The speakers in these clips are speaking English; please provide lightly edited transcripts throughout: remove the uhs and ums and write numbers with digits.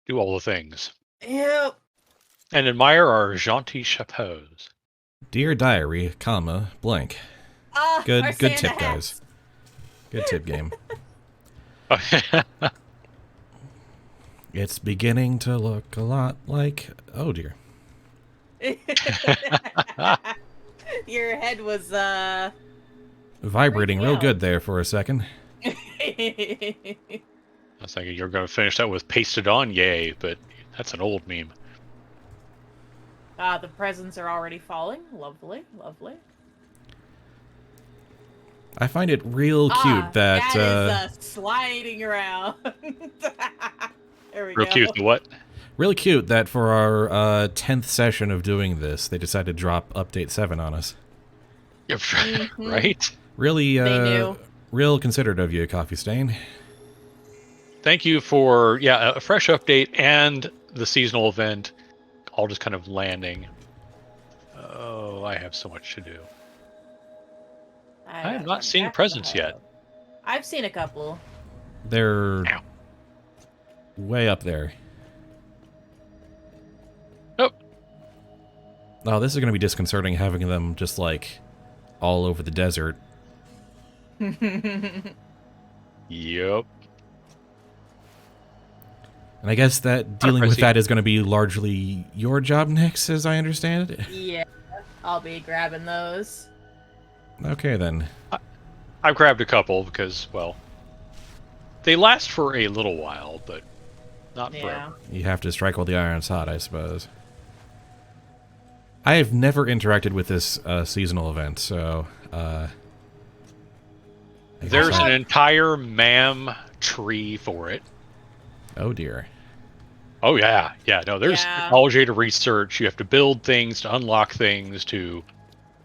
do all the things, Yep. and admire our jaunty chapeaux. Dear diary, comma, blank. Our Good Santa tip, guys. hats. Good tip game. It's beginning to look a lot like... Oh, dear. Your head was, Vibrating freaking real out. good there for a second. I was thinking you're going to finish that with pasted on, yay, but that's an old meme. The presents are already falling. Lovely, lovely. I find it real cute that... that is sliding around. There we Real go. cute, the what? really cute that for our 10th session of doing this, they decided to drop Update 7 on us. Right? Really, They knew. real considerate of you, Coffee Stain. Thank you for, a fresh update and the seasonal event all just kind of landing. Oh, I have so much to do. I have not seen presents yet. I've seen a couple. They're Ow. way up there. Nope. Oh, this is going to be disconcerting having them just, like, all over the desert. Yep. And I guess that dealing with that is going to be largely your job, Nix, as I understand it. Yeah, I'll be grabbing those. Okay, then. I've grabbed a couple because, well, they last for a little while, but not forever. You have to strike while the iron's hot, I suppose. I have never interacted with this seasonal event, so... There's an entire MAM tree for it. Oh, dear. Oh, yeah. Yeah, no, there's technology to research. You have to build things, to unlock things, to...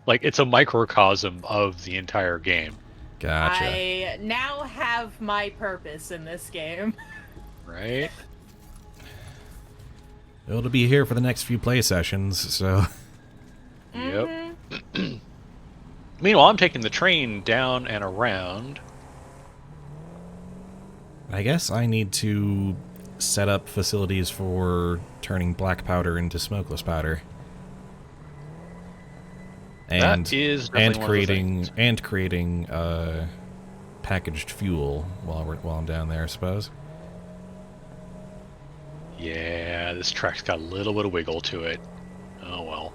Like, it's a microcosm of the entire game. Gotcha. I now have my purpose in this game. Right? It'll be here for the next few play sessions, so... Yep. Meanwhile, I'm taking the train down and around. I guess I need to set up facilities for turning black powder into smokeless powder. And That is creating packaged fuel while I'm down there, I suppose. Yeah, this track's got a little bit of wiggle to it. Oh well.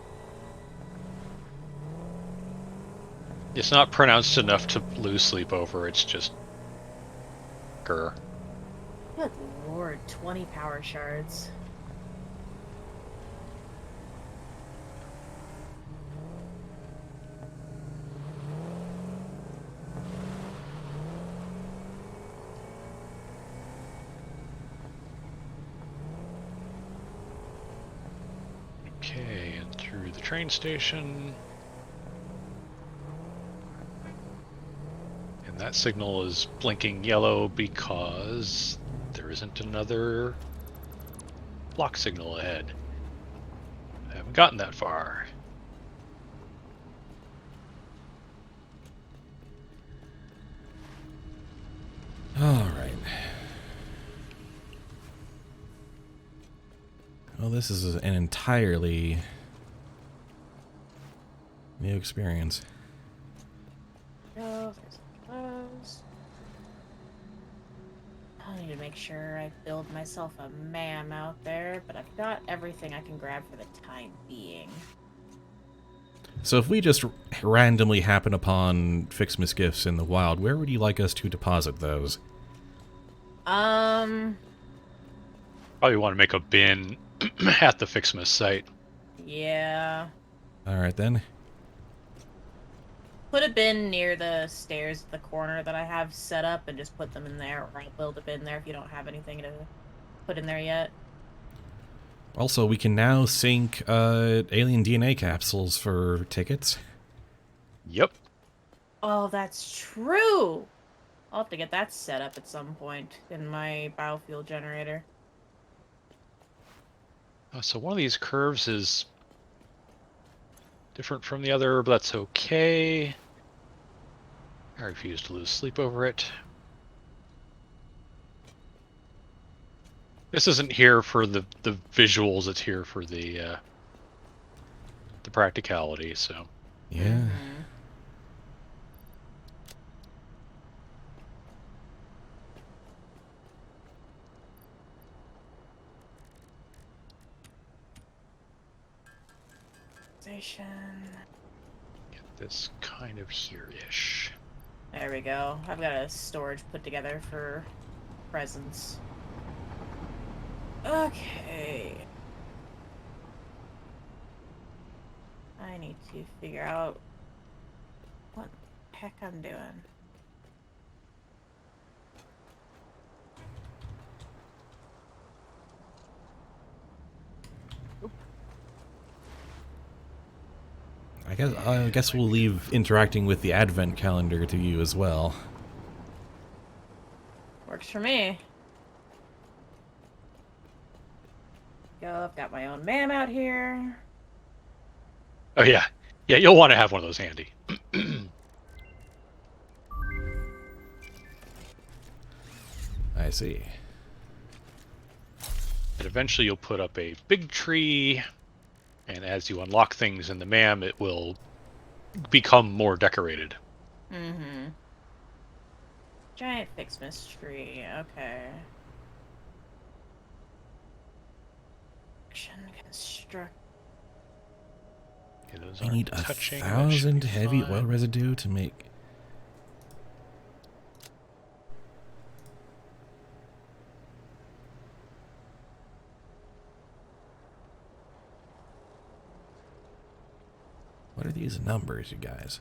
It's not pronounced enough to lose sleep over. It's just... grr. Good lord, 20 power shards. Okay, and through the train station. And that signal is blinking yellow because there isn't another block signal ahead. I haven't gotten that far. Alright. Well, this is an entirely new experience. Oh, there's those. I need to make sure I build myself a MAM out there, but I've got everything I can grab for the time being. So if we just randomly happen upon FICSmas gifts in the wild, where would you like us to deposit those? Probably want to make a bin at the FICSmas site. Yeah. Alright then. Put a bin near the stairs at the corner that I have set up and just put them in there, or I'll build a bin there if you don't have anything to put in there yet. Also, we can now sync alien DNA capsules for tickets. Yep. Oh, that's true! I'll have to get that set up at some point in my biofuel generator. So one of these curves is different from the other, but that's okay. I refuse to lose sleep over it. This isn't here for the visuals. It's here for the practicality. So Yeah. Mhm. Station. get this kind of here-ish. There we go. I've got a storage put together for presents. Okay. I need to figure out what the heck I'm doing. I guess we'll leave interacting with the advent calendar to you as well. Works for me. Go, I've got my own man out here. Oh yeah, yeah. You'll want to have one of those handy. I see. And eventually you'll put up a big tree, and as you unlock things in the MAM, it will become more decorated. Mm-hmm. Giant FICSmas tree. Okay. Construct. Okay, those I aren't need touching. That should 1,000 be heavy fine. oil residue to make... What are these numbers, you guys?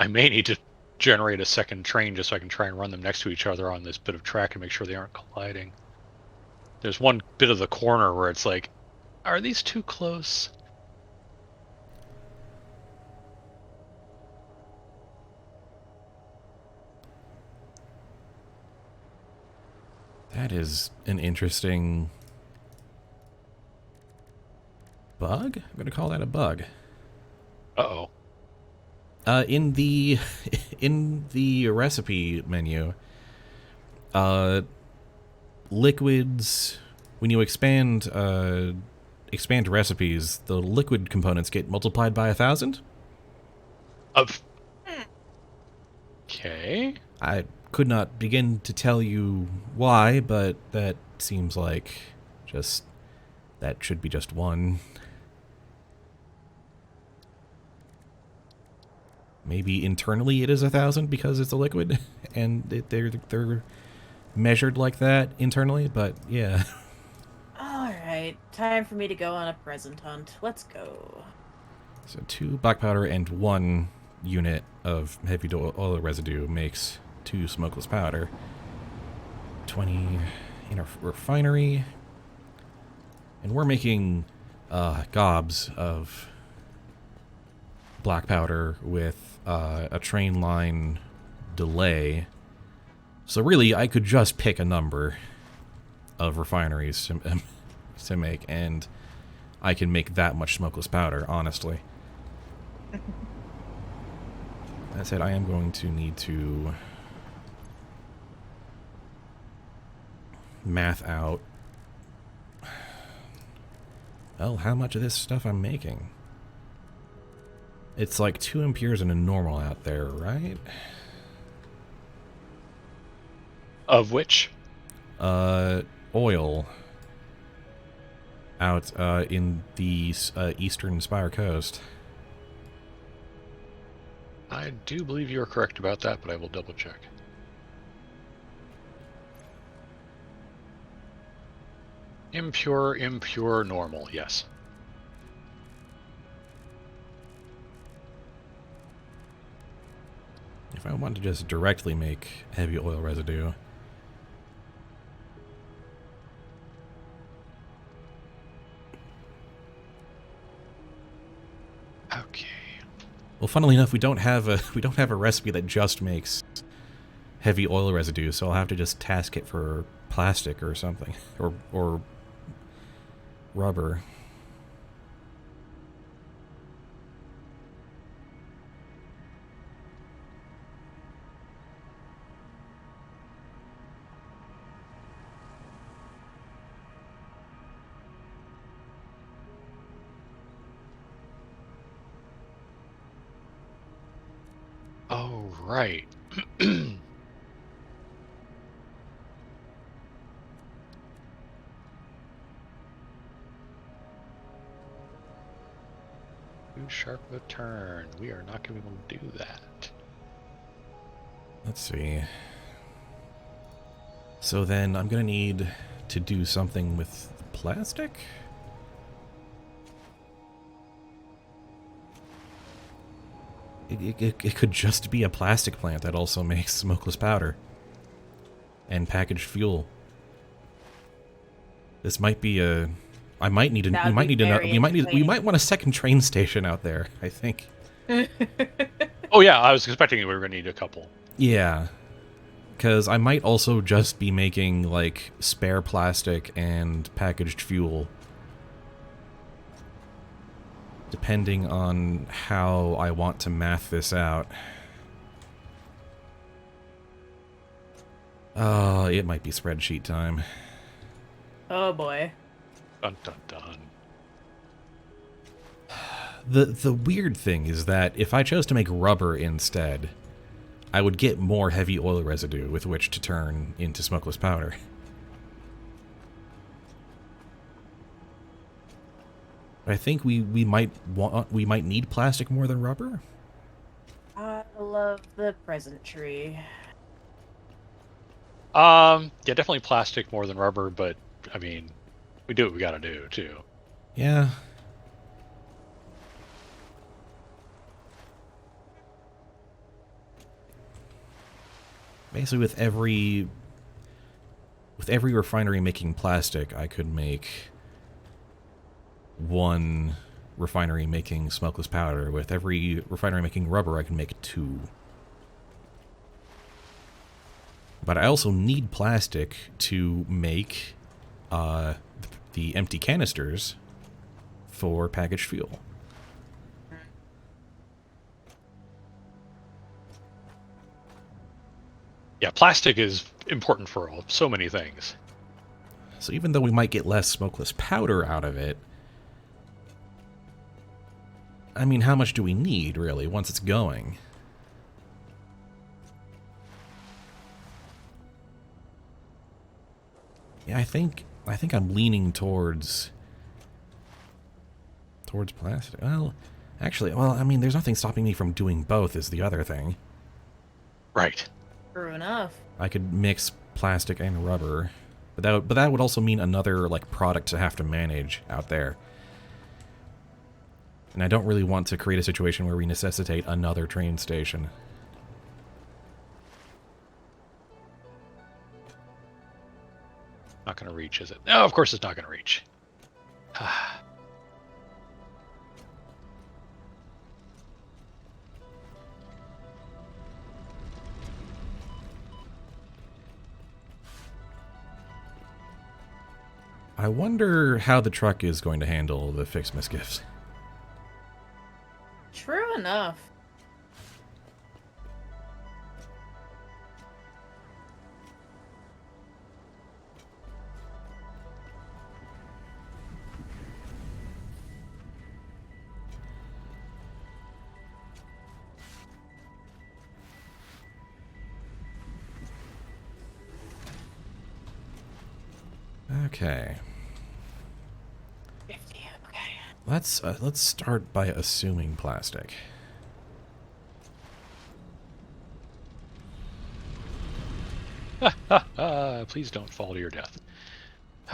I may need to generate a second train just so I can try and run them next to each other on this bit of track and make sure they aren't colliding. There's one bit of the corner where it's like, are these too close? That is an interesting... bug? I'm going to call that a bug. Uh-oh. In the in the recipe menu, liquids, when you expand recipes, the liquid components get multiplied by 1,000. Okay. I could not begin to tell you why, but that seems like that should be just one. Maybe internally it is 1,000 because it's a liquid, and they're measured like that internally. But yeah. All right, time for me to go on a present hunt. Let's go. So 2 black powder and 1 unit of heavy oil residue makes 2 smokeless powder. 20 in our refinery, and we're making gobs of black powder with a train line delay. So really, I could just pick a number of refineries to make, and I can make that much smokeless powder, honestly. That said, I am going to need to math out, well, how much of this stuff I'm making. It's like 2 amperes in a normal out there, right? Of which? Oil out in the eastern Spire Coast. I do believe you are correct about that, but I will double check. Impure, normal, yes. If I want to just directly make heavy oil residue, Okay. well, funnily enough, we don't have a recipe that just makes heavy oil residue, so I'll have to just task it for plastic or something, or rubber. right. Too sharp of a turn. We are not going to be able to do that. Let's see. So then I'm going to need to do something with plastic? It could just be a plastic plant that also makes smokeless powder and packaged fuel. This might be a. I might need a. That We would might be need very We might need. We entertaining. might want a second train station out there. I think. Oh yeah, I was expecting we were going to need a couple. Yeah, because I might also just be making like spare plastic and packaged fuel, depending on how I want to math this out. Oh, it might be spreadsheet time. Oh boy. Dun dun dun. The weird thing is that if I chose to make rubber instead, I would get more heavy oil residue with which to turn into smokeless powder. But I think we might need plastic more than rubber. I love the present tree. Yeah, definitely plastic more than rubber, but I mean, we do what we got to do too. Yeah. Basically, with every refinery making plastic, I could make one refinery making smokeless powder. With every refinery making rubber, I can make 2. But I also need plastic to make the empty canisters for packaged fuel. Yeah, plastic is important for so many things. So even though we might get less smokeless powder out of it, I mean, how much do we need, really, once it's going? Yeah, I think I'm leaning towards plastic. Well, actually, I mean, there's nothing stopping me from doing both is the other thing. Right. True enough. I could mix plastic and rubber, but that would also mean another like product to have to manage out there. And I don't really want to create a situation where we necessitate another train station. Not going to reach, is it? No, of course it's not going to reach. I wonder how the truck is going to handle the FICSmas gifts. True enough. Okay. 50. Okay. Let's start by assuming plastic. Please don't fall to your death.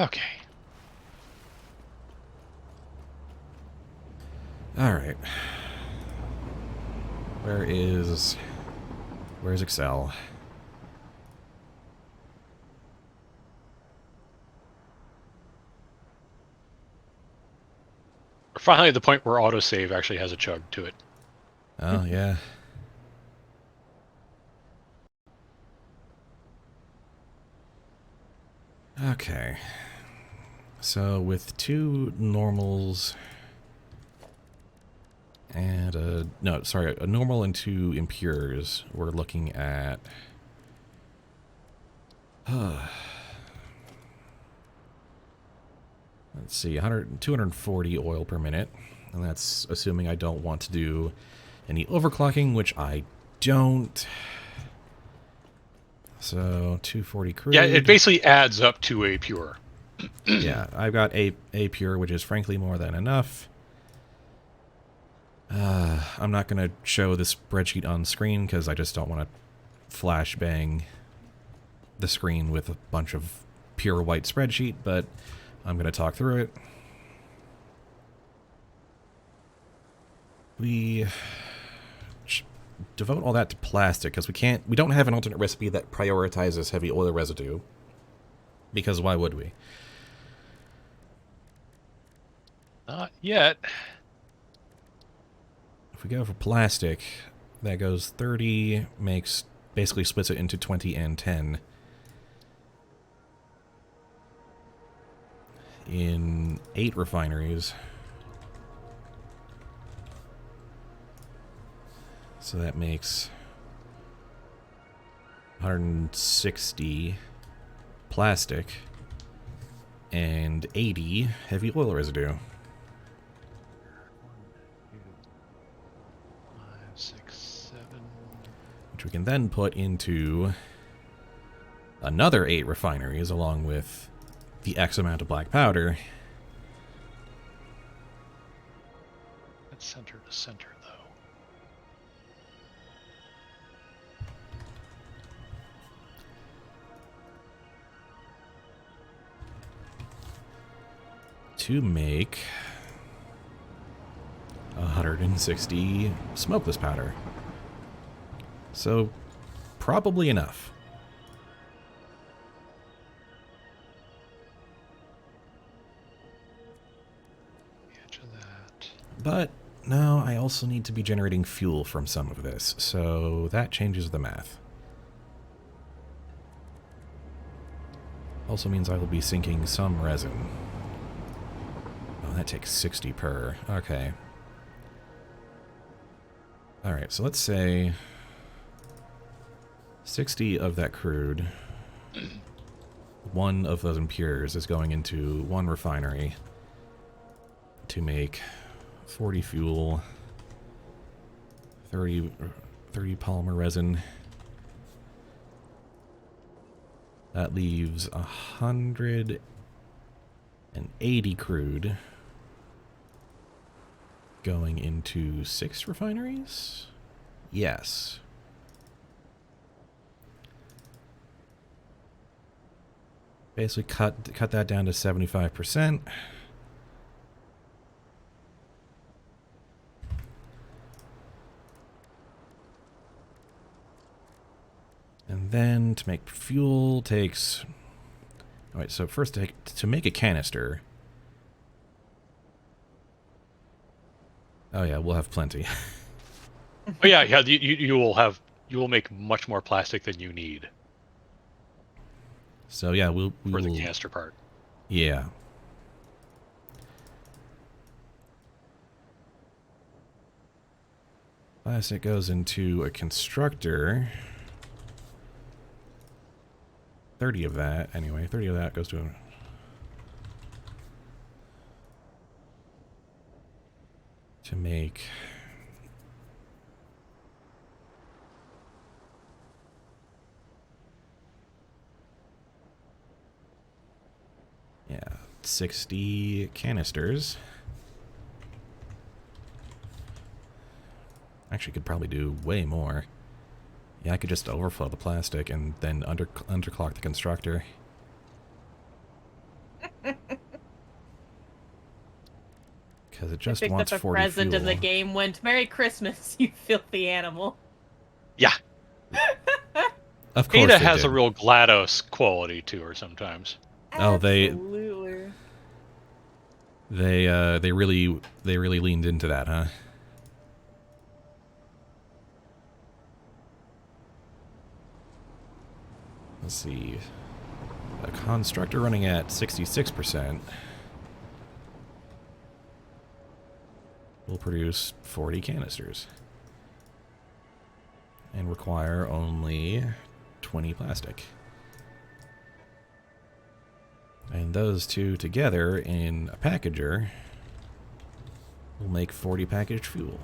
Okay. Alright. Where's Excel? We're finally at the point where autosave actually has a chug to it. Oh, yeah. Okay. So with 2 normals and a normal and 2 impures, we're looking at let's see, 240 oil per minute, and that's assuming I don't want to do any overclocking, which I don't. So 240 crude. Yeah, it basically adds up to a pure. Yeah, I've got a pure, which is frankly more than enough. I'm not going to show this spreadsheet on screen because I just don't want to flashbang the screen with a bunch of pure white spreadsheet, but I'm going to talk through it. We devote all that to plastic because we don't have an alternate recipe that prioritizes heavy oil residue, because why would we? Not yet. If we go for plastic, that goes 30, basically splits it into 20 and 10. In 8 refineries. So that makes 160 plastic and 80 heavy oil residue. 5, 6, 7. Which we can then put into another 8 refineries along with the X amount of black powder. That's center to center, though. To make 160 smokeless powder. So, probably enough. Edge of that. But, no, I also need to be generating fuel from some of this, so that changes the math. Also means I will be sinking some resin. Oh, that takes 60 per. Okay. Alright, so let's say 60 of that crude, one of those impures is going into one refinery to make 40 fuel, 30 polymer resin. That leaves 180 crude going into 6 refineries? Yes. Basically cut that down to 75%. And then to make fuel takes... Alright, so first to make a canister... Oh yeah, we'll have plenty. Oh yeah, yeah. You will make much more plastic than you need So yeah, we for the will... canister part. Yeah. Plastic goes into a constructor. 30 of that, anyway. 30 of that goes to a... to make... yeah, 60 canisters. Actually, could probably do way more. Yeah, I could just overflow the plastic and then underclock the constructor. Because it just I picked wants up a 40 present fuel. and the game went, "Merry Christmas, you filthy animal." Yeah, Of course Ada they has did. a real GLaDOS quality to her sometimes. Oh, Absolutely. they really leaned into that, huh? Let's see. A constructor running at 66% will produce 40 canisters and require only 20 plastic. And those two together in a packager will make 40 packaged fuel.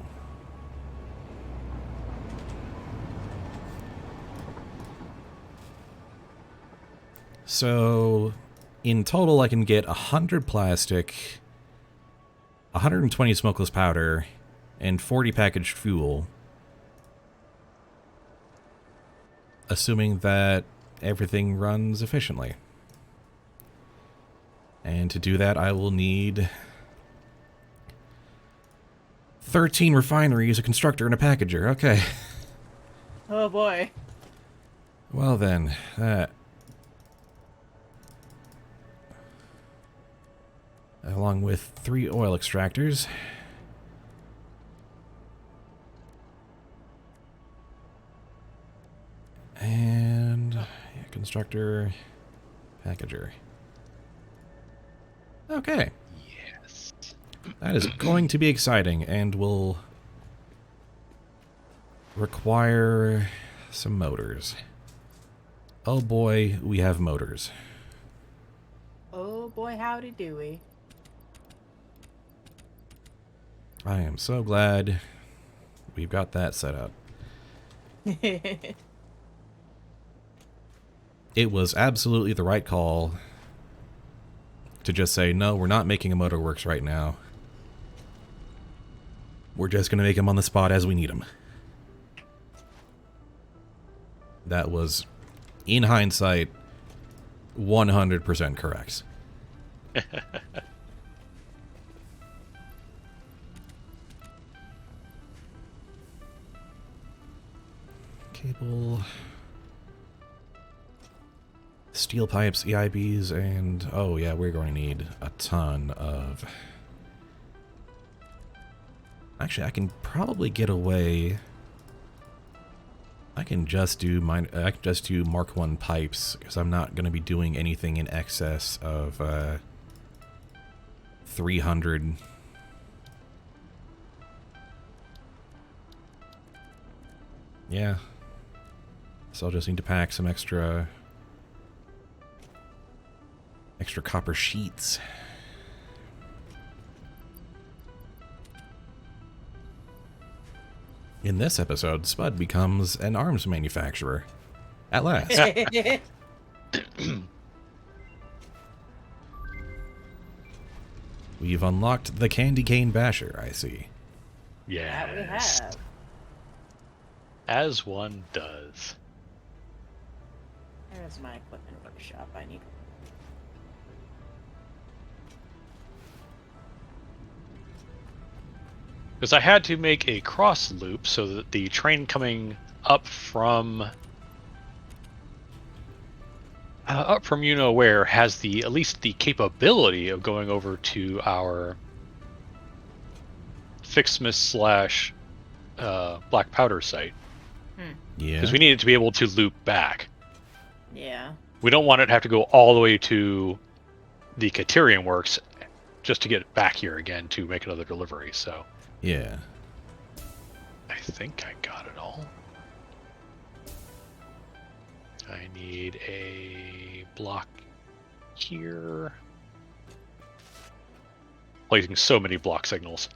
So, in total, I can get 100 plastic, 120 smokeless powder, and 40 packaged fuel. Assuming that everything runs efficiently. And to do that, I will need 13 refineries, a constructor, and a packager. Okay. Oh boy. Well then, along with 3 oil extractors. And constructor, packager. Okay. Yes. That is going to be exciting and will require some motors. Oh boy, we have motors. Oh boy, howdy doey. I am so glad we've got that set up. It was absolutely the right call to just say, no, we're not making a motorworks right now. We're just going to make them on the spot as we need them. That was, in hindsight, 100% correct. Cable, steel pipes, EIBs, and oh yeah, we're going to need a ton of... Actually, I can probably get away... I can just do Mark 1 pipes, because I'm not going to be doing anything in excess of 300. Yeah. So I'll just need to pack some extra copper sheets. In this episode, Spud becomes an arms manufacturer. At last. We've unlocked the Candy Cane Basher, I see. Yes. That we have. As one does. There's my equipment workshop. I need. Because I had to make a cross loop so that the train coming up from you know where has the at least the capability of going over to our FICSmas slash black powder site. Yeah. Because we needed to be able to loop back. Yeah. We don't want it to have to go all the way to the Katerian Works just to get back here again to make another delivery. So Yeah. I think I got it all. I need a block here. Placing so many block signals.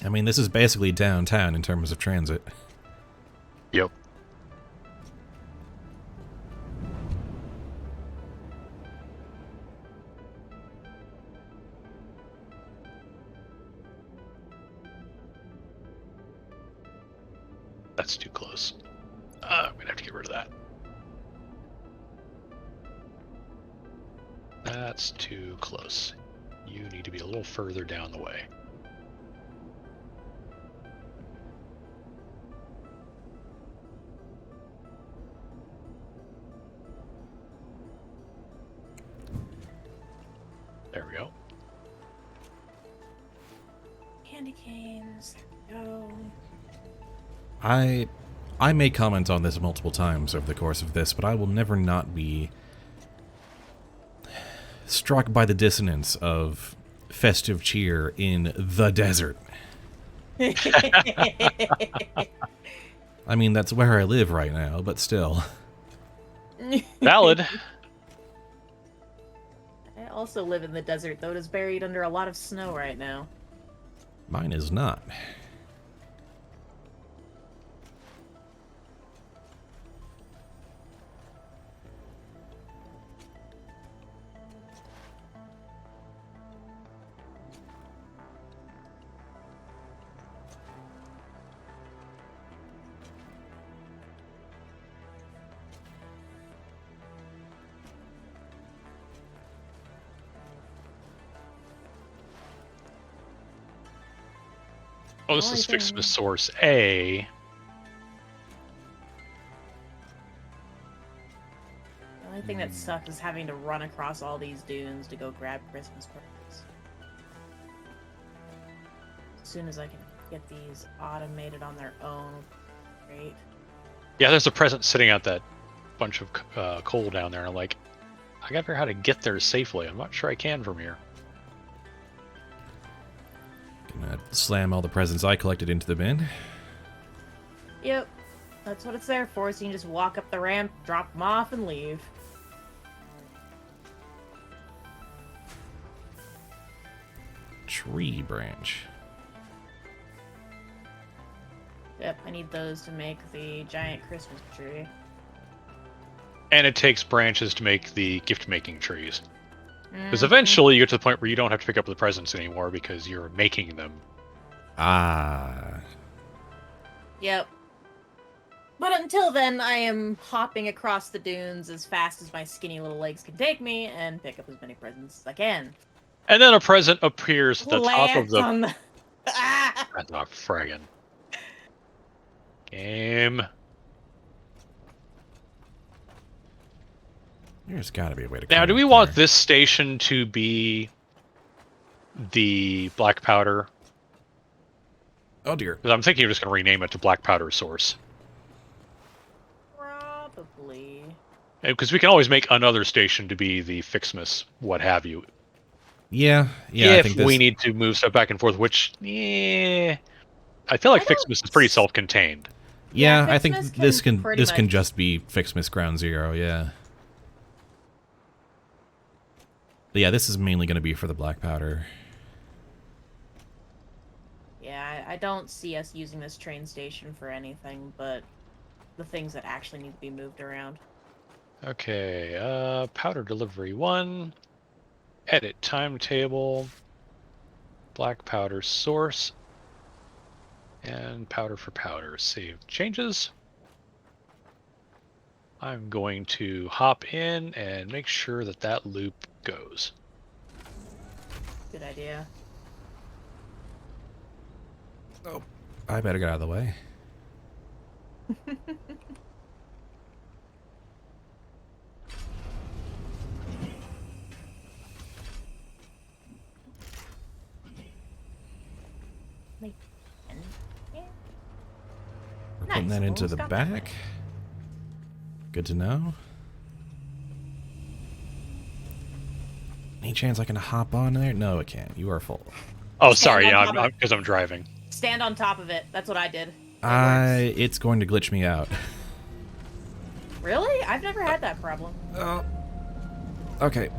I mean, this is basically downtown in terms of transit. Yep. That's too close. I'm gonna have to get rid of that. That's too close. You need to be a little further down the way. There we go. Candy canes. There we go. I may comment on this multiple times over the course of this, but I will never not be struck by the dissonance of festive cheer in the desert. I mean, that's where I live right now, but still. Valid. I also live in the desert, though it is buried under a lot of snow right now. Mine is not. Oh, this Only is thing- FICSmas source A. The only thing that sucks is having to run across all these dunes to go grab Christmas presents. As soon as I can get these automated on their own, great. Yeah, there's a present sitting at that bunch of coal down there, and I'm like, I gotta figure out how to get there safely. I'm not sure I can from here. Gonna slam all the presents I collected into the bin. Yep, that's what it's there for, so you can just walk up the ramp, drop them off, and leave. Tree branch. Yep, I need those to make the giant Christmas tree. And it takes branches to make the gift-making trees. Because Mhm. eventually you get to the point where you don't have to pick up the presents anymore because you're making them. Ah. Yep. But until then, I am hopping across the dunes as fast as my skinny little legs can take me and pick up as many presents as I can. And then a present appears at the top of Lands the... on the... Ah! That's not friggin' game. There's gotta be a way to Now, climb do we up want there. this station to be the black powder? Oh dear. Because I'm thinking you're just going to rename it to Black Powder Source. Probably. Because we can always make another station to be the FICSmas, what have you. Yeah, yeah. I if think this, we need to move stuff back and forth, which, I feel like I don't FICSmas is pretty self-contained. yeah, Yeah, I think FICSmas this can can pretty this can much- just be FICSmas Ground Zero. Yeah. But yeah, this is mainly going to be for the black powder. Yeah, I don't see us using this train station for anything but the things that actually need to be moved around. Okay, powder delivery 1. Edit timetable. Black powder source. And powder for powder. Save changes. I'm going to hop in and make sure that that loop goes. Good idea. Oh, I better get out of the way. And, yeah. We're putting Nice, that into almost the got there. back. Good to know. Any chance I can hop on there? No, it can't. You are full. Oh, Stand sorry, on yeah, top of- because I'm driving. Stand on top of it. That's what I did. It works. It's going to glitch me out. Really? I've never had that problem. Oh. Okay.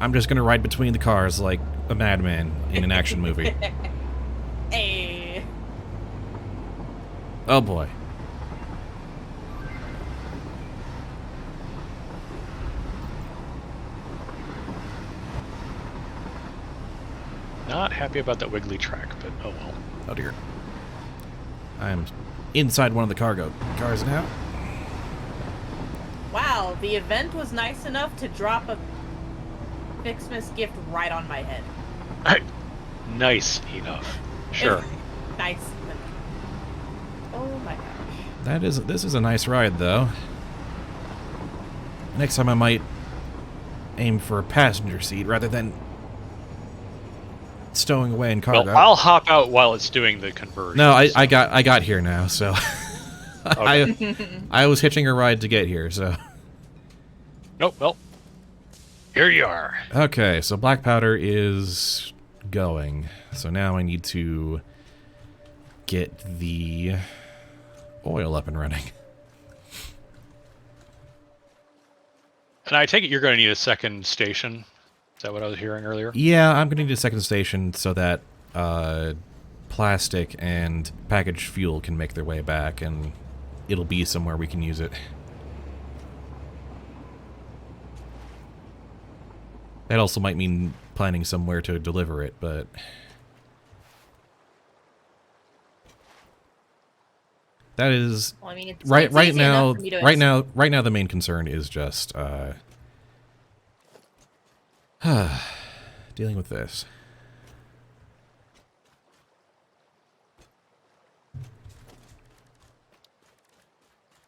I'm just gonna ride between the cars like a madman in an action movie. Hey. Oh boy. Not happy about that wiggly track, but oh well. Oh dear. I'm inside one of the cargo cars now. Wow, the event was nice enough to drop a FICSmas gift right on my head. Nice enough. Sure. Nice. Oh my gosh. This is a nice ride though. Next time I might aim for a passenger seat rather than stowing away in cargo. Well, I'll hop out while it's doing the conversion. No, so- I got here now, so I was hitching a ride to get here, so Nope, well. Here you are. okay, so black powder is going. So now I need to get the oil up and running. And I take it you're going to need a second station. Is that what I was hearing earlier? Yeah, I'm gonna need a second station so that plastic and packaged fuel can make their way back, and it'll be somewhere we can use it. That also might mean planning somewhere to deliver it, but... That is... Well, I mean, it's right easy now, enough for me to right now the main concern is just, dealing with this.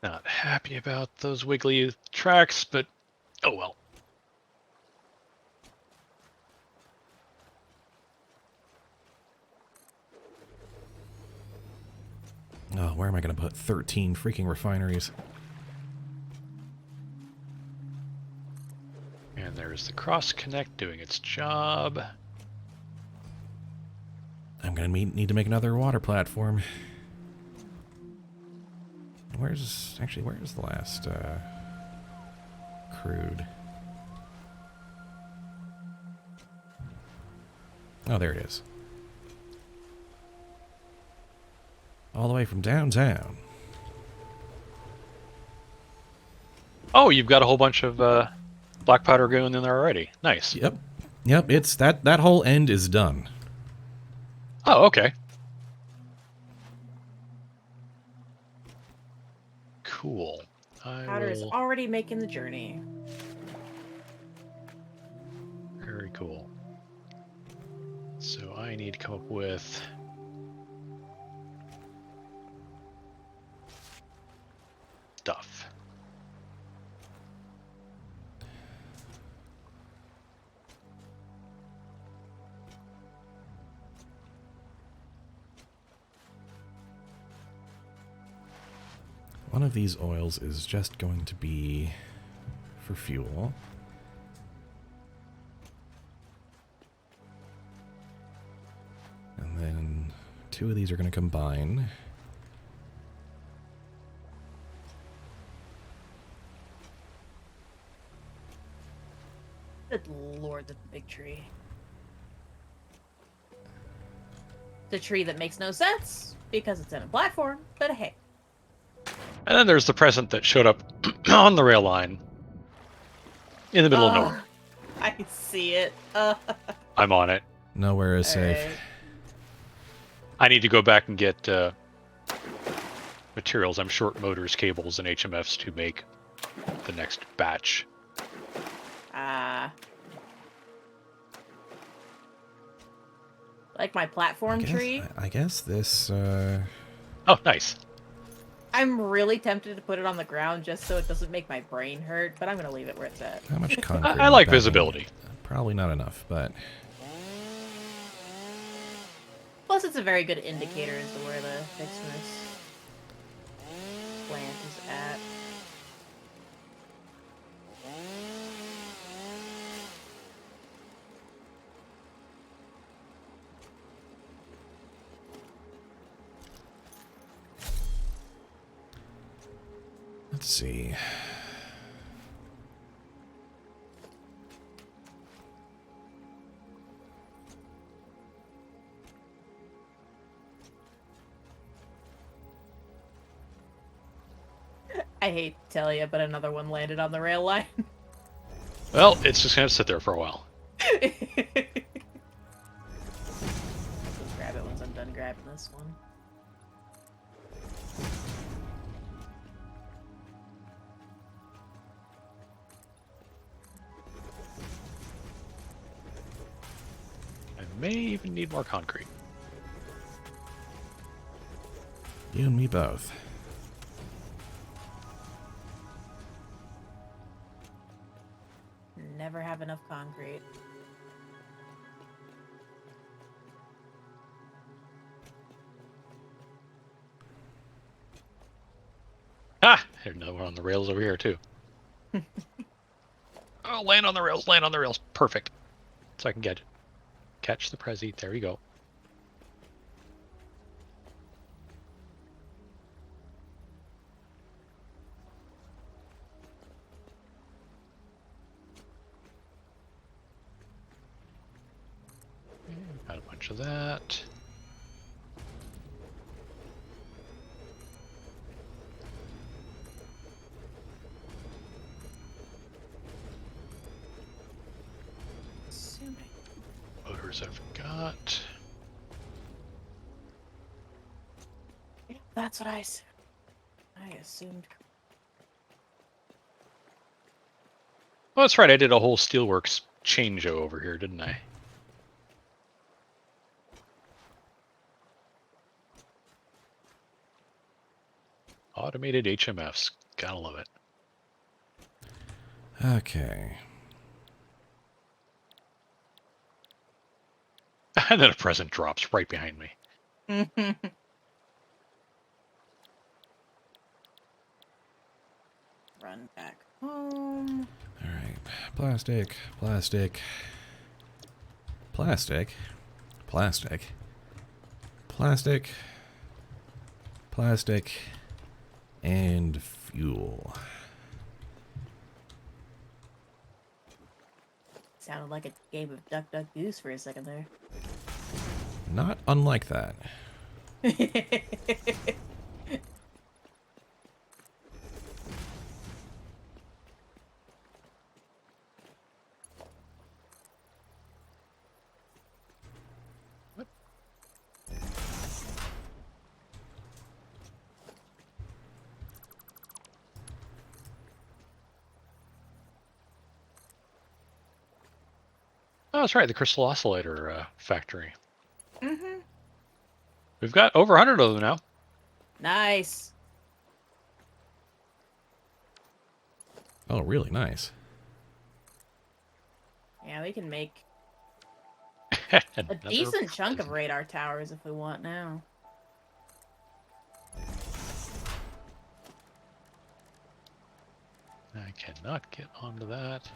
Not happy about those wiggly tracks, but oh well. Oh, where am I going to put 13 freaking refineries? And there's the cross connect doing its job. I'm going to need to make another water platform. Where's the last crude? Oh, there it is. All the way from downtown. Oh, you've got a whole bunch of black powder going in there already. Nice. Yep. Yep, it's that whole end is done. Oh, okay. Cool. Powder is already making the journey. Very cool. So I need to come up with stuff. One of these oils is just going to be for fuel. And then 2 of these are going to combine. Good lord, the big tree. The tree that makes no sense because it's in a platform, but hey. And then there's the present that showed up on the rail line in the middle of nowhere. I see it. I'm on it. Nowhere is safe. Alright. I need to go back and get materials. I'm short motors, cables, and HMFs to make the next batch. Like my platform tree. I guess this, Oh, nice. I'm really tempted to put it on the ground just so it doesn't make my brain hurt, but I'm gonna leave it where it's at. how much concrete? I like would that visibility. need? Probably not enough, but... Plus, it's a very good indicator as to where the FICSmas plant is at. Let's see. I hate to tell you, but another one landed on the rail line. Well, it's just going to sit there for a while. I'll grab it once I'm done grabbing this one. I may even need more concrete. You and me both. Never have enough concrete. Ah! There's another one on the rails over here, too. Oh, land on the rails, land on the rails. Perfect. So I can catch the Prezi. There you go. Got a bunch of that. repairs I've got. Yeah, that's what I assumed. Oh, that's right. I did a whole Steelworks change over here, didn't I? Automated HMFs. Gotta love it. Okay. And then a present drops right behind me. Run back home. All right. Plastic, plastic, plastic, plastic, plastic, plastic, and fuel. Sounded like a game of Duck Duck Goose for a second there. Not unlike that. Oh, that's right. The Crystal Oscillator factory. Mm-hmm. We've got over 100 of them now. Nice. Oh, really nice. Yeah, we can make a Another decent chunk of present. radar towers if we want now. I cannot get onto that.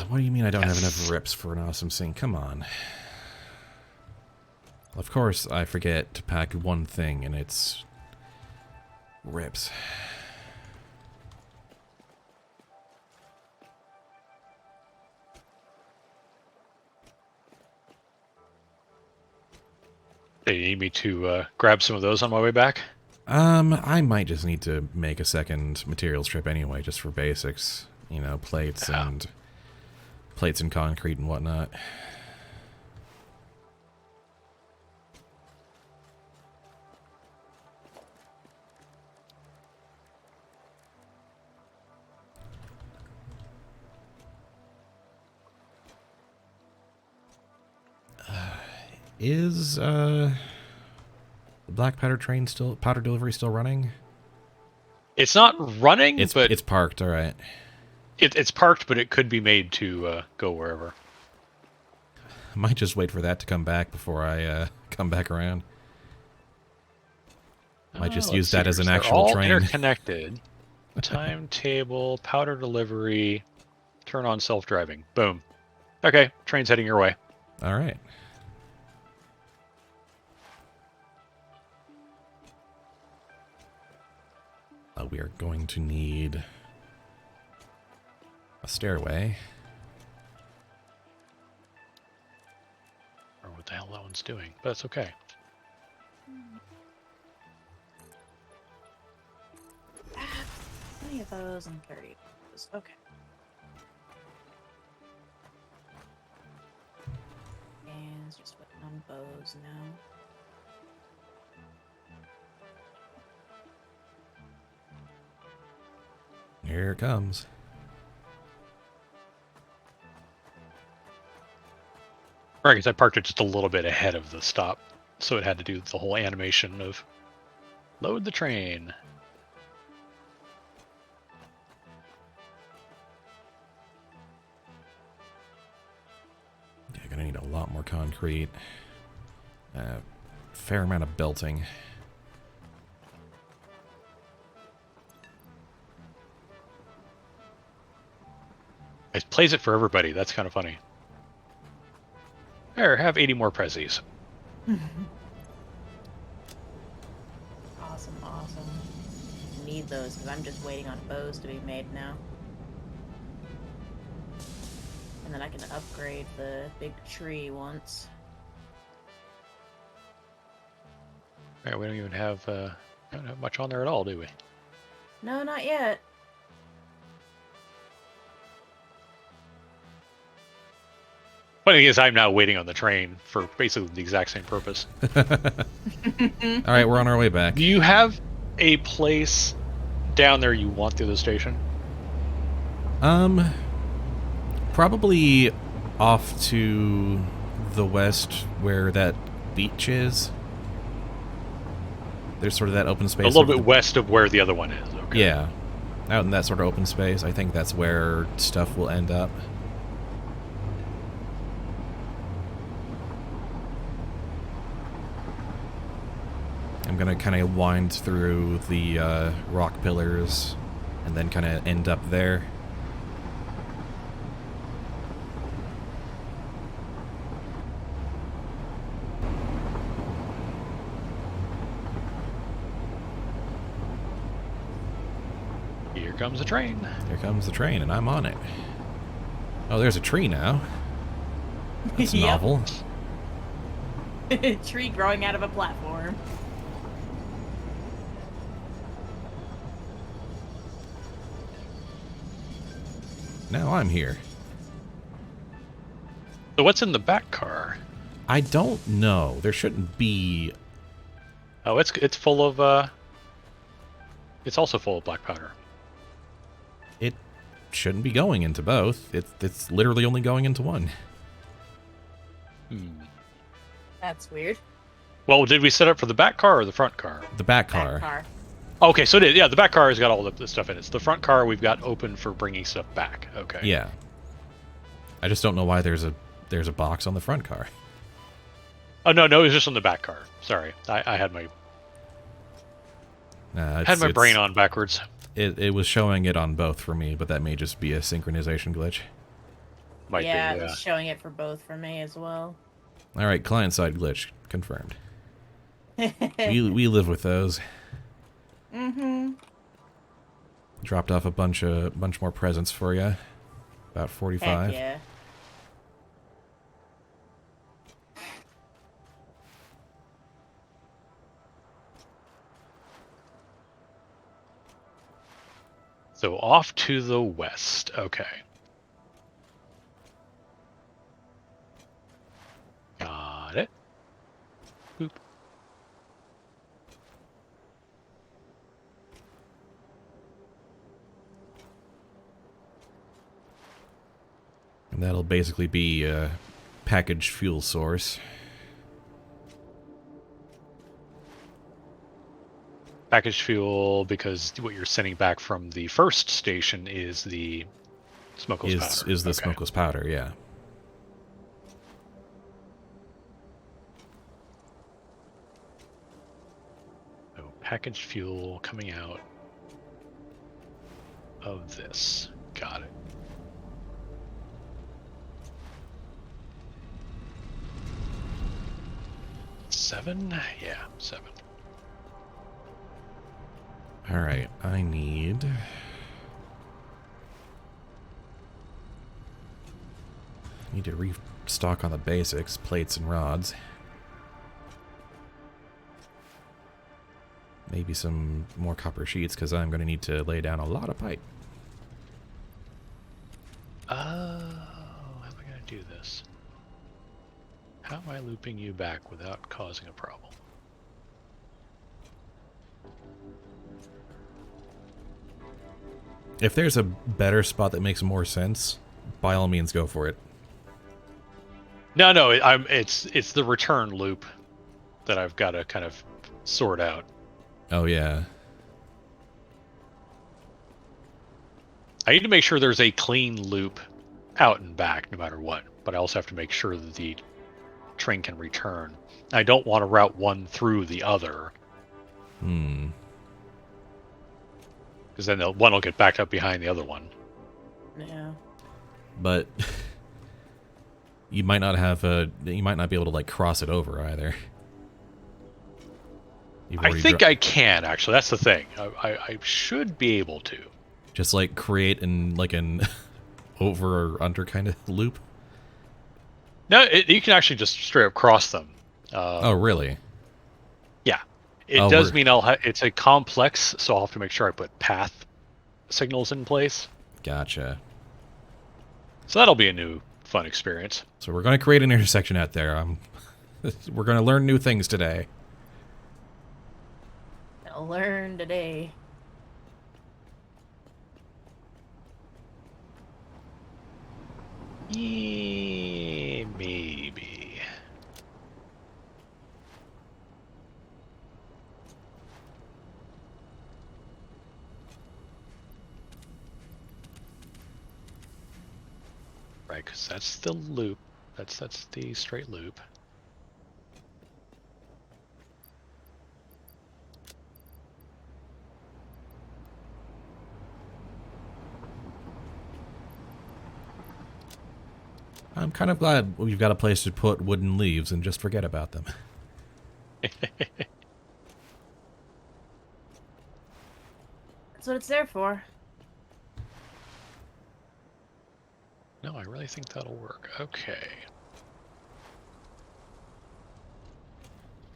What do you mean I don't have Yes. enough rips for an awesome sink? Come on. Of course, I forget to pack one thing, and it's rips. They need me to grab some of those on my way back. I might just need to make a second materials trip anyway, just for basics. You know, plates and concrete and whatnot. Is the black powder train powder delivery still running? It's not running, but It's parked. All right. it's parked, but it could be made to go wherever. I might just wait for that to come back before I come back around. Might just Let's use see that here. as an So they're actual all train. interconnected. Timetable, powder delivery, turn on self-driving. Boom. Okay, train's heading your way. All right. We are going to need a stairway. Or what the hell that one's doing, but that's okay. Ah, 20 of those and 30 of those. Okay. And it's just waiting on bows now. Here it comes. Right, because I parked it just a little bit ahead of the stop, so it had to do the whole animation of load the train. Yeah, gonna need a lot more concrete. Fair amount of belting. It plays it for everybody. That's kind of funny. There, have 80 more prezzies. Awesome, awesome. Need those because I'm just waiting on bows to be made now. And then I can upgrade the big tree once. Right, we don't even have much on there at all, do we? No, not yet. Funny thing is, I'm now waiting on the train for basically the exact same purpose. All right, we're on our way back. Do you have a place down there you want the other station? Probably off to the west where that beach is. There's sort of that open space. A little bit west of where the other one is. Okay. Yeah. Out in that sort of open space. I think that's where stuff will end up. I'm going to kind of wind through the rock pillars and then kind of end up there. Here comes the train. Here comes the train, and I'm on it. Oh, there's a tree now. That's Yep. novel. Tree growing out of a platform. Now I'm here. So what's in the back car? I don't know. There shouldn't be... Oh, it's full of. It's also full of black powder. It shouldn't be going into both. It's literally only going into one. That's weird. Well, did we set up for the back car or the front car? The back car. Back car. Okay, so yeah, the back car has got all the stuff in it. It's the front car we've got open for bringing stuff back. Okay. Yeah. I just don't know why there's a box on the front car. Oh no, it was just on the back car. Sorry, I had my brain on backwards. It was showing it on both for me, but that may just be a synchronization glitch. Might Yeah, be, it's showing it for both for me as well. All right, client-side glitch confirmed. we live with those. Mm-hmm. Dropped off a bunch more presents for you. About 45. Heck yeah. So off to the west. Okay. Got it. Boop. And that'll basically be a packaged fuel source. Packaged fuel, because what you're sending back from the first station is the smokeless powder. Is the Okay. smokeless powder, yeah. So packaged fuel coming out of this. Got it. Seven? Yeah, 7. All right, I need to restock on the basics, plates and rods. Maybe some more copper sheets, because I'm going to need to lay down a lot of pipe. Oh, how am I going to do this? How am I looping you back without causing a problem? If there's a better spot that makes more sense, by all means go for it. No, it's the return loop that I've got to kind of sort out. Oh yeah. I need to make sure there's a clean loop out and back no matter what, but I also have to make sure that the train can return. I don't want to route one through the other, because then one will get backed up behind the other one. Yeah. But you might not be able to like cross it over either. I think I can, actually. That's the thing. I should be able to. Just like create an over or under kind of loop. No, you can actually just straight up cross them. Oh, really? Yeah. It does mean it's a complex, so I'll have to make sure I put path signals in place. Gotcha. So that'll be a new fun experience. So we're going to create an intersection out there. We're going to learn new things today. I'll learn today. Yeah, maybe. Right, because that's the loop. That's the straight loop. I'm kind of glad we've got a place to put wooden leaves and just forget about them. That's what it's there for. No, I really think that'll work. Okay.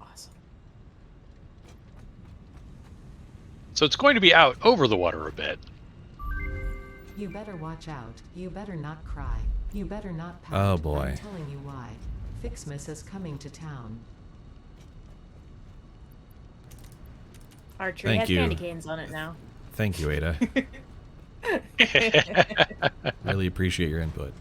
Awesome. So it's going to be out over the water a bit. You better watch out. You better not cry. You better not pout. Oh, boy. I'm telling you why. FICSmas is coming to town. Our tree Thank has you. candy canes on it now. Thank you, Ada. Really appreciate your input.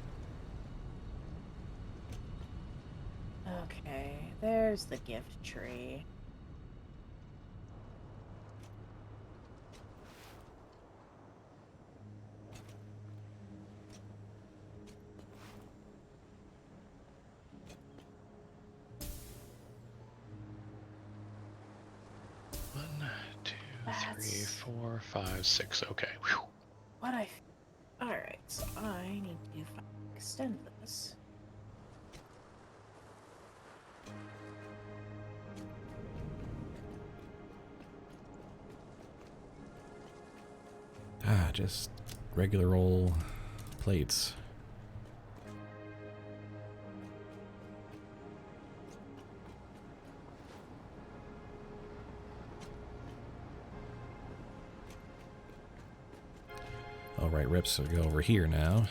Okay, there's the gift tree. One, two, That's- 3, 4, 5, 6. Okay. Whew. What I... Alright, so I need to extend this. Just regular old plates. Alright, Rips, so go over here now.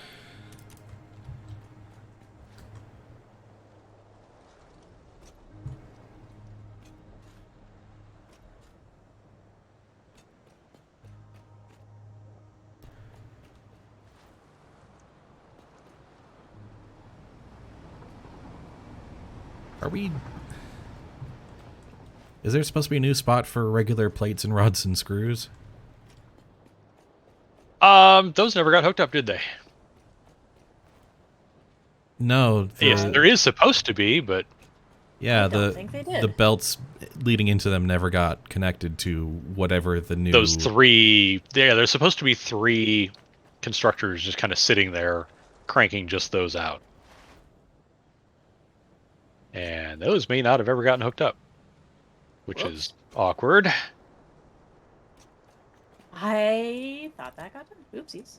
Are we... Is there supposed to be a new spot for regular plates and rods and screws? Those never got hooked up, did they? No. Yes, there is supposed to be, but Yeah, I don't think they did. the belts leading into them never got connected to whatever the new... those 3... Yeah, there's supposed to be 3 constructors just kind of sitting there cranking just those out. And those may not have ever gotten hooked up, which Whoops. is awkward. I thought that got done. Oopsies.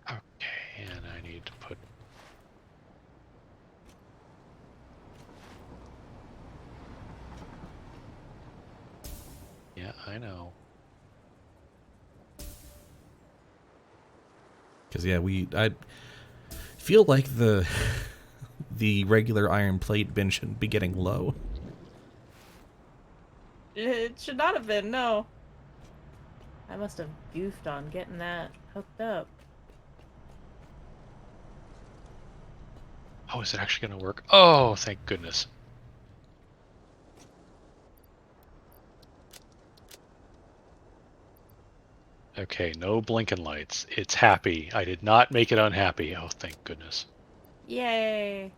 Okay, and I need to put... Yeah, I know. Because, yeah, I feel like the regular iron plate bin shouldn't be getting low. It should not have been, no. I must have goofed on getting that hooked up. Oh, is it actually going to work? Oh, thank goodness. Okay, no blinking lights. It's happy. I did not make it unhappy. Oh, thank goodness. Yay!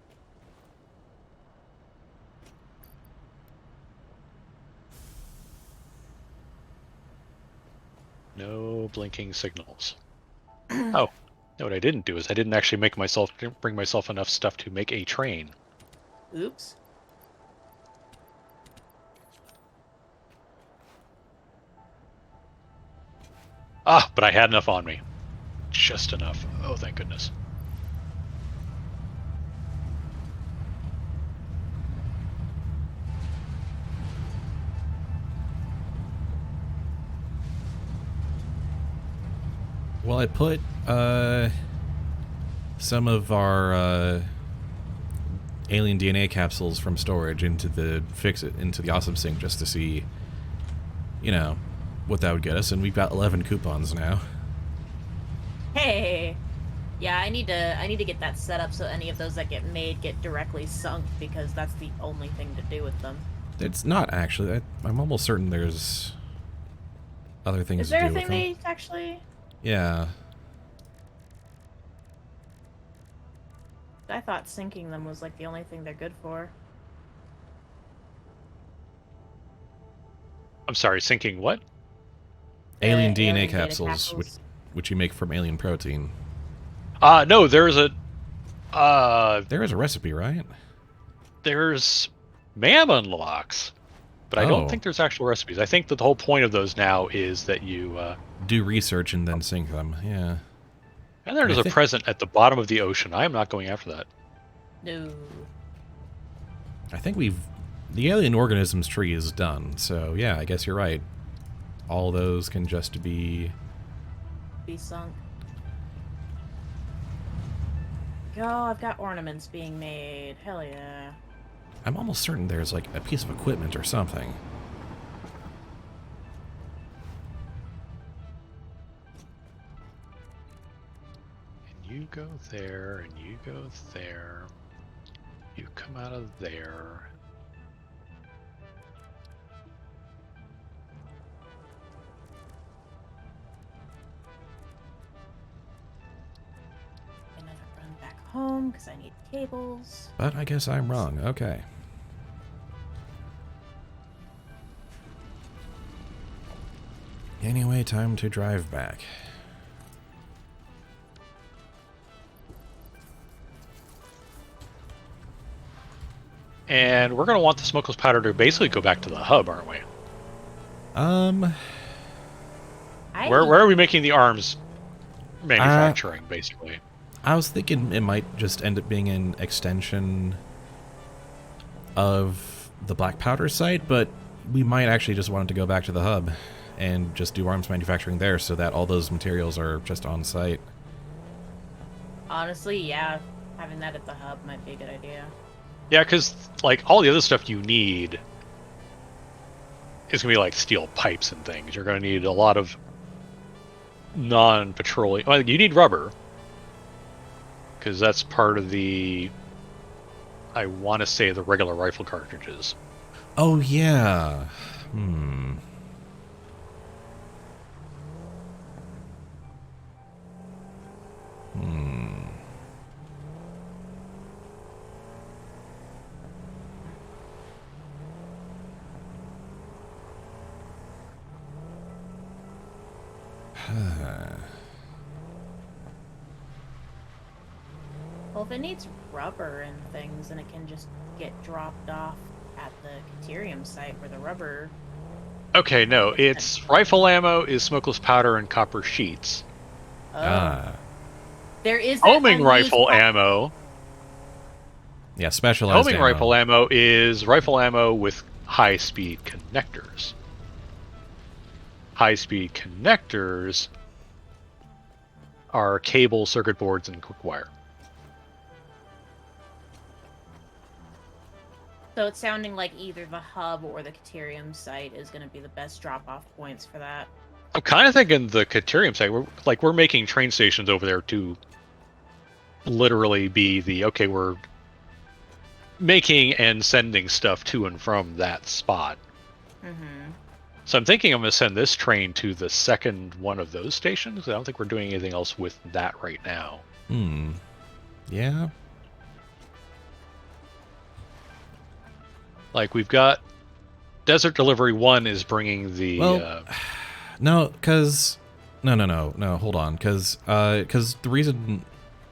No blinking signals. Oh, no, what I didn't do is I didn't actually bring myself enough stuff to make a train. Oops. Ah, but I had enough on me. Just enough. Oh, thank goodness. Well, I put some of our alien DNA capsules from storage into the into the Awesome Sync just to see, you know, what that would get us, and we've got 11 coupons now. Hey. Yeah, I need to get that set up so any of those that get made get directly sunk, because that's the only thing to do with them. It's not actually. I'm almost certain there's other things Is there to a do thing with them. they actually? Yeah. I thought sinking them was like the only thing they're good for. I'm sorry, sinking what? Alien DNA alien data capsules, which you make from alien protein. No, there's a There is a recipe, right? there's MAM unlocks, but I don't Oh. think there's actual recipes. I think that the whole point of those now is that you Do research and then sync them. Yeah. and there's I a think- present at the bottom of the ocean. I am not going after that. No. I think the alien organisms tree is done. So yeah, I guess you're right. All those can just be. Be sunk. Oh, I've got ornaments being made. Hell yeah. I'm almost certain there's like a piece of equipment or something. And you go there, and you go there. You come out of there. I never run back home because I need cables. But I guess I'm wrong. Okay. Anyway, time to drive back. And we're going to want the smokeless powder to basically go back to the hub, aren't we? Where are we making the arms manufacturing, basically? I was thinking it might just end up being an extension of the black powder site, but we might actually just want it to go back to the hub and just do arms manufacturing there so that all those materials are just on site. Honestly, yeah. Having that at the hub might be a good idea. Yeah, because like all the other stuff you need is going to be like steel pipes and things. You're going to need a lot of non-petroleum. Well, you need rubber because that's part of the, I want to say, the regular rifle cartridges. Oh, yeah. Hmm. Well, if it needs rubber and things, then it can just get dropped off at the Caterium site where the rubber... Okay, no, it's rifle ammo is smokeless powder and copper sheets. There is that Homing unused rifle part- ammo. Yeah, specialized Homing ammo. rifle ammo is rifle ammo with high-speed connectors. High-speed connectors are cable, circuit boards, and quick wire. So it's sounding like either the hub or the Caterium site is going to be the best drop-off points for that. I'm kind of thinking the Caterium site. We're making train stations over there to literally be the okay. We're making and sending stuff to and from that spot. Mm-hmm. So I'm thinking I'm going to send this train to the second one of those stations. I don't think we're doing anything else with that right now. Yeah. Like we've got Desert Delivery 1 is bringing the... No, because... No, hold on. Because the reason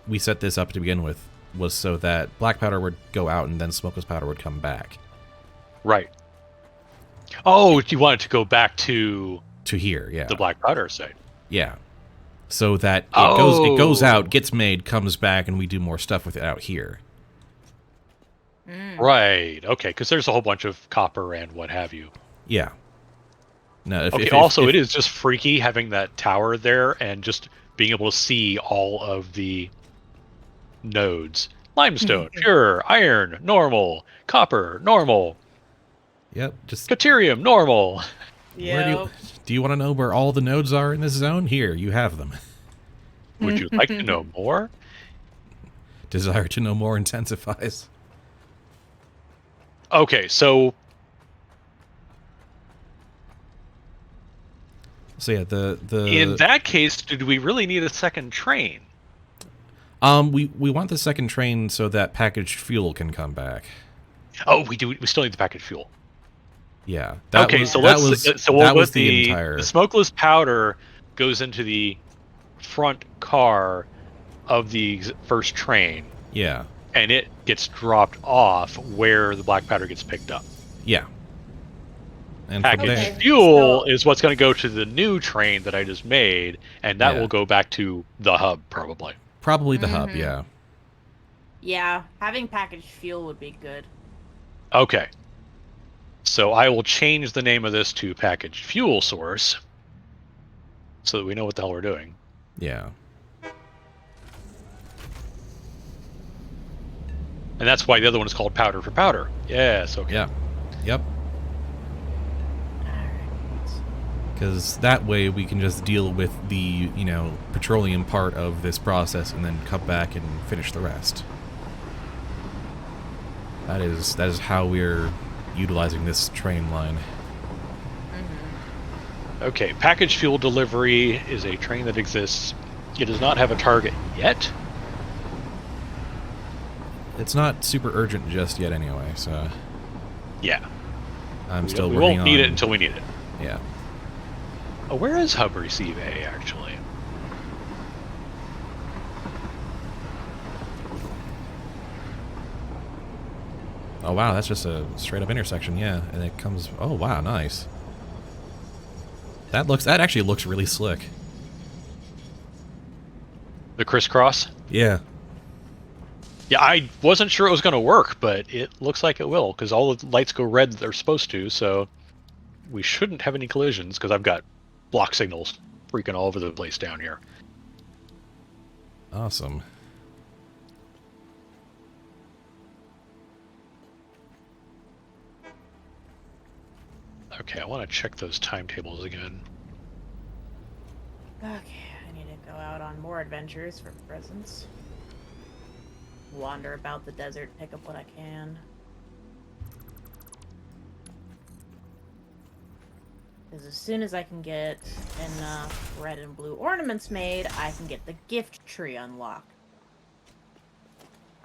we set this up to begin with was so that black powder would go out and then smokeless powder would come back. Right. Oh, you want it to go back to here, yeah. the black powder site. Yeah. So that it Oh. goes out, gets made, comes back, and we do more stuff with it out here. Right. Okay, because there's a whole bunch of copper and what have you. Yeah. No, Okay, also, it is just freaky having that tower there and just being able to see all of the nodes. Limestone, pure, iron, normal, copper, normal, Yep. Just Caterium, normal. where Yeah. do you want to know where all the nodes are in this zone? Here, you have them. Would you like to know more? Desire to know more intensifies. Okay, so So yeah, in that case, do we really need a second train? we want the second train so that packaged fuel can come back. Oh, we do. We still need the packaged fuel. Yeah. That Okay, was so that let's. was So we'll that was put the the entire smokeless powder goes into the front car of the first train, yeah. and it gets dropped off where the black powder gets picked up. Yeah. And from Packaged there, Okay. fuel So- is what's going to go to the new train that I just made, and that Yeah. will go back to the hub probably. probably the hub, Mhm. yeah. Yeah, having packaged fuel would be good. Okay. So I will change the name of this to packaged fuel source so that we know what the hell we're doing. Yeah. And that's why the other one is called powder for powder. Yes, okay. Yeah. Yep. Alright. Because that way we can just deal with the, petroleum part of this process and then come back and finish the rest. That is how we're utilizing this train line. Okay, packaged fuel delivery is a train that exists. It does not have a target yet. It's not super urgent just yet anyway, so Yeah. I'm We still we working won't need on- it until we need it. Yeah. Oh, where is Hub Receive A, actually? Oh wow, that's just a straight up intersection, yeah. And it comes oh wow, nice. That actually looks really slick. The crisscross? Yeah. Yeah, I wasn't sure it was going to work, but it looks like it will, because all the lights go red that they're supposed to, so we shouldn't have any collisions, because I've got block signals freaking all over the place down here. Awesome. Okay, I want to check those timetables again. Okay, I need to go out on more adventures for presents. Wander about the desert, pick up what I can. Because as soon as I can get enough red and blue ornaments made, I can get the gift tree unlocked.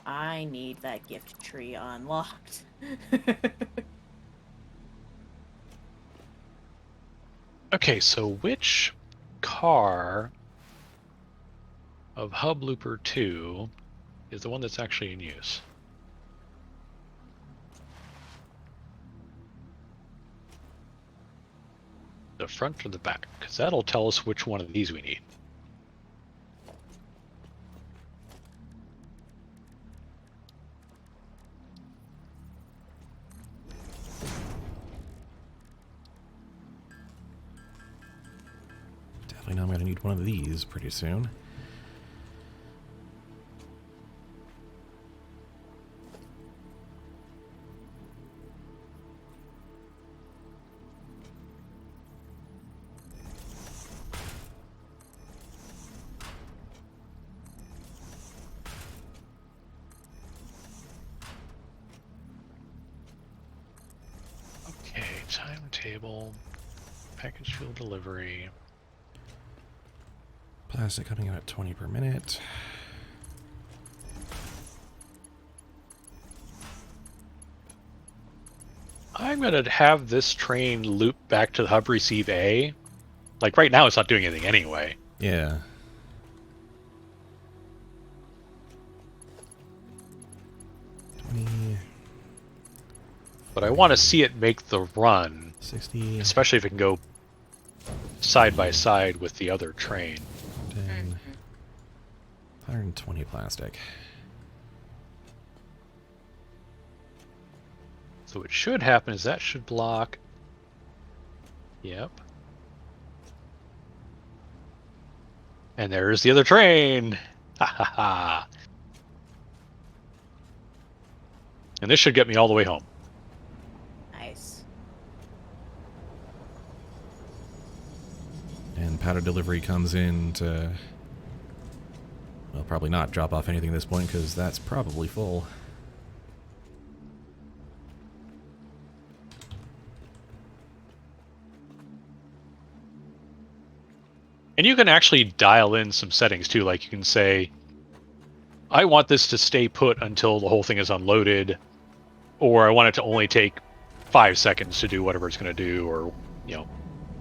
I need that gift tree unlocked. Okay, so which car of Hub Looper 2 is the one that's actually in use? The front or the back? Because that'll tell us which one of these we need. Definitely know I'm gonna need one of these pretty soon. Okay, timetable, package fuel delivery. Plastic coming out at 20 per minute. I'm going to have this train loop back to the Hub Receive A. Like, right now it's not doing anything anyway. Yeah. But I want to see it make the run, 60, especially if it can go side by side with the other train. 10, 120 plastic. So what should happen is that should block. Yep. And there's the other train. Ha ha ha. And this should get me all the way home. Nice. And powder delivery comes in to... Well, probably not drop off anything at this point, because that's probably full. And you can actually dial in some settings too. Like you can say, I want this to stay put until the whole thing is unloaded, or I want it to only take 5 seconds to do whatever it's going to do, or, you know,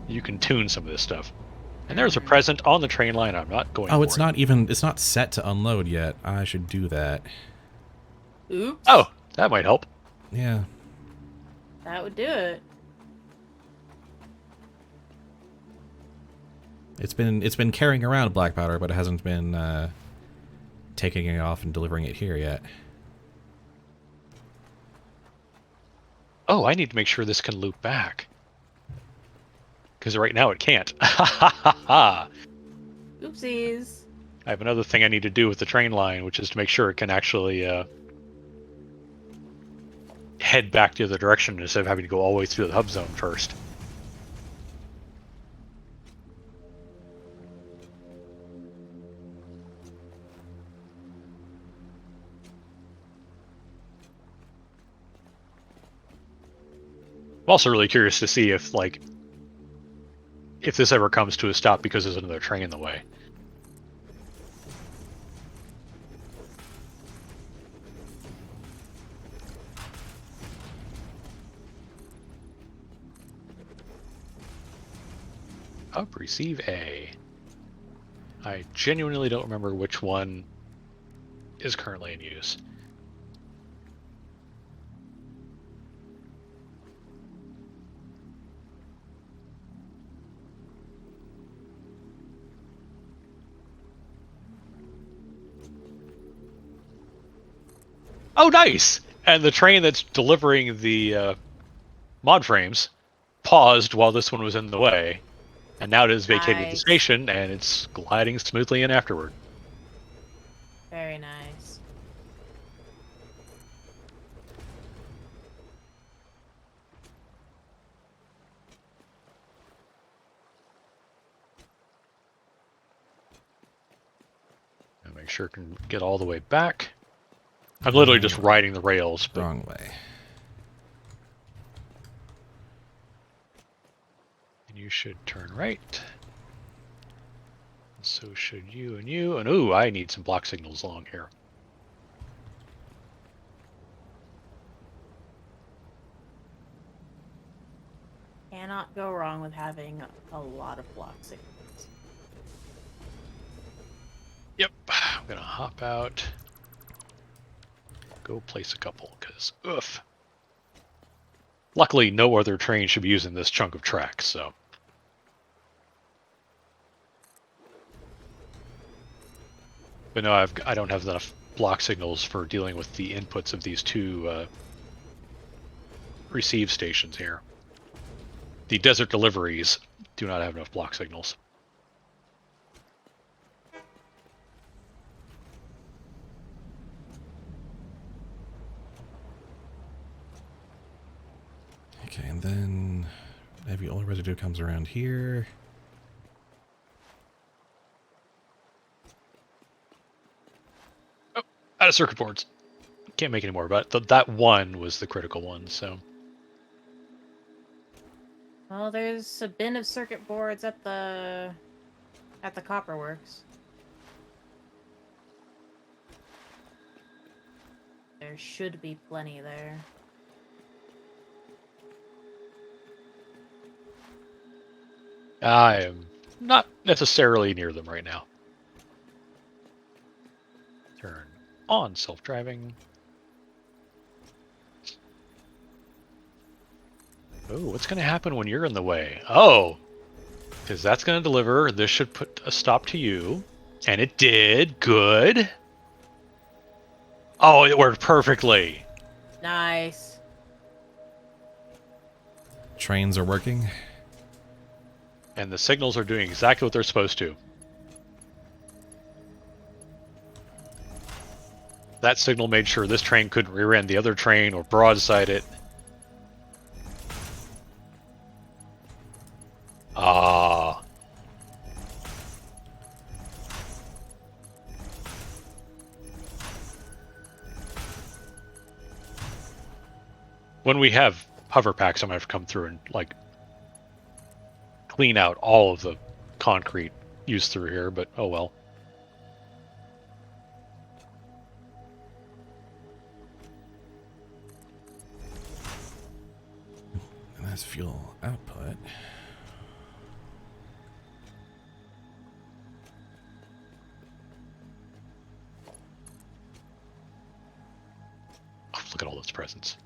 you can tune some of this stuff. And there's a present on the train line. I'm not going Oh, for it's it. not even... It's not set to unload yet. I should do that. Oops. Oh, that might help. Yeah. That would do it. It's been carrying around black powder, but it hasn't been taking it off and delivering it here yet. Oh, I need to make sure this can loop back. Because right now it can't. Ha ha ha ha. Oopsies. I have another thing I need to do with the train line, which is to make sure it can actually head back the other direction instead of having to go all the way through the hub zone first. I'm also really curious to see if, like, if this ever comes to a stop because there's another train in the way. Up, receive A. I genuinely don't remember which one is currently in use. Oh, nice! And the train that's delivering the mod frames paused while this one was in the way. And now it has vacated the Nice. station, and it's gliding smoothly in afterward. Very nice. And make sure it can get all the way back. I'm literally just riding the rails, but Wrong way. you should turn right. So should you and you. And ooh, I need some block signals along here. Cannot go wrong with having a lot of block signals. Yep, I'm gonna hop out. Go place a couple, because oof. Luckily, no other train should be using this chunk of track, so. But no, I don't have enough block signals for dealing with the inputs of these two receive stations here. The desert deliveries do not have enough block signals. Okay, and then heavy oil residue comes around here. Oh, out of circuit boards. Can't make any more, but that one was the critical one, so. Well, there's a bin of circuit boards at the copper works. There should be plenty there. I am not necessarily near them right now. Turn on self-driving. Oh, what's going to happen when you're in the way? Oh, because that's going to deliver. This should put a stop to you. And it did. Good. Oh, it worked perfectly. Nice. Trains are working. And the signals are doing exactly what they're supposed to. That signal made sure this train couldn't rear-end the other train or broadside it. Ah. When we have hover packs, I'm gonna have to come through and like clean out all of the concrete used through here, but oh well. And that's fuel output. Oh, look at all those presents.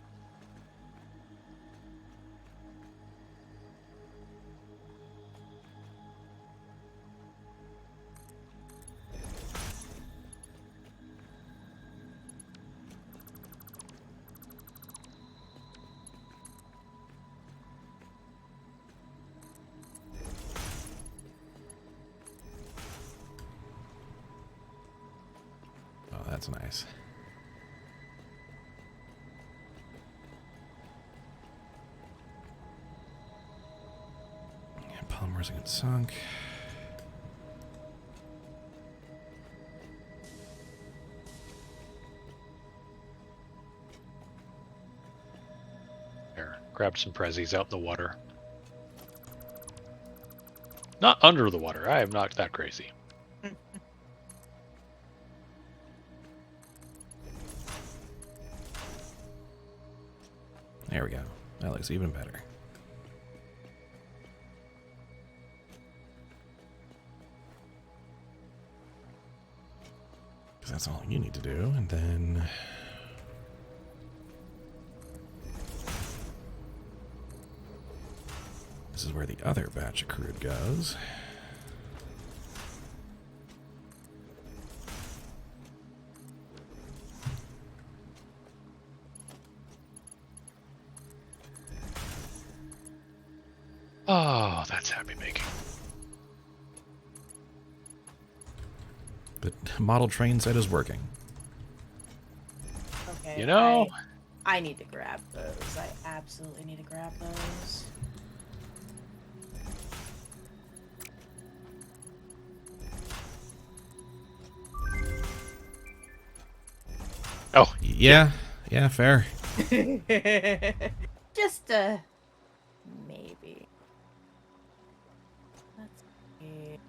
Oh, that's nice. Yeah, polymers get sunk. There, grab some prezzies out in the water. Not under the water. I am not that crazy. There we go. That looks even better. Because that's all you need to do, and then... This is where the other batch of crude goes. Oh, that's happy making. The model train set is working. Okay. You know, I need to grab those. I absolutely need to grab those. oh, Yeah, yeah, fair. Just maybe. Let's see.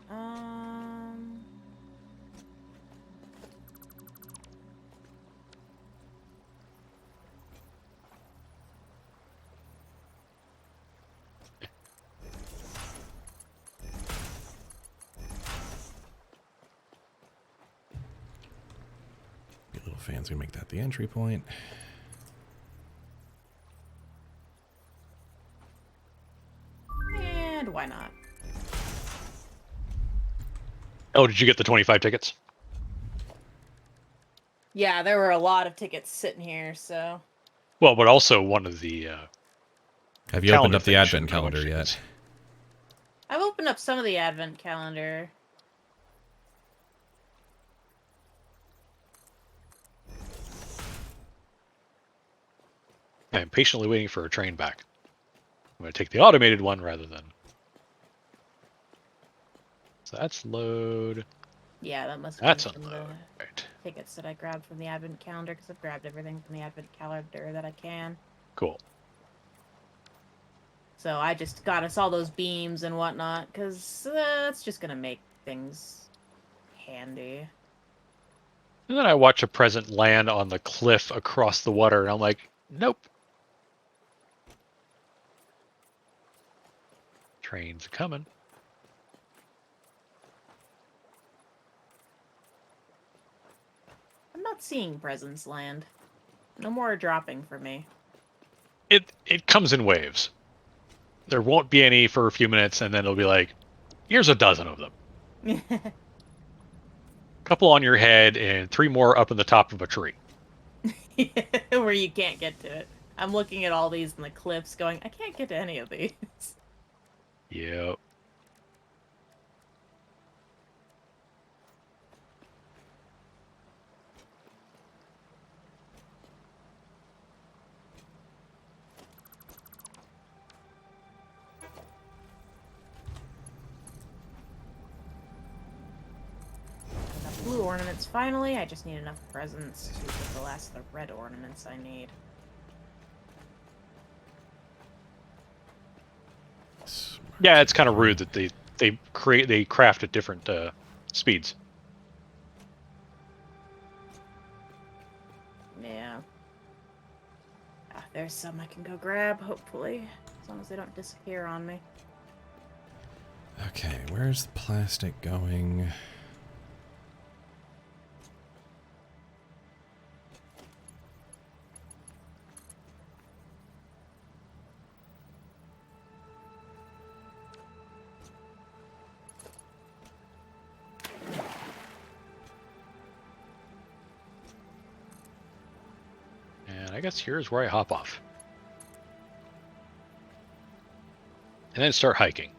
Your little fans gonna make that the entry point. And why not? oh, did you get the 25 tickets? Yeah, there were a lot of tickets sitting here, so. Well, but also one of the Have you opened calendar up the things advent should know what calendar it yet? is. I've opened up some of the advent calendar. I'm patiently waiting for a train back. I'm going to take the automated one rather than. So that's load. Yeah, that must That's have been from the unload. Right. tickets that I grabbed from the advent calendar, because I've grabbed everything from the advent calendar that I can. Cool. So I just got us all those beams and whatnot, because that's just going to make things handy. And then I watch a present land on the cliff across the water, and I'm like, nope. Train's coming. I'm not seeing presents land. No more dropping for me. It comes in waves. There won't be any for a few minutes, and then it'll be like, here's a dozen of them. Couple on your head, and 3 more up in the top of a tree. Where you can't get to it. I'm looking at all these in the cliffs going, I can't get to any of these. Yep. ornaments finally. I just need enough presents to get the last of the red ornaments I need. Yeah, it's kind of rude that they craft at different speeds. Yeah. Ah, there's some I can go grab, hopefully. As long as they don't disappear on me. Okay, where's the plastic going? And I guess here's where I hop off. And then start hiking.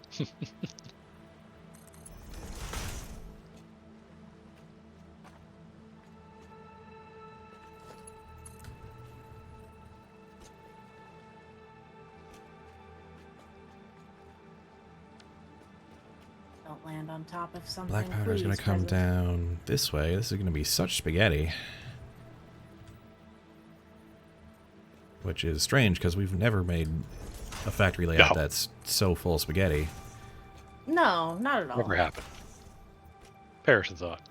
Don't land on top of something. Black powder is going to please, come present. down this way. This is going to be such spaghetti. Which is strange, because we've never made a factory layout No. that's so full of spaghetti. No, not at all. Never happened. Perish the thought.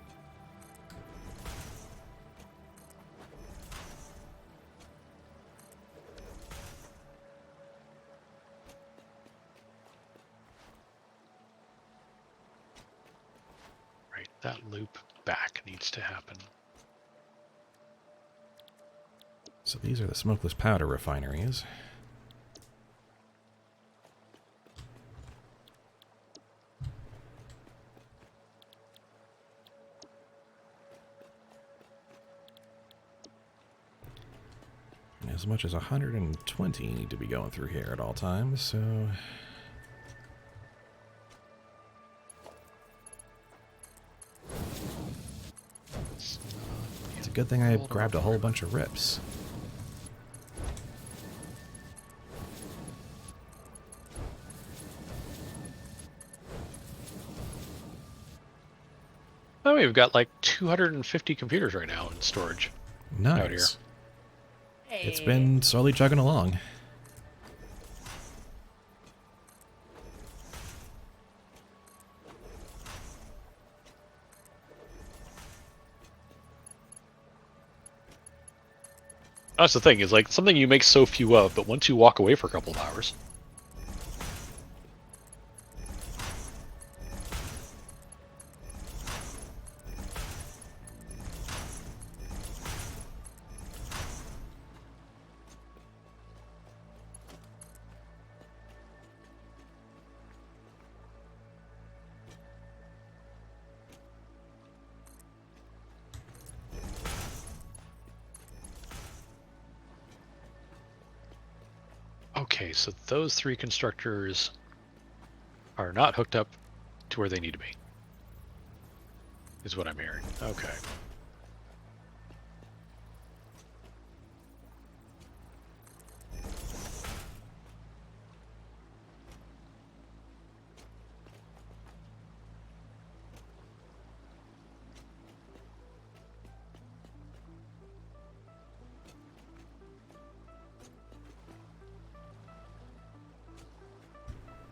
Right, that loop back needs to happen. So these are the smokeless powder refineries. And as much as 120 need to be going through here at all times, so... It's a good thing I grabbed a whole bunch of rips. Oh, we've got like 250 computers right now in storage. Out here. Nice. Hey. It's been slowly chugging along. That's the thing, is like something you make so few of, but once you walk away for a couple of hours. Okay, so those three constructors are not hooked up to where they need to be. Is what I'm hearing. Okay.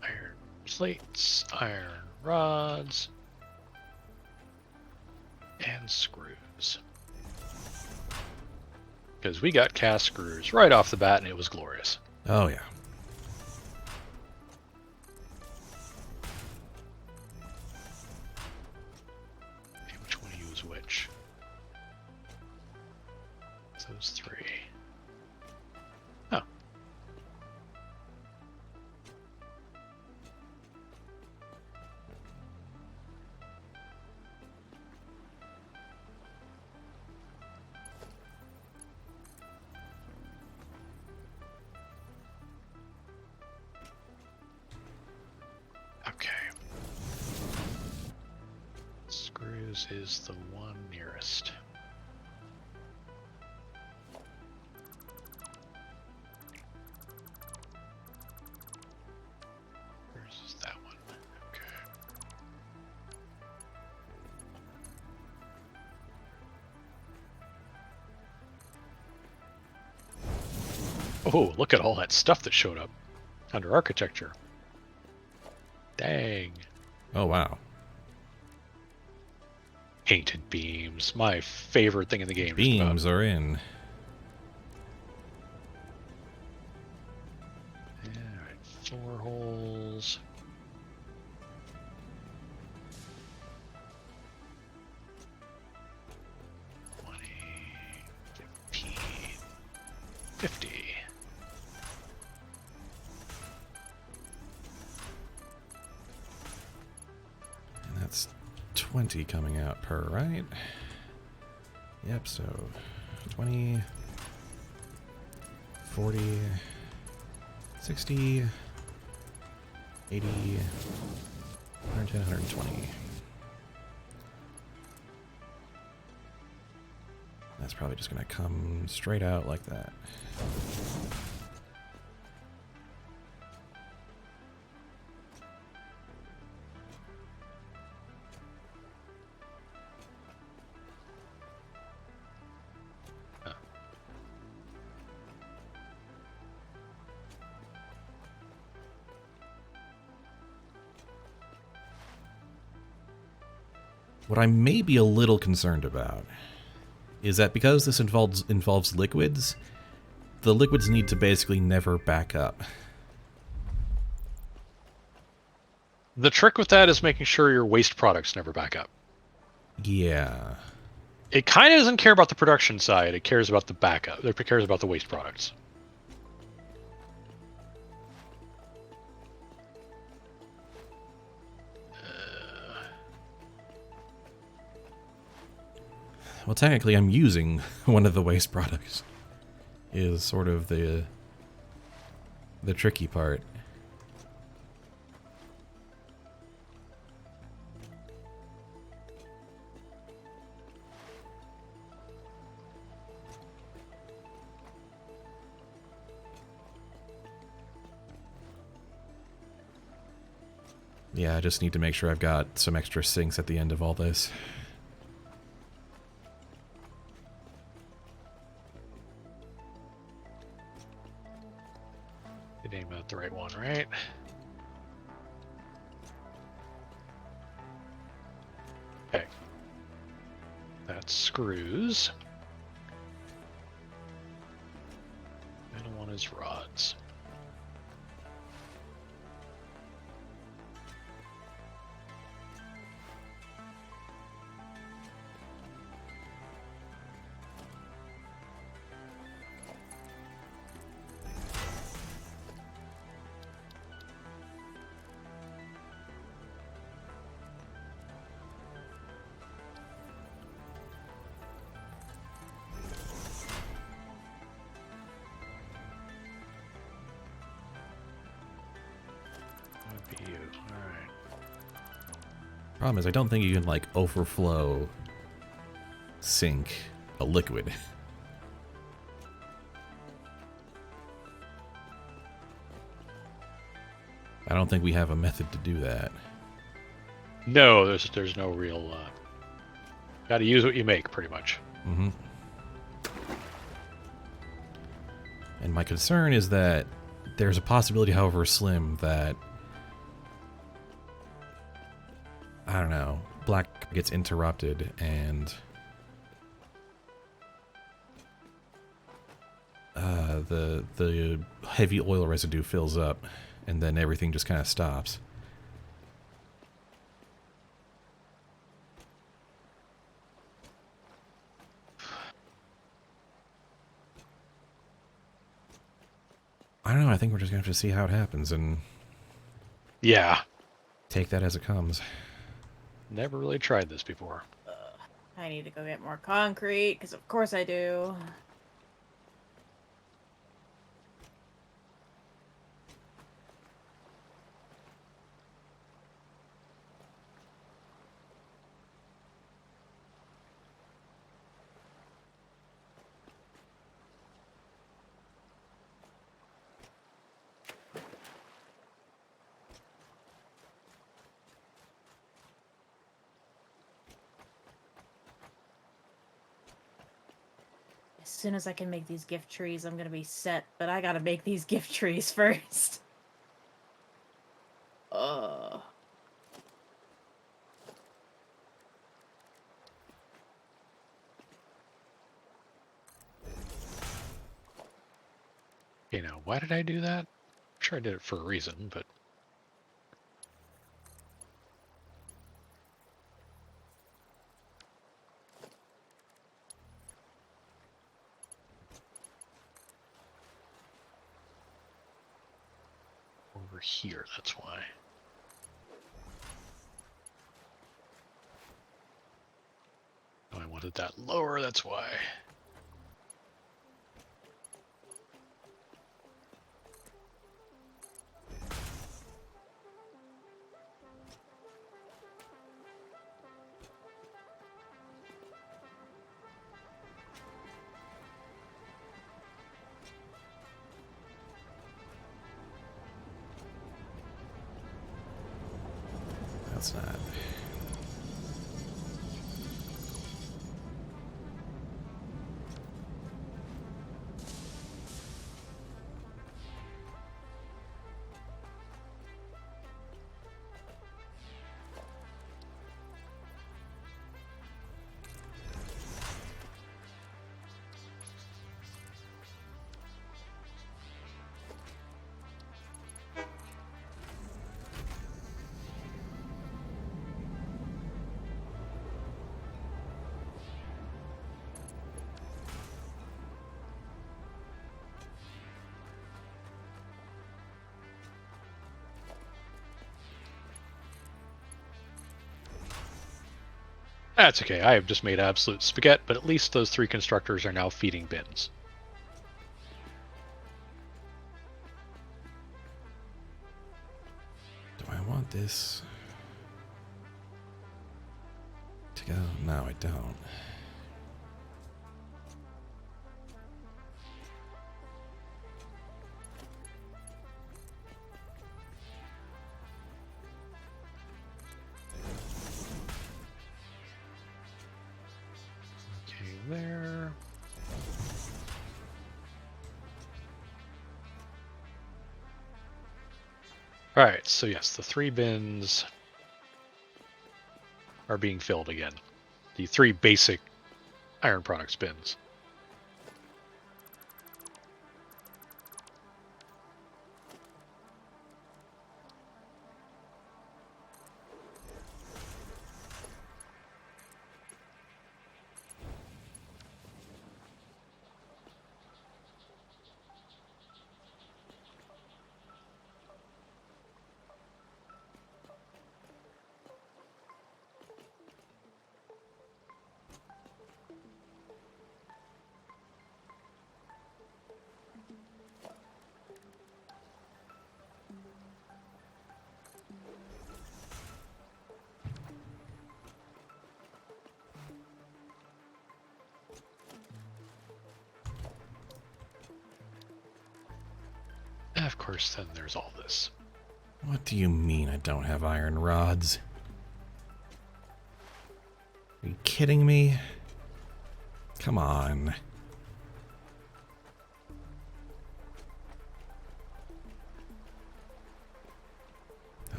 Iron plates, iron rods, and screws. Because we got cast screws right off the bat and it was glorious. Oh, yeah. Okay, which one to use which? Those three. Oh. Okay. Screws is the one nearest. Screws is that one. Okay. Oh, look at all that stuff that showed up under architecture. Dang. Oh, wow. Painted beams. My favorite thing in the game. Just about. Beams are in. Alright, 4 holes. $20, $15, $50. And that's 20 coming out per, right? Yep, so 20, 40, 60, 80, 110, 120. That's probably just going to come straight out like that. What I may be a little concerned about is that because this involves liquids, the liquids need to basically never back up. The trick with that is making sure your waste products never back up. Yeah. It kind of doesn't care about the production side. It cares about the backup. It cares about the waste products. Well, technically, I'm using one of the waste products. Is sort of the tricky part. Yeah, I just need to make sure I've got some extra sinks at the end of all this. You named out the right one, right? Okay. That's screws. Middle one is rods. Would be you. Alright. Problem is, I don't think you can, like, overflow sink a liquid. I don't think we have a method to do that. No, there's no real. Got to use what you make, pretty much. Mm-hmm. And my concern is that there's a possibility, however slim, that I don't know, black gets interrupted and the heavy oil residue fills up, and then everything just kind of stops. I don't know, I think we're just gonna have to see how it happens and Yeah. take that as it comes. Never really tried this before. I need to go get more concrete, because of course I do. As soon as I can make these gift trees, I'm gonna be set, but I gotta make these gift trees first. You know, why did I do that? I'm sure I did it for a reason, but... Over here, that's why. Oh, I wanted that lower, that's why. That's not. That's okay, I have just made absolute spaghetti, but at least those 3 constructors are now feeding bins. Do I want this to go? No, I don't. Okay, there. Alright, so yes, the 3 bins are being filled again. The 3 basic iron products bins. And of course, then there's all this. What do you mean I don't have iron rods? Are you kidding me? Come on.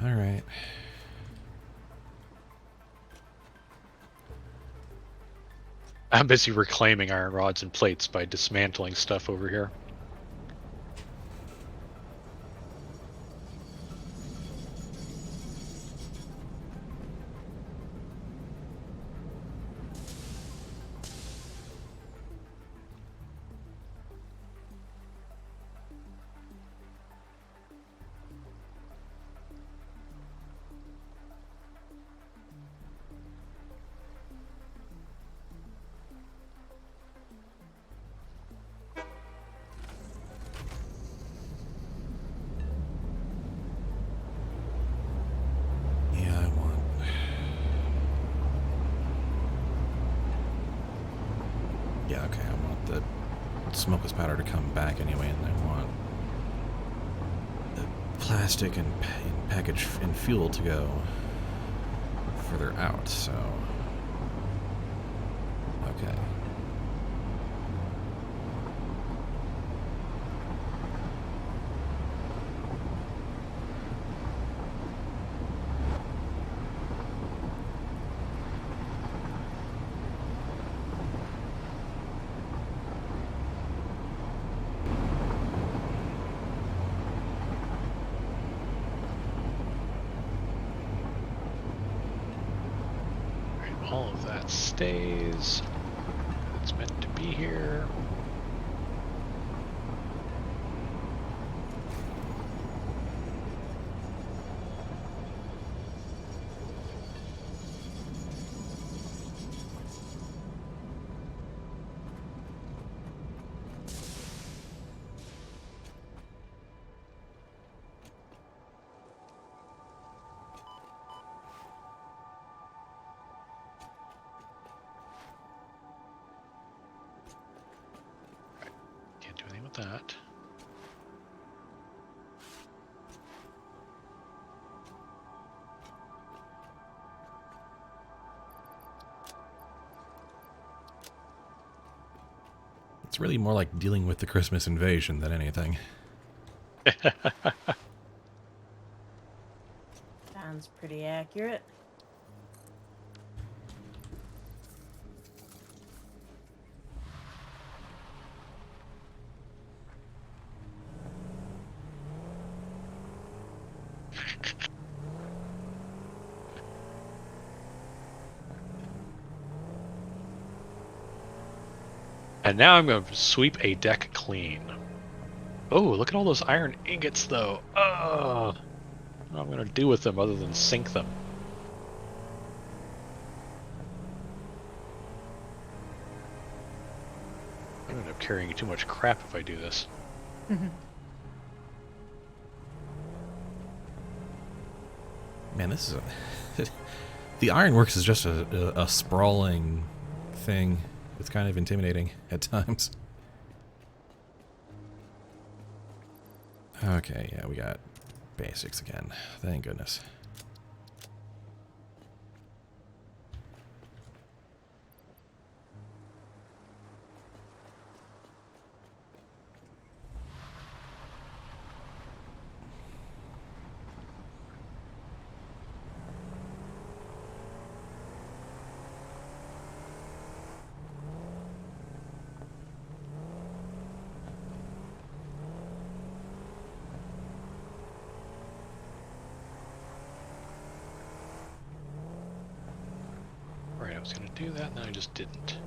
All right. I'm busy reclaiming iron rods and plates by dismantling stuff over here. Yeah, I want. Yeah, okay, I want the smokeless powder to come back anyway, and I want the plastic and package and fuel to go further out, so. Okay. all of that stays. It's meant to be here. Can't do anything with that. It's really more like dealing with the Christmas invasion than anything. Sounds pretty accurate. And now I'm going to sweep a deck clean. Oh, look at all those iron ingots, though. Oh, what am I going to do with them other than sink them? I'm going to end up carrying too much crap if I do this. Man, this is a... The ironworks is just a sprawling thing. It's kind of intimidating at times. Okay, yeah, we got basics again. Thank goodness. Right, I was going to do that, and then I just didn't.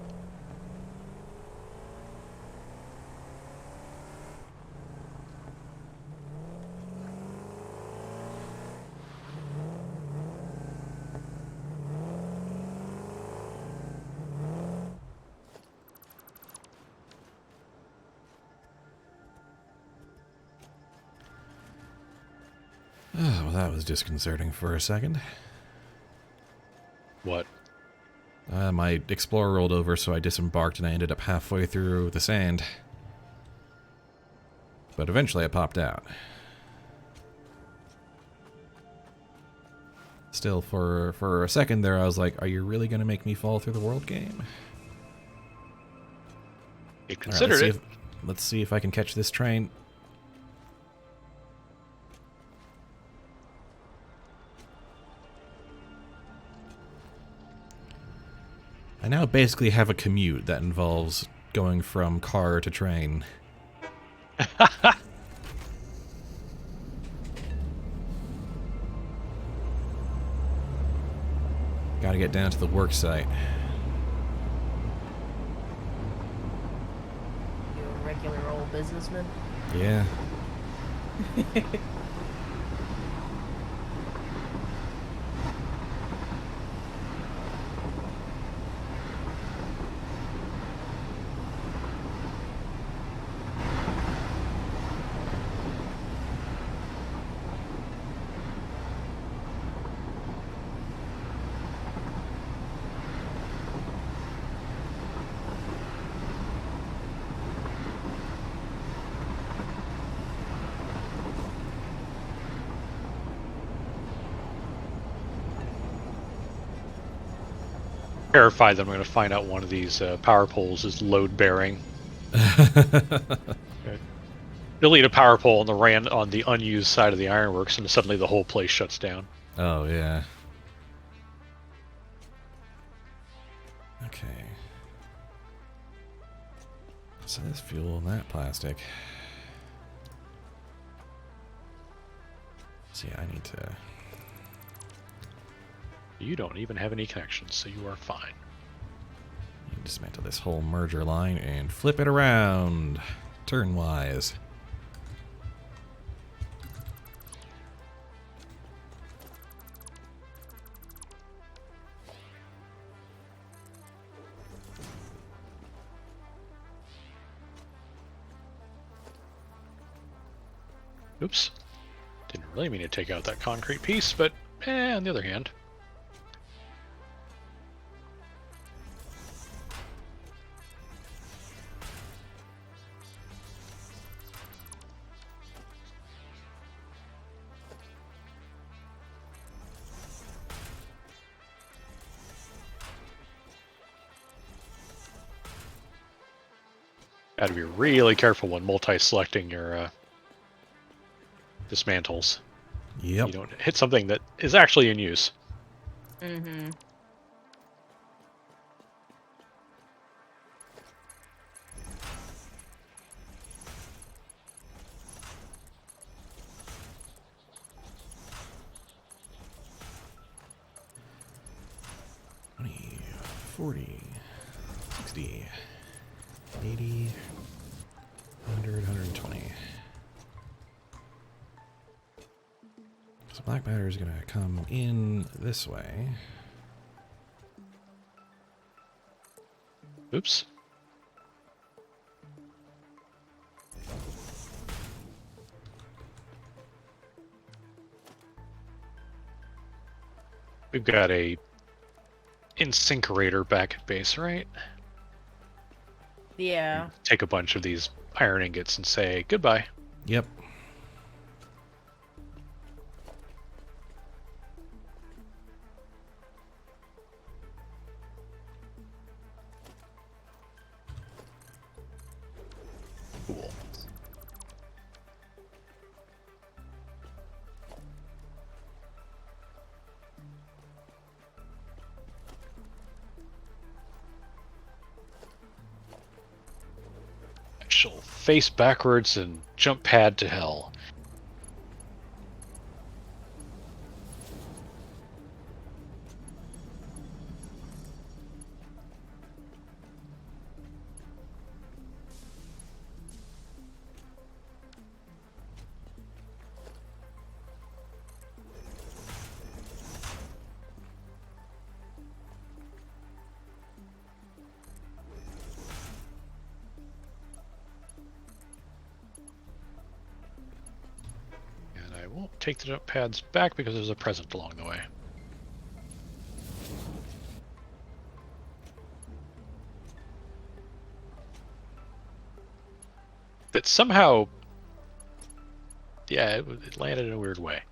Oh, well, that was disconcerting for a second. What? My Explorer rolled over, so I disembarked and I ended up halfway through the sand. But eventually I popped out. Still, for a second there, I was like, are you really going to make me fall through the world game? You All right, considered it. let's see if I can catch this train. I now basically have a commute that involves going from car to train. Gotta get down to the work site. You a regular old businessman? Yeah. Terrified that I'm going to find out one of these power poles is load bearing. Delete a power pole on the unused side of the ironworks, and suddenly the whole place shuts down. Oh, yeah. Okay. So this fuel and that plastic. So yeah, I need to... You don't even have any connections, so you are fine. Dismantle this whole merger line and flip it around, turn-wise. Oops. Didn't really mean to take out that concrete piece, but on the other hand. Got to be really careful when multi-selecting your dismantles. Yep. You don't hit something that is actually in use. Mm-hmm. $20, $40, $60, $80, $100, $120. So black powder is going to come in this way. Oops. We've got a incinerator back at base, right? Yeah. Take a bunch of these iron ingots and say goodbye. Yep. Cool. I shall face backwards and jump pad to hell. And I won't take the jump pads back because there's a present along the way. That somehow, yeah, it landed in a weird way.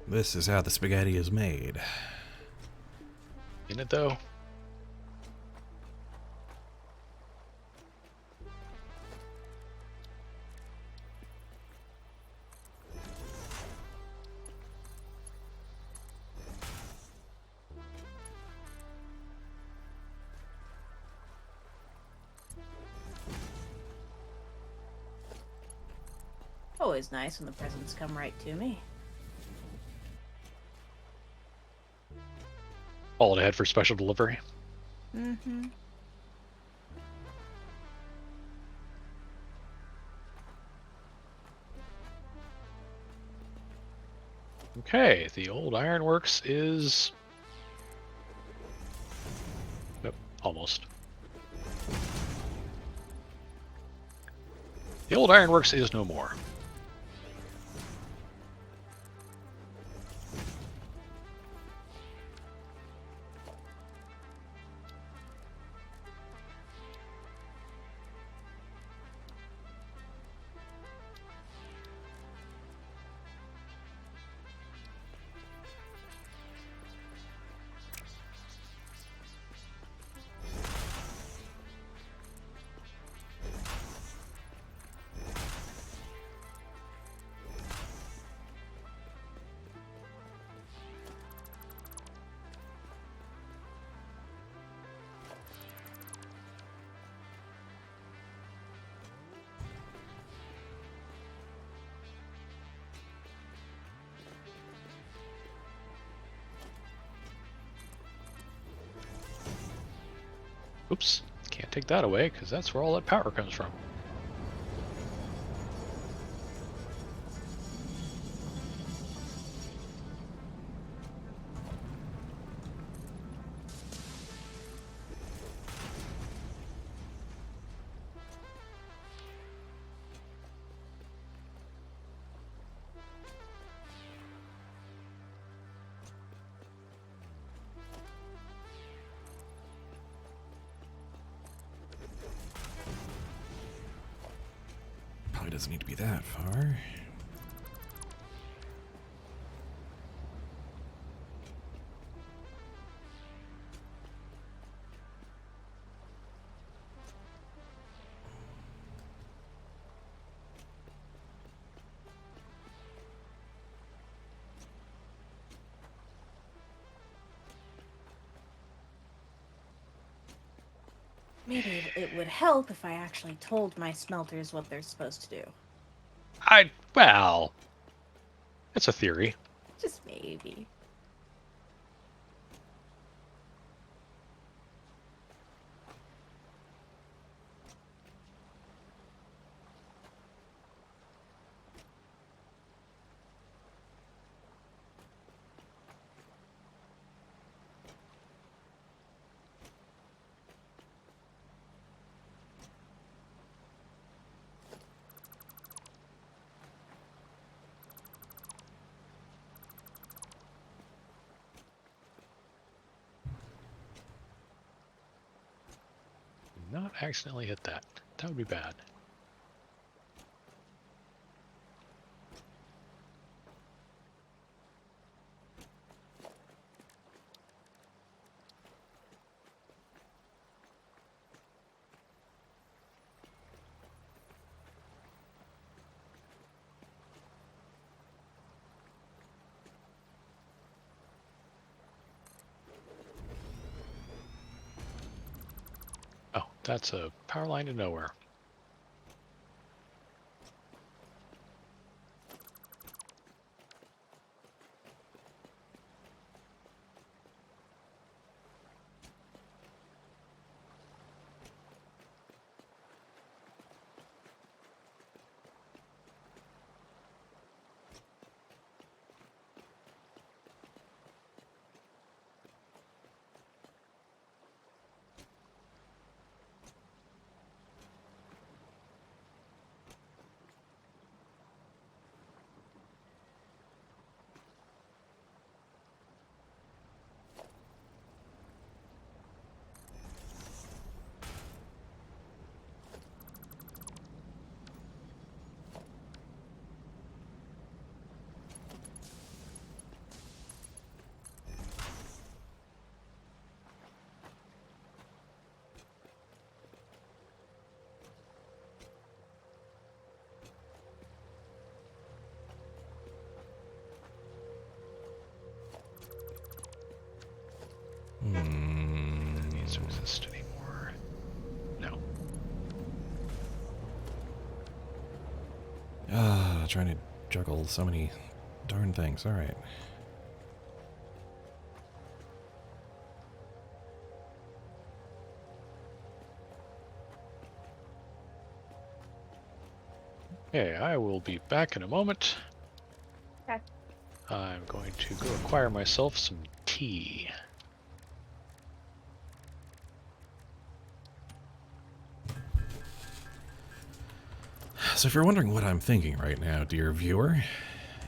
This is how the spaghetti is made. In it though. Always nice when the presents come right to me. All ahead for special delivery. Mm-hmm. Okay, the old ironworks is... Yep, almost. The old ironworks is no more. Oops, can't take that away because that's where all that power comes from. Probably doesn't need to be that far. Maybe it would help if I actually told my smelters what they're supposed to do. Well, it's a theory. Just maybe. Not accidentally hit that. That would be bad. Oh, that's a power line to nowhere. Needs to exist anymore. No. Trying to juggle so many darn things. All right. Okay, I will be back in a moment. Okay. I'm going to go acquire myself some tea. So if you're wondering what I'm thinking right now, dear viewer,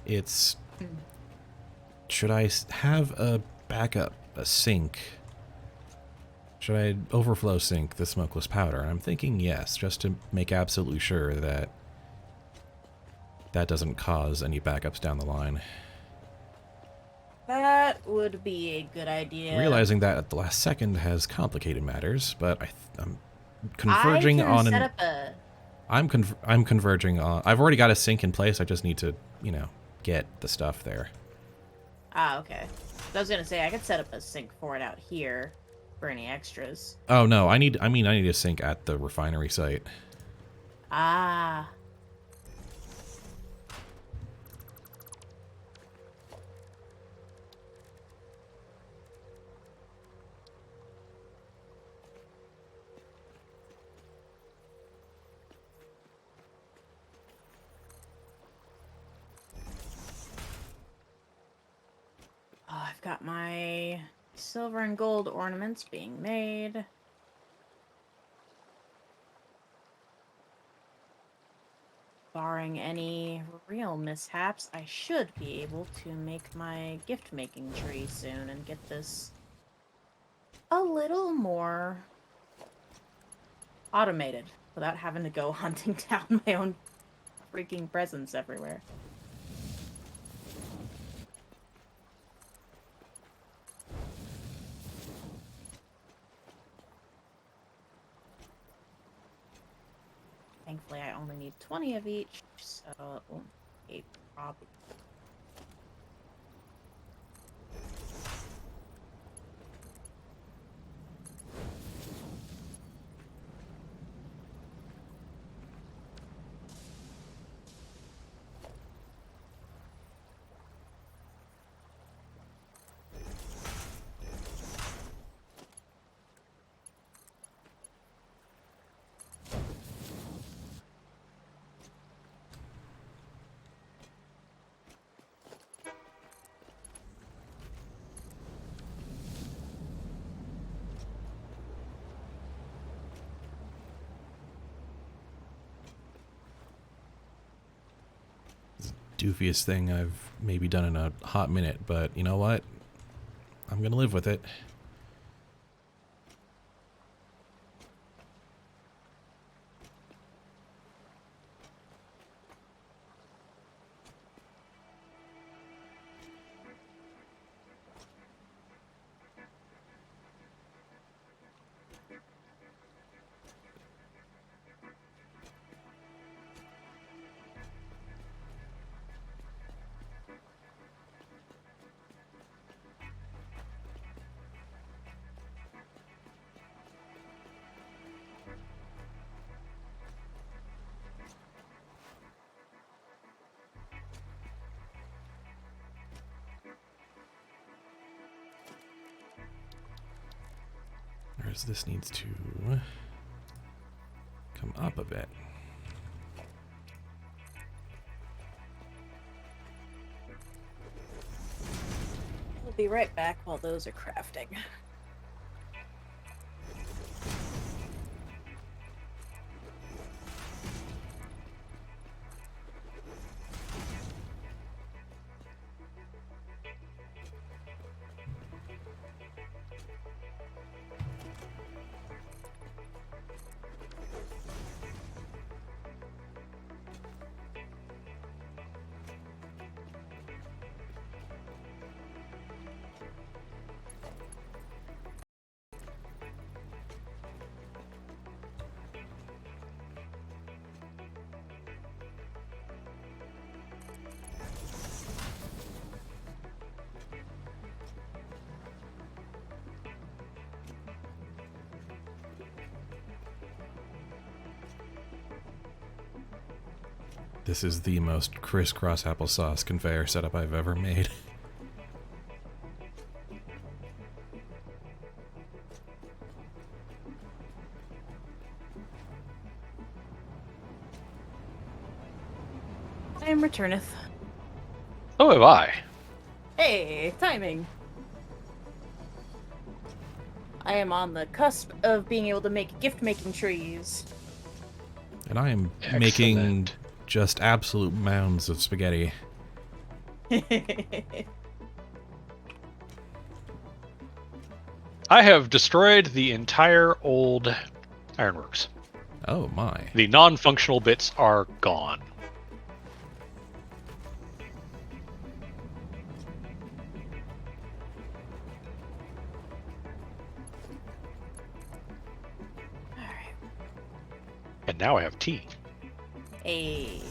it's... Should I have a backup, a sink? Should I overflow sink the smokeless powder? And I'm thinking yes, just to make absolutely sure that that doesn't cause any backups down the line. That would be a good idea. Realizing that at the last second has complicated matters, but I'm converging I can on set an... up a... I'm converging on... I've already got a sink in place, I just need to, you know, get the stuff there. Ah, okay. I was gonna say, I could set up a sink for it out here for any extras. Oh no, I need a sink at the refinery site. Ah. got my silver and gold ornaments being made. Barring any real mishaps, I should be able to make my gift-making tree soon and get this a little more automated without having to go hunting down my own freaking presents everywhere. Thankfully, I only need 20 of each, so it won't be a problem. Doofiest thing I've maybe done in a hot minute, but you know what? I'm gonna live with it. Whereas this needs to come up a bit. We'll be right back while those are crafting. This is the most crisscross applesauce conveyor setup I've ever made. Time returneth. Oh, have I. Hey, timing. I am on the cusp of being able to make gift-making trees. And I am Excellent. making just absolute mounds of spaghetti. I have destroyed the entire old ironworks. Oh my. The non-functional bits are gone. Alright. And now I have tea. Hey.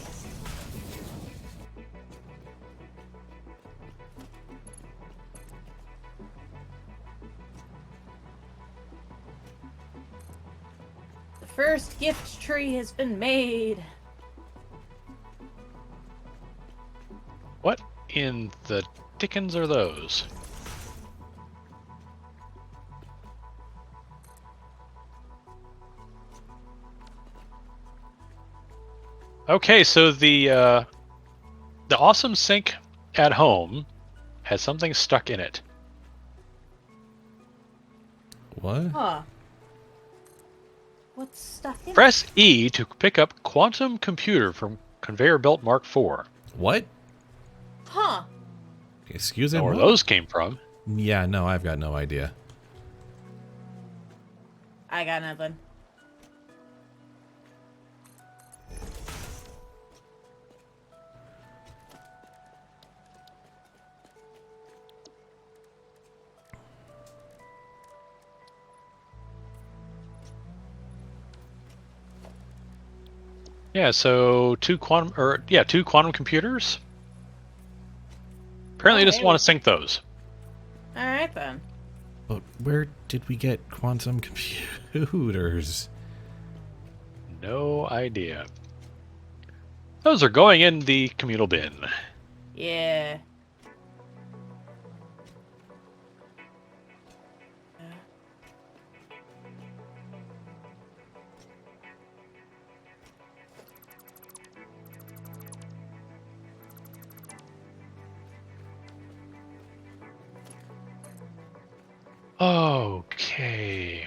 The first gift tree has been made. What in the dickens are those? Okay, so the awesome sink at home has something stuck in it. What? Huh. What's stuck in it? Press E to pick up quantum computer from conveyor belt Mark IV. What? Huh. Excuse Know me? where What? those came from? Yeah, no, I've got no idea. I got nothing. Yeah, so two quantum computers. Apparently, you just Okay. want to sync those. Alright then. But where did we get quantum computers? No idea. Those are going in the communal bin. Yeah. Okay.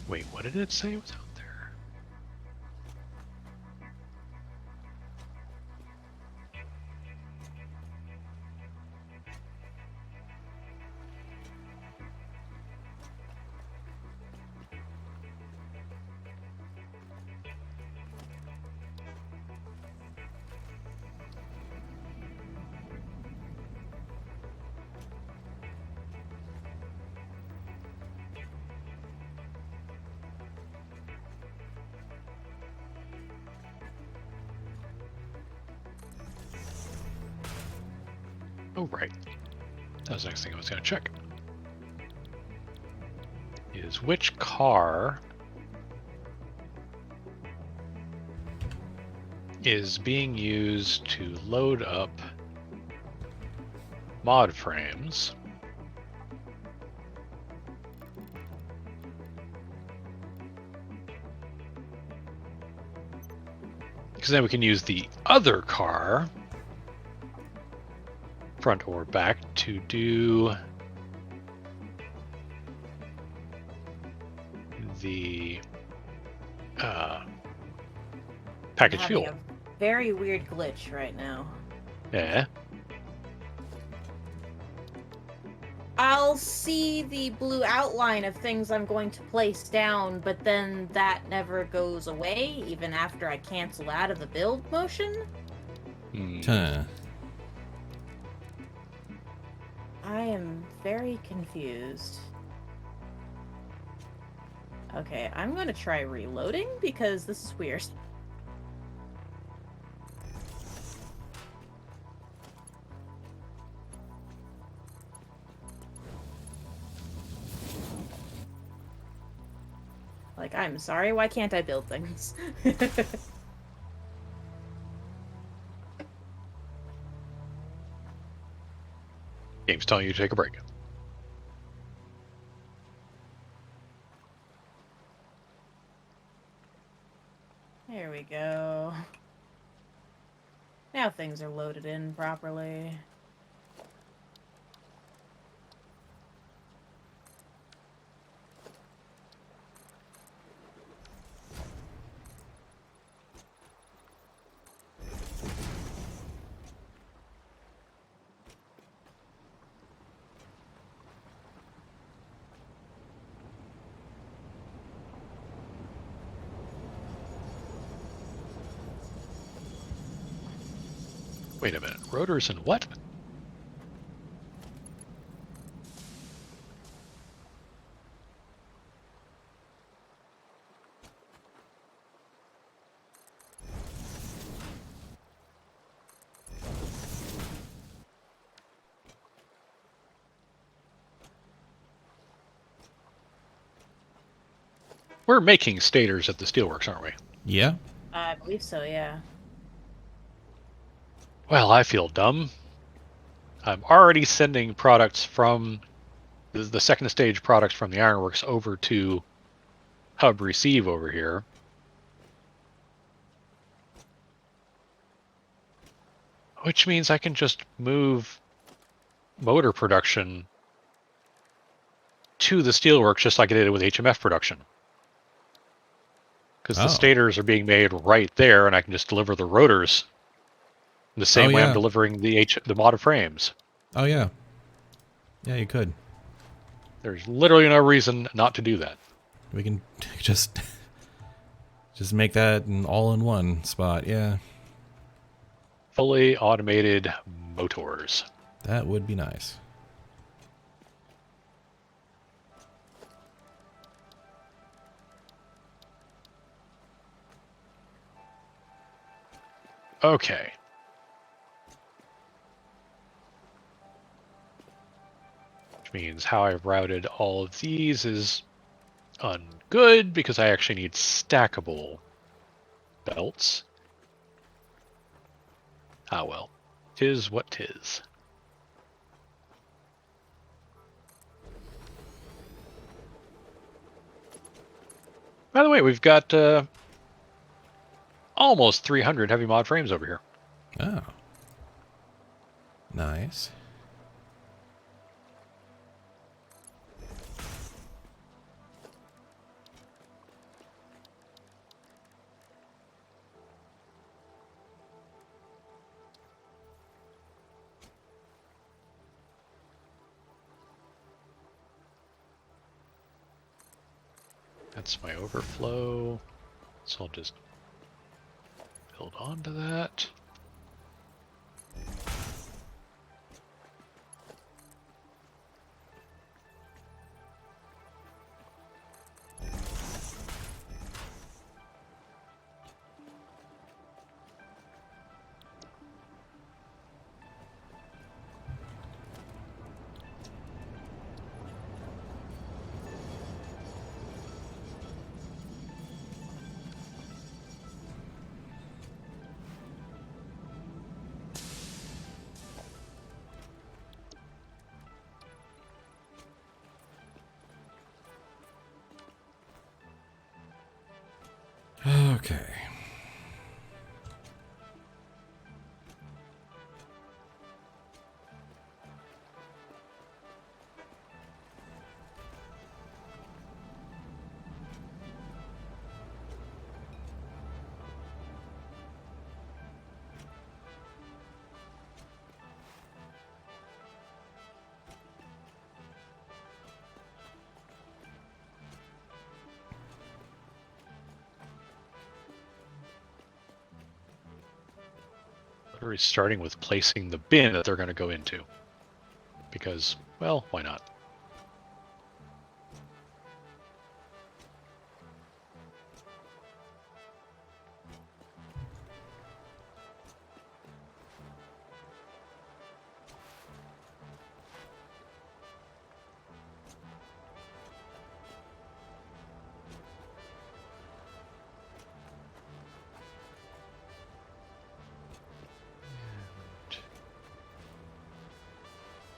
Wait, what did it say was out there? Oh, right. That was the next thing I was going to check. Is which car is being used to load up mod frames because then we can use the other car, front or back, to do the package Having fuel. a very weird glitch right now. Yeah. I'll see the blue outline of things I'm going to place down, but then that never goes away, even after I cancel out of the build motion. Huh. I am very confused. Okay, I'm gonna try reloading because this is weird. Like, I'm sorry, why can't I build things? Game's telling you to take a break. There we go. Now things are loaded in properly. Wait a minute. Rotors and what? We're making stators at the steelworks, aren't we? Yeah. I believe so, yeah. Well, I feel dumb. I'm already sending products from the second stage products from the ironworks over to hub receive over here. Which means I can just move motor production to the steelworks just like I did with HMF production. Because the stators are being made right there, and I can just deliver the rotors the same way I'm delivering the modded frames. Oh, yeah. Yeah, you could. There's literally no reason not to do that. We can just make that an all-in-one spot, yeah. Fully automated motors. That would be nice. Okay. Which means how I've routed all of these is ungood because I actually need stackable belts. Ah well. Tis what tis. By the way, we've got almost 300 heavy mod frames over here. Oh. Nice. That's my overflow. So I'll just build onto that. Okay. Literally starting with placing the bin that they're going to go into. Because, well, why not?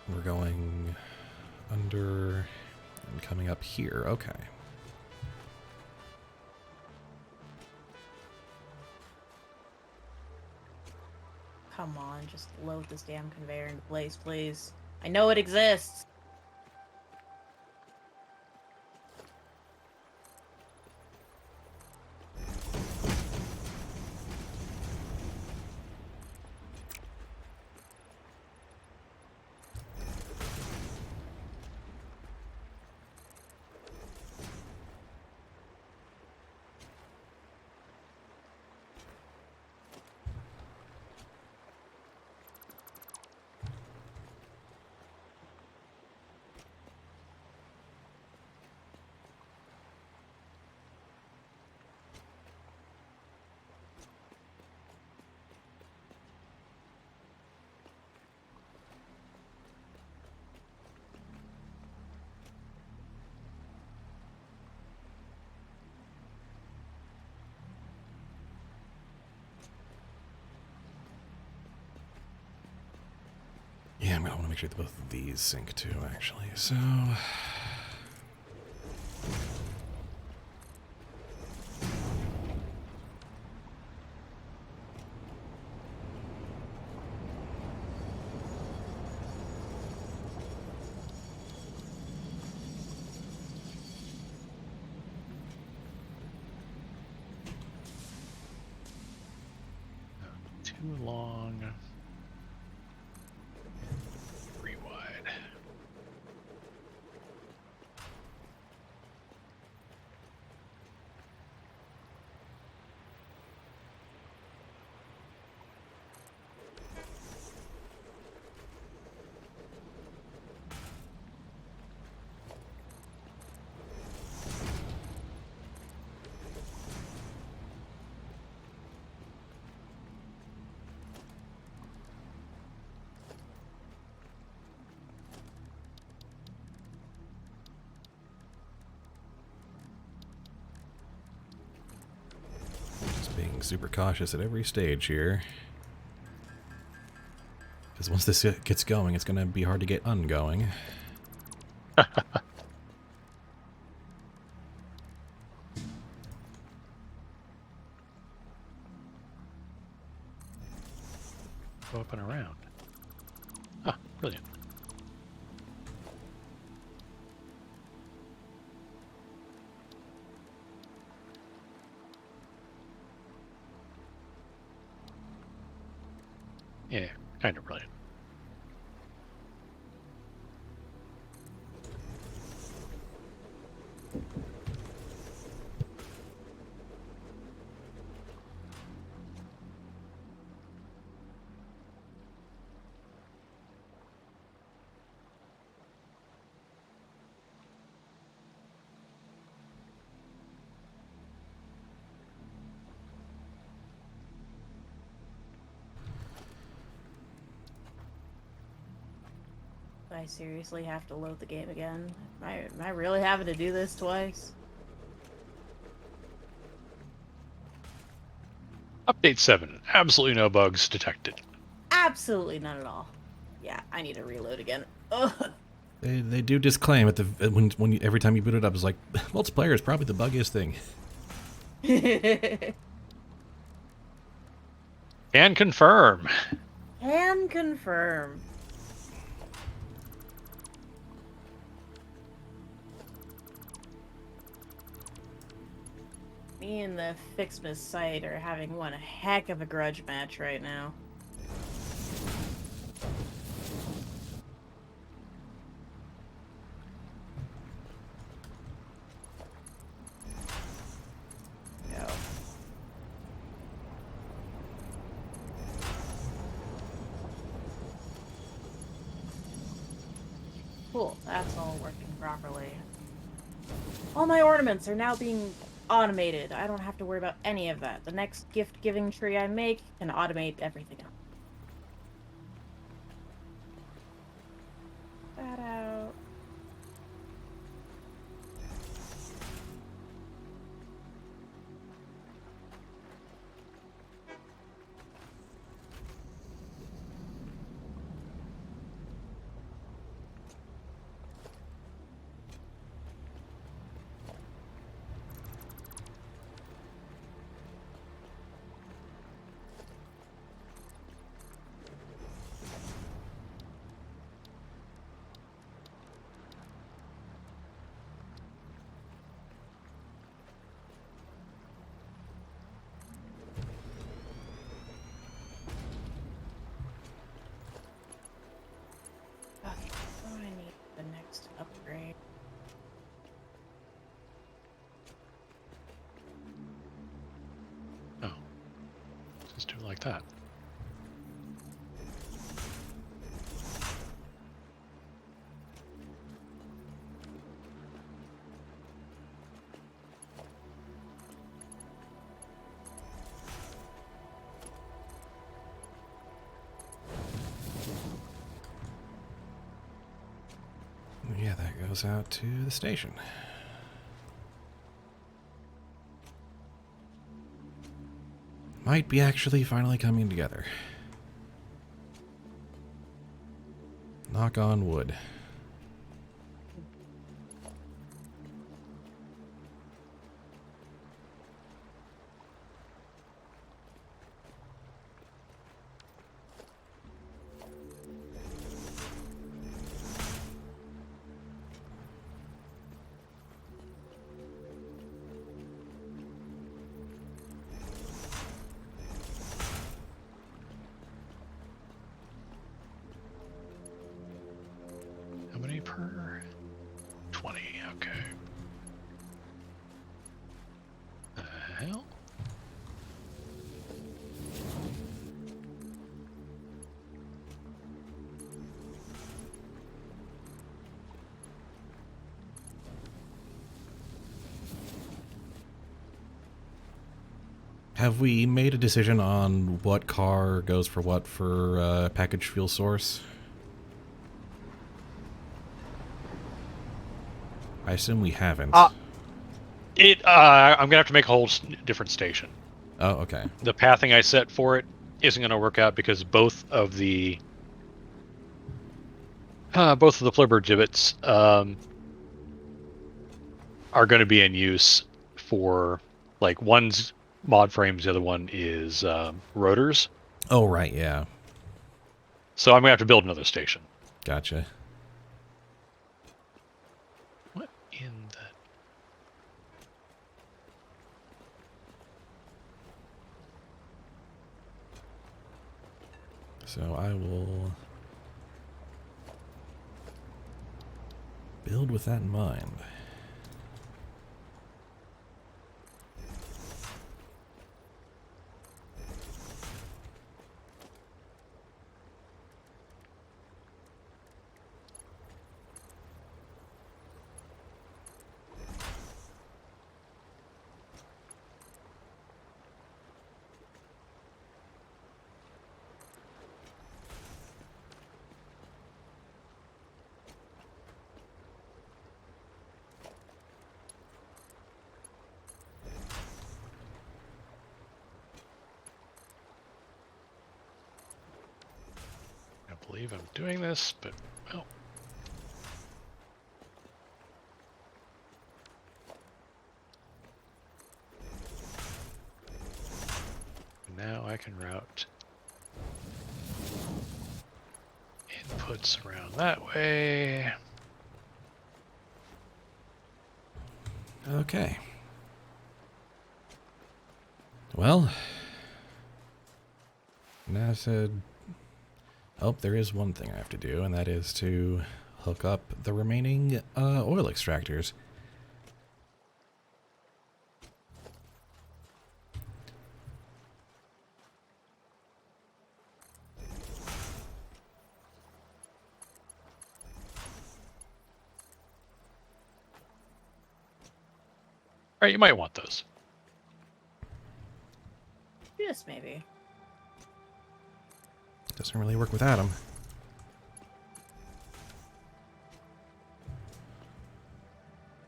We're going under and coming up here. Okay. Come on, just load this damn conveyor into place, please. I know it exists. Yeah, I'm gonna want to make sure that both of these sync too, actually. So. Too long. 3 wide. Just being super cautious at every stage here. Because once this gets going, it's going to be hard to get ungoing. Go up and around. Ah, brilliant. Yeah, kind of brilliant. I seriously have to load the game again. Am I really having to do this twice? Update 7. Absolutely no bugs detected. Absolutely none at all. Yeah, I need to reload again. Ugh. They do disclaim at the when you, every time you boot it up, it's like multiplayer is probably the buggiest thing. Can confirm. Can confirm. Me and the FICSmas site are having one heck of a grudge match right now. Go. Cool, that's all working properly. All my ornaments are now being automated. I don't have to worry about any of that. The next gift-giving tree I make can automate everything else. That out. Okay, so I need the next upgrade. Oh. Just do it like that. Yeah, that goes out to the station. Might be actually finally coming together. Knock on wood. How many per? 20, okay. The hell? Have we made a decision on what car goes for what for package fuel source? I assume we haven't. I'm gonna have to make a whole different station. Oh, okay. The pathing I set for it isn't gonna work out because both of the flipper gibbets are going to be in use for, like, one's mod frames, the other one is rotors. Oh, right, yeah. So I'm gonna have to build another station. Gotcha. What in the? So I will build with that in mind. I can't believe I'm doing this, but well. Now I can route inputs around that way. Okay. Well, now I said, oh, there is one thing I have to do, and that is to hook up the remaining oil extractors. All right, you might want those. Yes, maybe. Doesn't really work without them.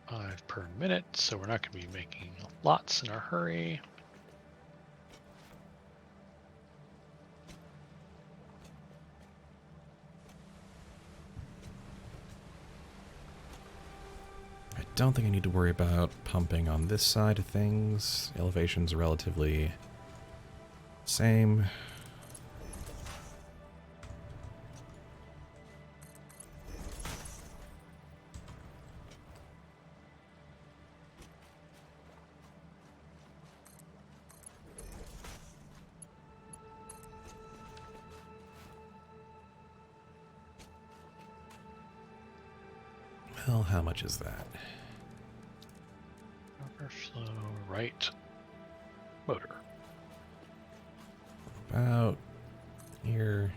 5 per minute, so we're not going to be making lots in a hurry. I don't think I need to worry about pumping on this side of things. Elevations are relatively same. Well, how much is that? Overflow right motor. About here.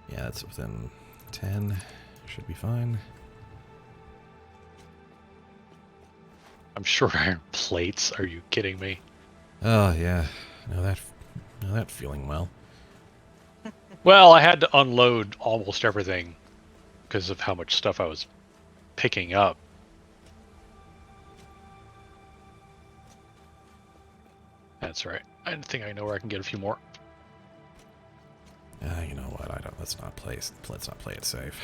Yeah, that's within 10. Should be fine. I'm short iron plates. Are you kidding me? Oh, yeah. Know that feeling well. Well, I had to unload almost everything because of how much stuff I was picking up. Had That's right. I think I know where I can get a few more. You know what? I don't. Let's not play it safe.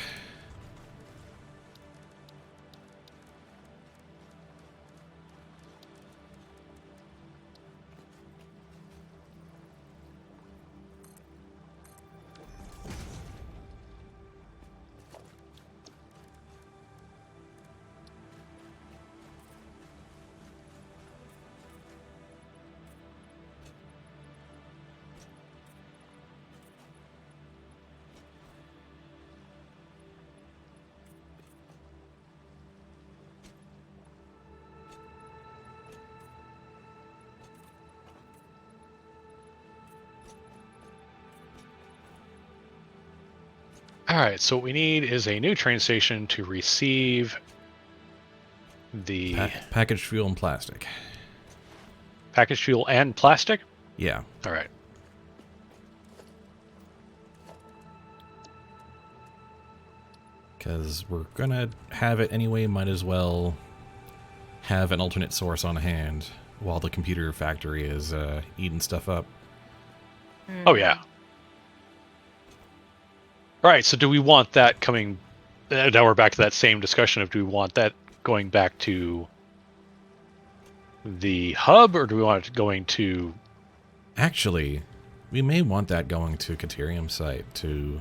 All right, so what we need is a new train station to receive the Packaged fuel and plastic. packaged fuel and plastic. Yeah. All right. Because we're gonna have it anyway, might as well have an alternate source on hand while the computer factory is eating stuff up. Oh yeah. All right. So do we want that coming? Now we're back to that same discussion of do we want that going back to the hub or do we want it going to? Actually, we may want that going to Caterium site to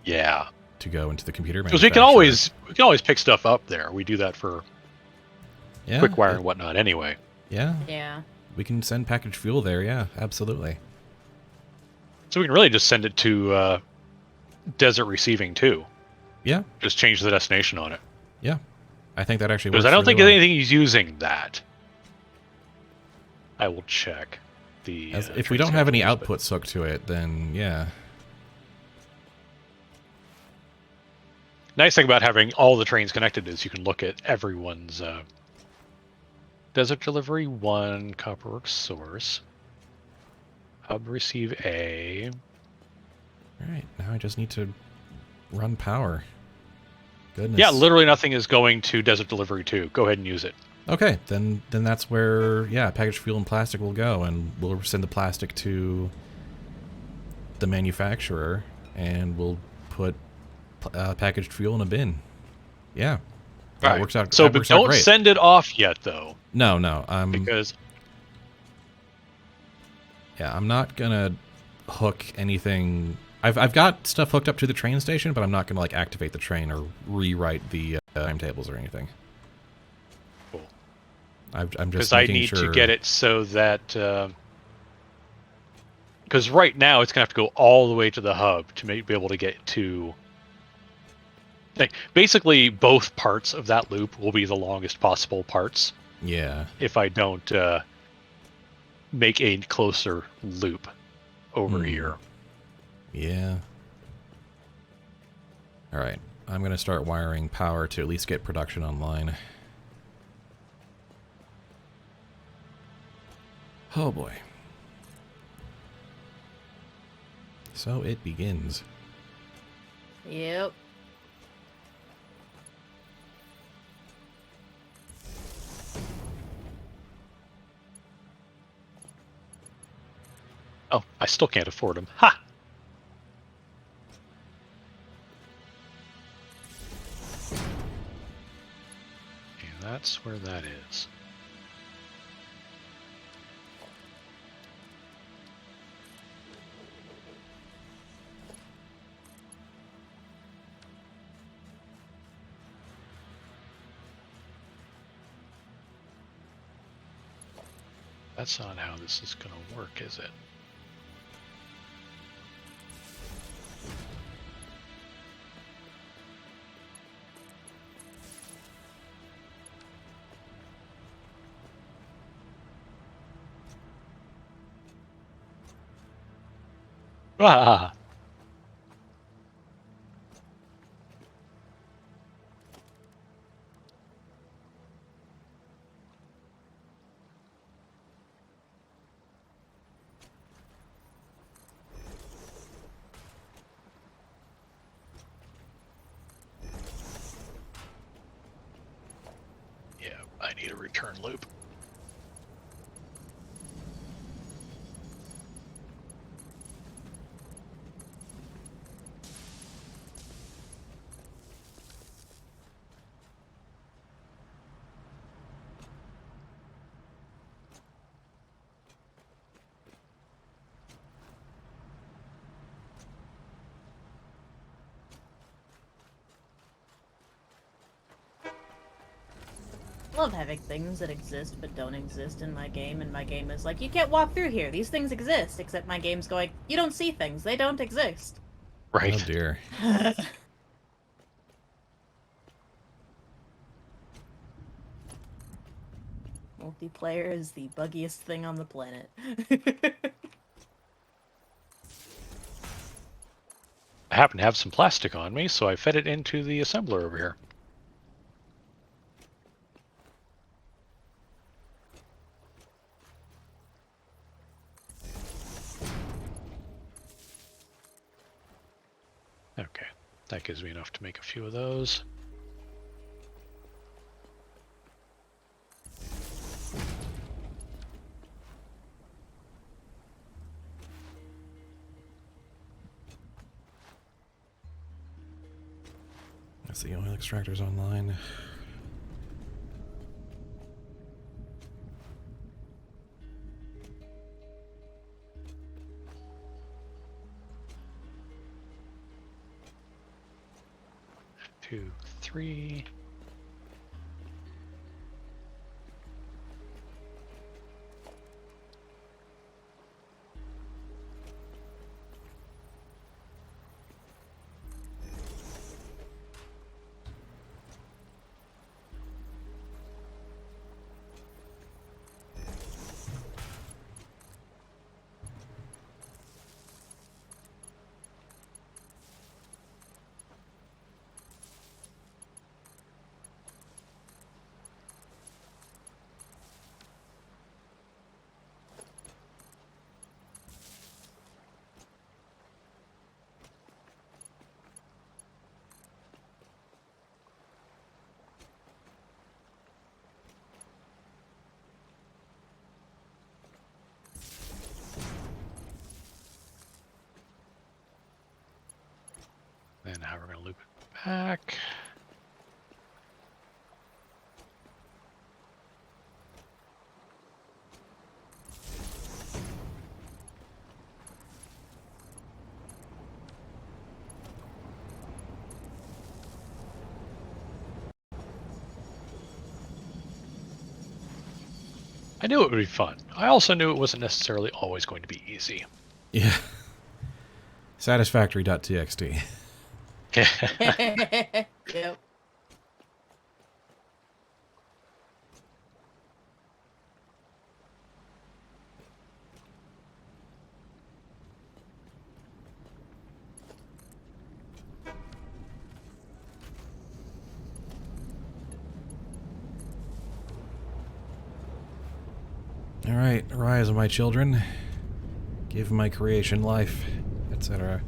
Yeah. go into the computer Because we manufacturer. can always pick stuff up there. We do that for Yeah, quick wire and whatnot anyway. Yeah, Yeah. we can send packaged fuel there. Yeah, absolutely. So we can really just send it to desert receiving too. Yeah, Just change the destination on it. yeah. I think that actually works. Because I don't really think well. anything is using that. I will check the. If we don't have any schedules, but- outputs hooked to it, then yeah. Nice thing about having all the trains connected is you can look at everyone's desert delivery 1 Copperworks source. Hub receive A. All right, now I just need to run power. Goodness. Yeah, literally nothing is going to desert delivery 2. Go ahead and use it. Okay, then that's where packaged fuel and plastic will go, and we'll send the plastic to the manufacturer, and we'll put packaged fuel in a bin. Yeah, that Right. works out. So, that but works out don't great. send it off yet, though, No, because I'm not gonna hook anything. I've got stuff hooked up to the train station, but I'm not gonna like activate the train or rewrite the timetables or anything. Cool. I'm just because I making need sure to get it so that because right now it's gonna have to go all the way to the hub to be able to get to. Like, basically, both parts of that loop will be the longest possible parts Yeah. if I don't make a closer loop over here. Yeah. All right. I'm going to start wiring power to at least get production online. Oh boy. So it begins. Yep. Oh, I still can't afford them. Ha! And that's where that is. That's not how this is going to work, is it? Ah! Yeah, I need a return loop. love having things that exist but don't exist in my game, and my game is like, you can't walk through here. These things exist, except my game's going, you don't see things. They don't exist. Right. Oh dear. Multiplayer is the buggiest thing on the planet. I happen to have some plastic on me, so I fed it into the assembler over here. Okay, that gives me enough to make a few of those. That's the oil extractors online. Two, three. Then how we're going to loop it back. I knew it would be fun. I also knew it wasn't necessarily always going to be easy. Yeah. Satisfactory.txt. Yep. All right, arise, my children. Give my creation life, etc.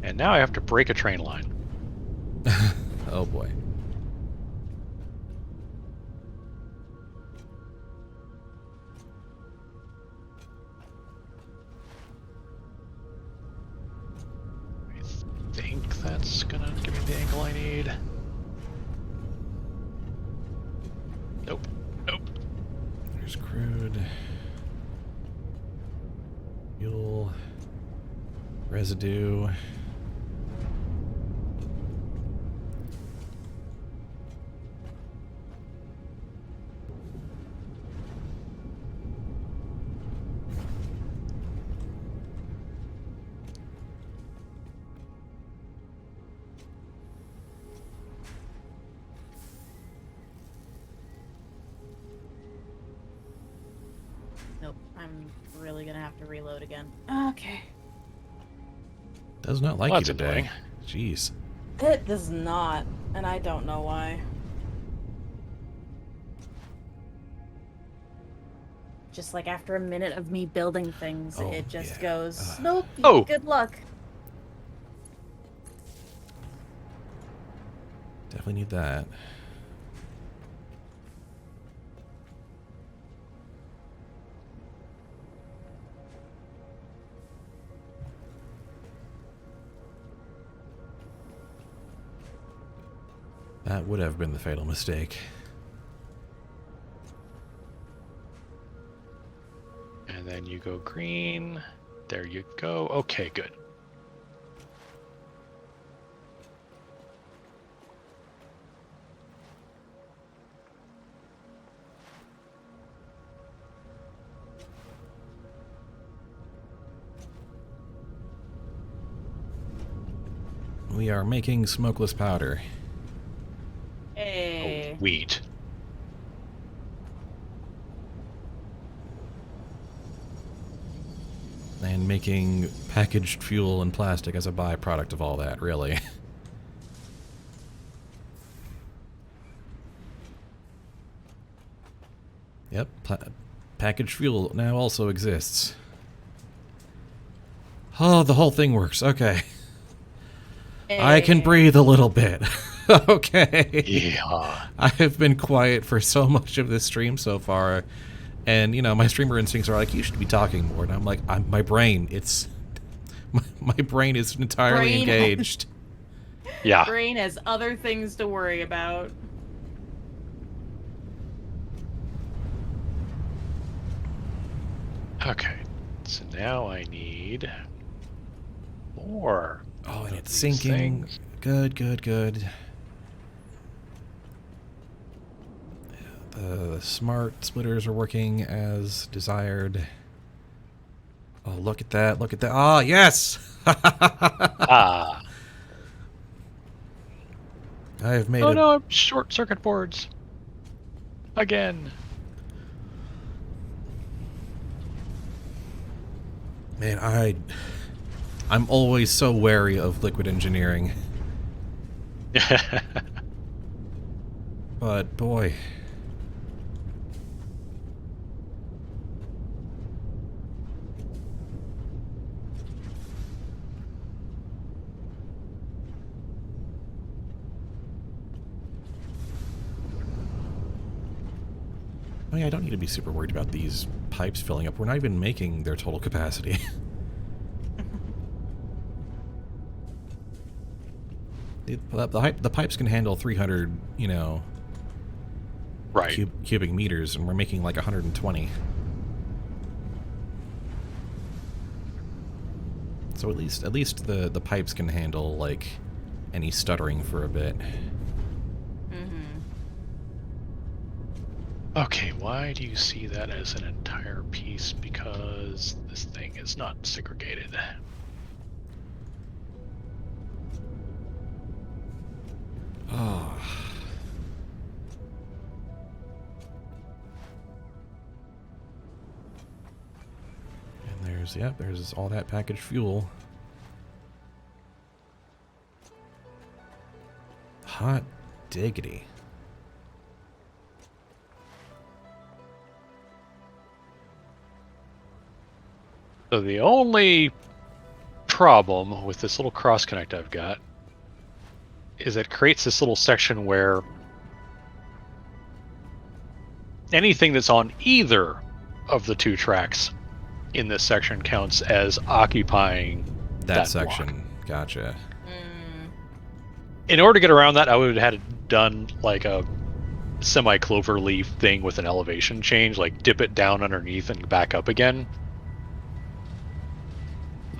And now I have to break a train line. Oh boy. I think that's gonna give me the angle I need. Nope. Nope. There's crude. Fuel. Residue. Nope, I'm really gonna have to reload again. Okay. Does not like Well, you that's today. annoying. Jeez. It does not, and I don't know why. Just like after a minute of me building things, Oh, it just yeah. goes, nope, Oh! good luck. Definitely need that. That would have been the fatal mistake. And then you go green. There you go. Okay, good. We are making smokeless powder. Hey. Oh, wheat. And making packaged fuel and plastic as a byproduct of all that, really. Yep, packaged fuel now also exists. Oh, the whole thing works. Okay. I can Hey. breathe a little bit. Okay. Yeah. I have been quiet for so much of this stream so far. And, you know, my streamer instincts are like, you should be talking more. And I'm like, my brain, it's... My brain is entirely Brain- engaged. Yeah. Brain has other things to worry about. Okay. So now I need more. Oh, and of it's these sinking. things. Good, good, good. The smart splitters are working as desired. Oh, look at that. Look at that. Ah, yes! Ah. I have made Oh a... no, I'm short circuit boards. Again. Man, I'm always so wary of liquid engineering. But, boy... Oh yeah, I don't need to be super worried about these pipes filling up. We're not even making their total capacity. The pipes can handle 300, you know, Right. cubic meters, and we're making like 120. So at least the pipes can handle like any stuttering for a bit. Okay, why do you see that as an entire piece? Because this thing is not segregated. Oh. And there's all that packaged fuel. Hot diggity. So the only problem with this little cross connect I've got is it creates this little section where anything that's on either of the two tracks in this section counts as occupying That block. section. Gotcha. In order to get around that, I would have had it done like a semi-clover leaf thing with an elevation change, like dip it down underneath and back up again.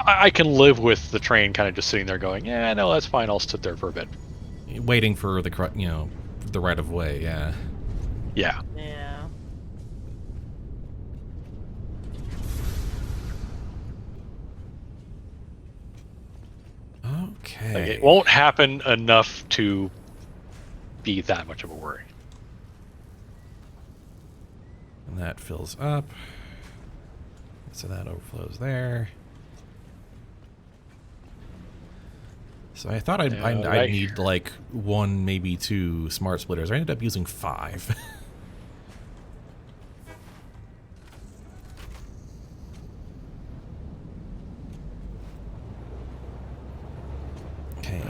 I can live with the train kind of just sitting there going, yeah, no, that's fine, I'll sit there for a bit. Waiting for the the right of way. Yeah. Yeah. Yeah. Okay. Like, it won't happen enough to be that much of a worry. And that fills up. So that overflows there. So I thought I'd right need like 1, maybe 2 smart splitters. I ended up using 5.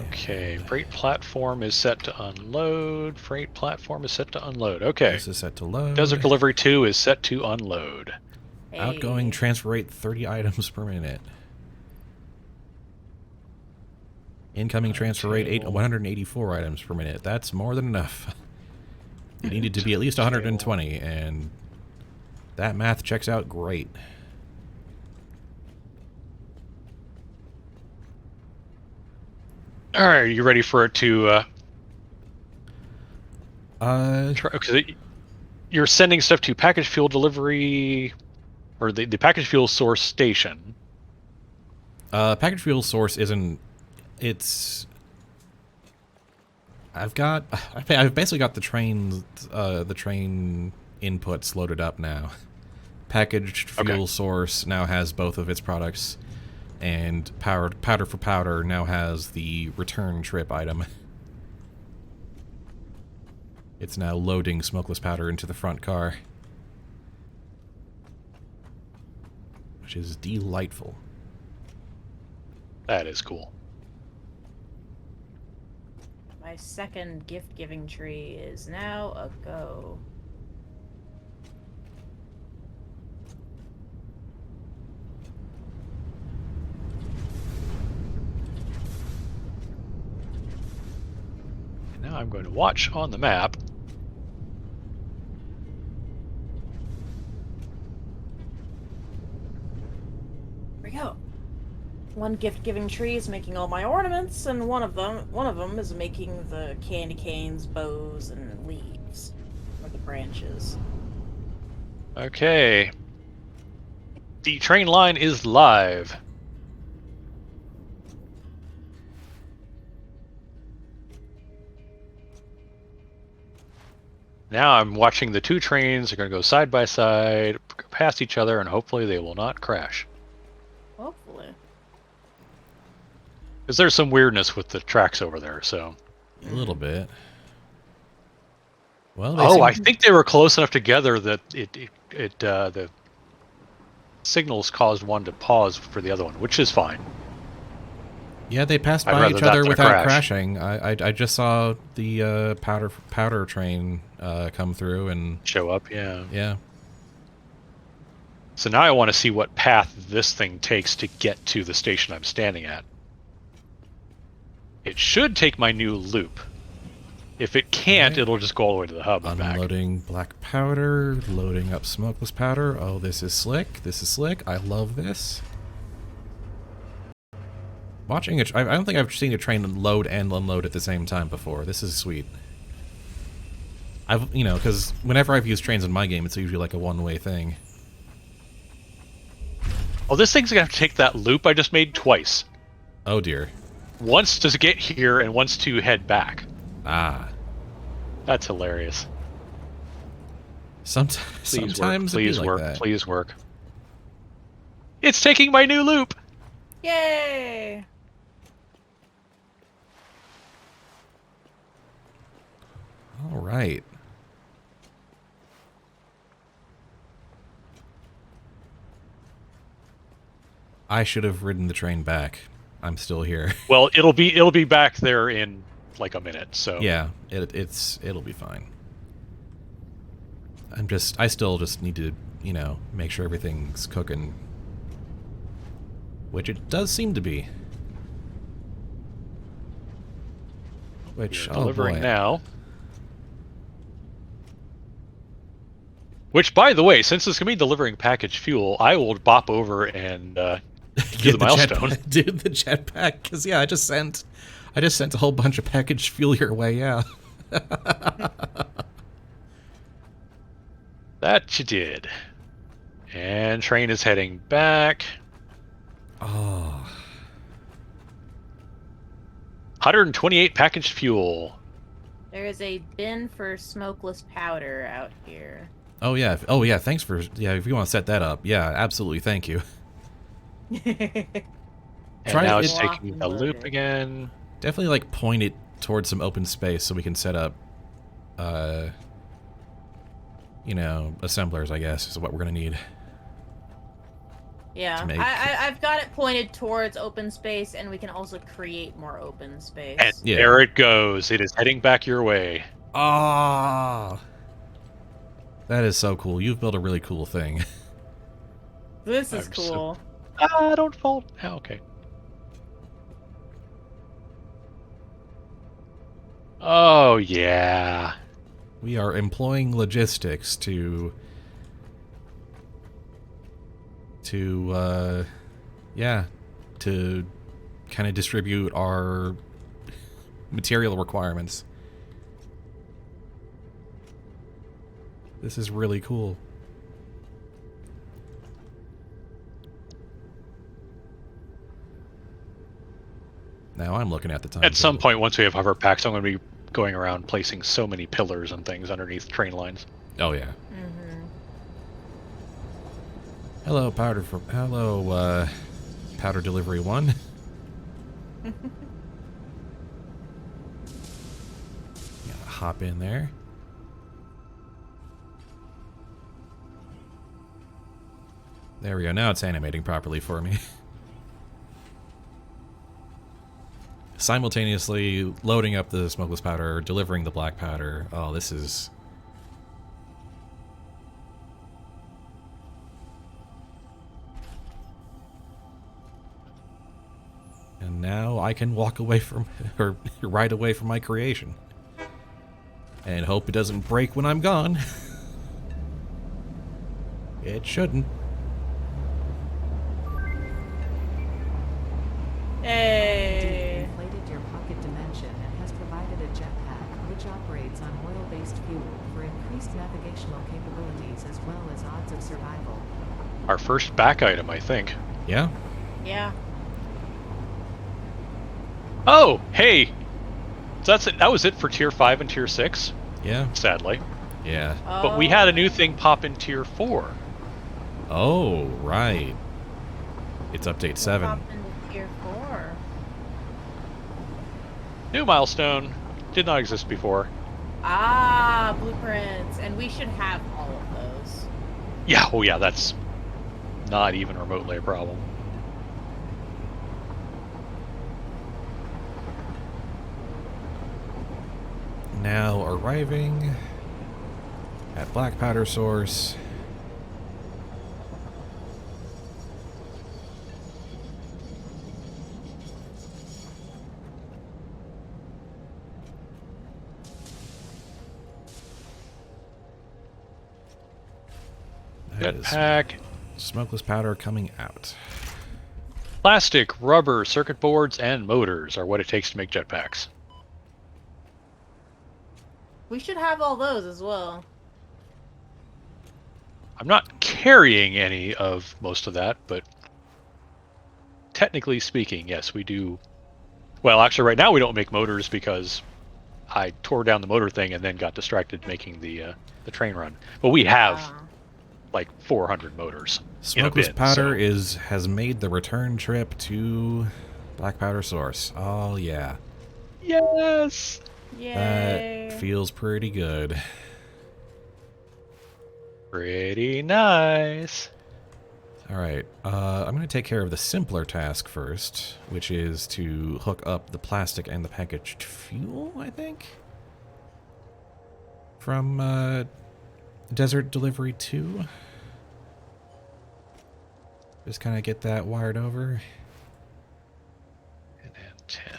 Okay, freight platform is set to unload. Freight platform is set to unload. Okay. This is set to load. Desert Delivery 2 is set to unload. Outgoing Hey. transfer rate 30 items per minute. Incoming transfer rate Table. 184 items per minute. That's more than enough. It needed to be at least 120, and that math checks out great. All right, are you ready for it to Uh, because you're sending stuff to package fuel delivery or the package fuel source station. package fuel source isn't. It's I've basically got the train inputs loaded up now. Packaged fuel source now has both of its products, and powder for powder now has the return trip item. It's now loading smokeless powder into the front car, which is delightful. That is cool. My second gift-giving tree is now a go. And now I'm going to watch on the map. Here we go. One gift-giving tree is making all my ornaments, and one of them is making the candy canes, bows, and leaves, or the branches. Okay. The train line is live. Now I'm watching the two trains. They're going to go side by side, past each other, and hopefully they will not crash. Hopefully. Because there's some weirdness with the tracks over there, so... A little bit. Well, I think they were close enough together that the signals caused one to pause for the other one, which is fine. Yeah, they passed I'd by rather each that other than a without crash. crashing. I just saw the powder train come through and Show up, yeah. yeah. So now I want to see what path this thing takes to get to the station I'm standing at. It should take my new loop. If it can't, Okay. it'll just go all the way to the hub and back. Unloading black powder, loading up smokeless powder. Oh, this is slick. This is slick. I love this. Watching it, I don't think I've seen a train load and unload at the same time before. This is sweet. Because whenever I've used trains in my game, it's usually like a one-way thing. Oh, this thing's gonna have to take that loop I just made twice. Oh dear. Once to get here and once to head back. Ah. That's hilarious. Sometimes Please it be work. like that. Please work. It's taking my new loop. Yay! All right. I should have ridden the train back. I'm still here. Well, it'll be back there in like a minute. So Yeah, it'll be fine. I still just need to, make sure everything's cooking. Which it does seem to be. Which, You're oh delivering boy. now. Which, by the way, since it's gonna be delivering packaged fuel, I will bop over and do the milestone. Do the jetpack, because yeah, I just sent a whole bunch of packaged fuel your way, yeah. That you did. And train is heading back. Oh. 128 packaged fuel. There is a bin for smokeless powder out here. Oh yeah. Oh yeah, thanks for if you want to set that up. Yeah, absolutely, thank you. And Try now it- it's taking the loop Loaded. again. Definitely like point it towards some open space so we can set up assemblers, I guess, is what we're gonna need. Yeah, To make- I've got it pointed towards open space, and we can also create more open space. And Yeah. there it goes. It is heading back your way. Ah, that is so cool. You've built a really cool thing. This is I'm so- cool. Don't fall. Oh, okay. Oh, yeah. We are employing logistics to kind of distribute our material requirements. This is really cool. Now I'm looking at the time. At some point, once we have hover packs, I'm going to be going around placing so many pillars and things underneath train lines. Oh yeah. Mm-hmm. Hello, powder delivery 1. Gotta hop in there. There we go. Now it's animating properly for me. Simultaneously loading up the smokeless powder, delivering the black powder. Oh, this is... And now I can walk away from, or ride away from my creation. And hope it doesn't break when I'm gone. It shouldn't. Hey. Inflated your pocket dimension and has provided a jetpack which operates on oil-based fuel for increased navigational capabilities as well as odds of survival. Our first back item, I think. Yeah? Yeah. Oh, hey! So that's it. That was it for Tier 5 and Tier 6, Yeah? sadly. Yeah. But we had a new thing pop in Tier 4. Oh, right. It's update 7. Pop into tier 4. New milestone. Did not exist before. Ah, blueprints. And we should have all of those. Yeah, oh yeah, that's not even remotely a problem. Now arriving at black powder source. That is Jetpack. smokeless powder coming out. Plastic, rubber, circuit boards, and motors are what it takes to make jetpacks. We should have all those as well. I'm not carrying any of most of that, but technically speaking, yes, we do. Well, actually, right now we don't make motors because I tore down the motor thing and then got distracted making the train run. But we have Ah. like 400 motors. Smokeless bin, powder so- has made the return trip to black powder source. Oh yeah, Yes. Yay. that feels pretty good. Pretty nice. All right, I'm going to take care of the simpler task first, which is to hook up the plastic and the packaged fuel, I think, from Desert Delivery 2. Just kind of get that wired over. And then 10.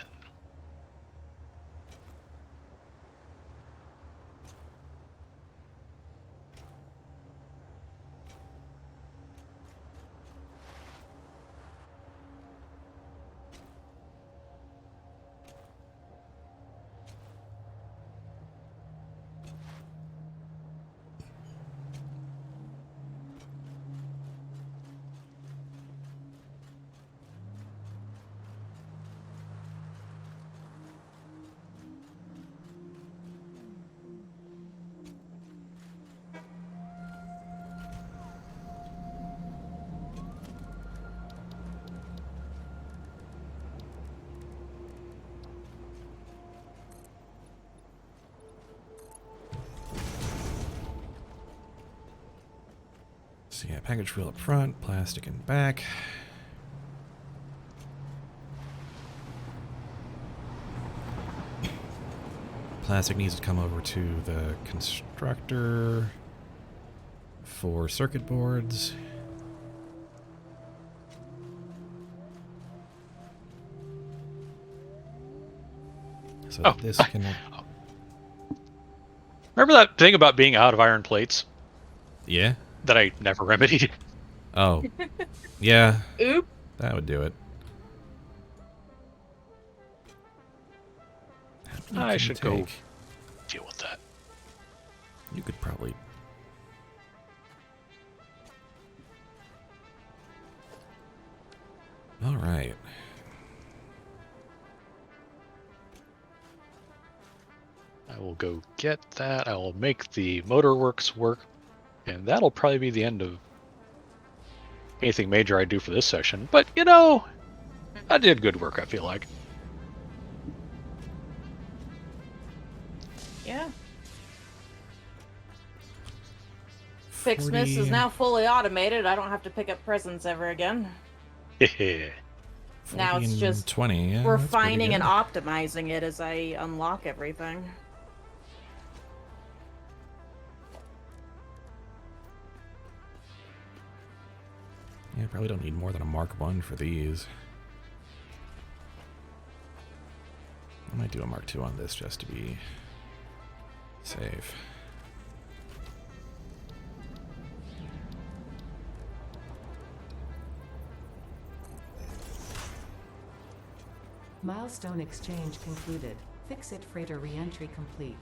So yeah, package fuel up front, plastic in back. Plastic needs to come over to the constructor for circuit boards. So Oh, this can... Remember that thing about being out of iron plates Yeah? that I never remedied? Oh. Yeah, Oop. that would do it. How many I can you should go take? deal with that. You could probably... All right. will go get that. I will make the motorworks work, and that'll probably be the end of anything major I do for this session. But, you know, I did good work, I feel like. Yeah. FICSmas 40 is now fully automated. I don't have to pick up presents ever again. Now 40 it's and just 20. Yeah, that's pretty refining and good. optimizing it as I unlock everything. Yeah, probably don't need more than a Mark 1 for these. I might do a Mark 2 on this just to be safe. Milestone exchange concluded. Fix-it freighter re-entry complete.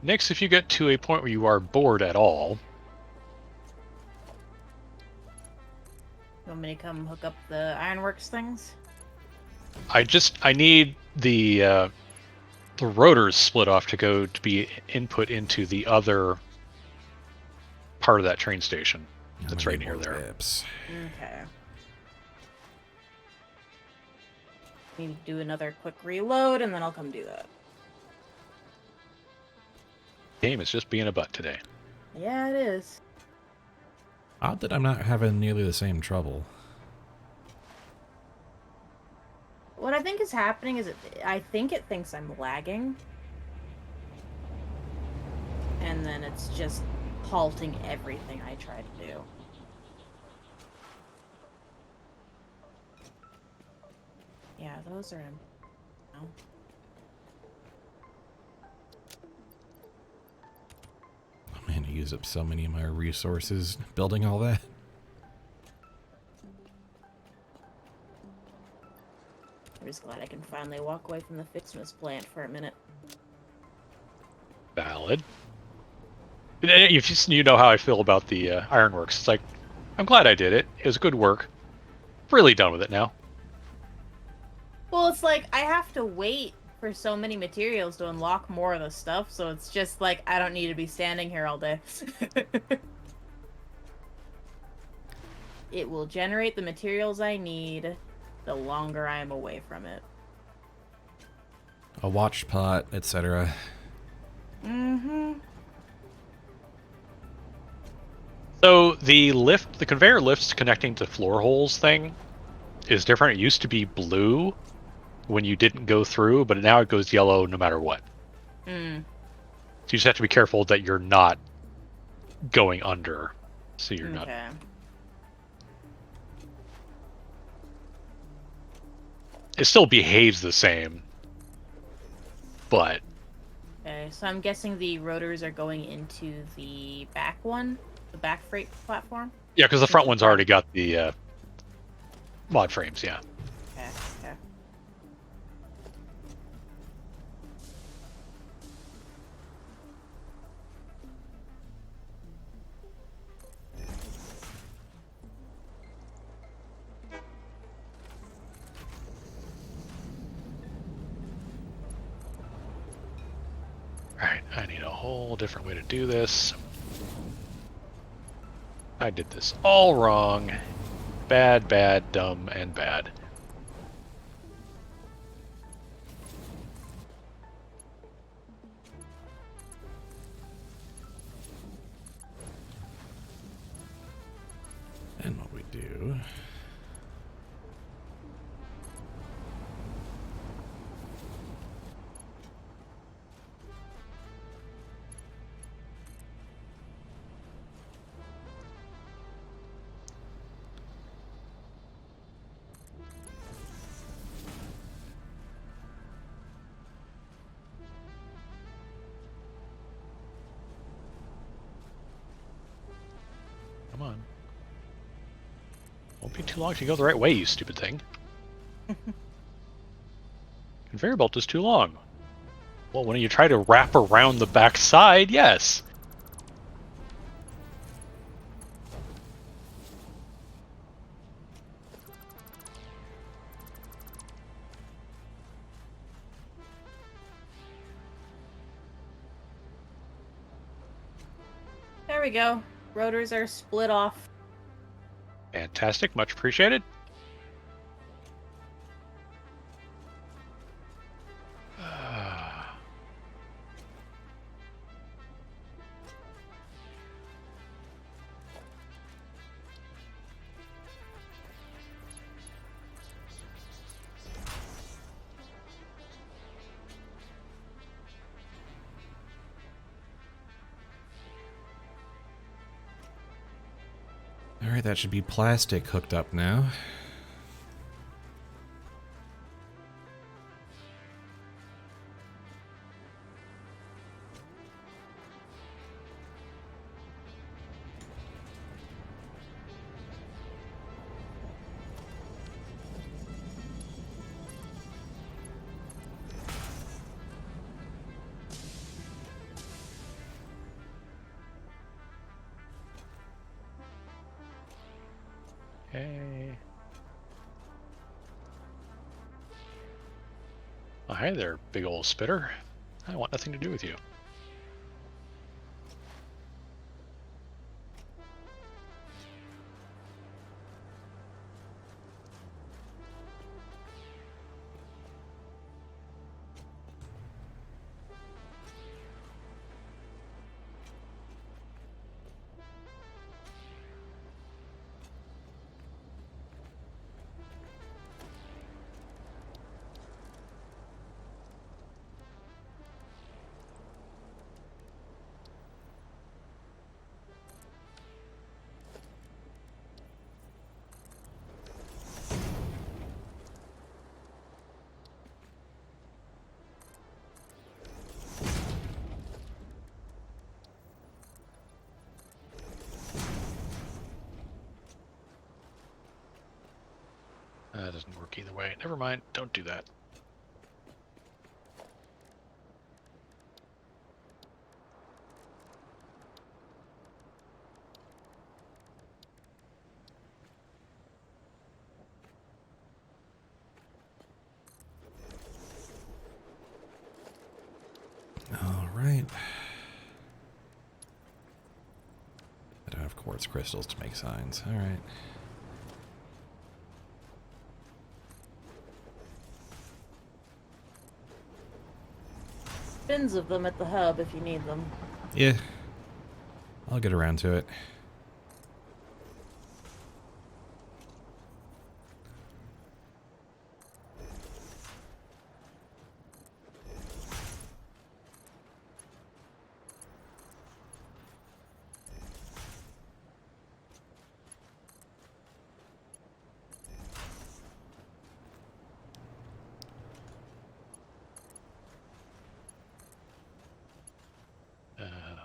Next, if you get to a point where you are bored at all, You want me to come hook up the ironworks things? I need the rotors split off to go to be input into the other part of that train station that's right near there. Whips. Okay. Need to do another quick reload, and then I'll come do that. Game is just being a butt today. Yeah, it is. Odd that I'm not having nearly the same trouble. What I think is happening is I think it thinks I'm lagging. And then it's just halting everything I try to do. Yeah, those are... No. Oh man, I used up so many of my resources building all that. I'm just glad I can finally walk away from the FICSmas plant for a minute. Valid. You know how I feel about the ironworks. It's like, I'm glad I did it. It was good work. Really done with it now. Well, it's like, I have to wait for so many materials to unlock more of the stuff, so it's just like, I don't need to be standing here all day. It will generate the materials I need the longer I am away from it. A watch pot, etc. Mm-hmm. So the conveyor lifts connecting to floor holes thing is different. It used to be blue when you didn't go through, but now it goes yellow no matter what. Mm. So you just have to be careful that you're not going under. So you're not... Okay. It still behaves the same, but... Okay, so I'm guessing the rotors are going into the back one? The back freight platform? Yeah, because the front one's already got the mod frames, yeah. Okay, okay. Alright, I need a whole different way to do this. I did this all wrong. Bad, bad, dumb, and bad. And what we do... Come on. Won't be too long to go the right way, you stupid thing. Conveyor belt is too long. Well, when you try to wrap around the back side, yes. There we go. Rotors are split off. Fantastic. Much appreciated. Alright, that should be plastic hooked up now. Okay. Oh, hi there, big old spitter. I want nothing to do with you. That doesn't work either way. Never mind. Don't do that. Alright. I don't have quartz crystals to make signs. Alright. Bins of them at the hub if you need them. Yeah. I'll get around to it.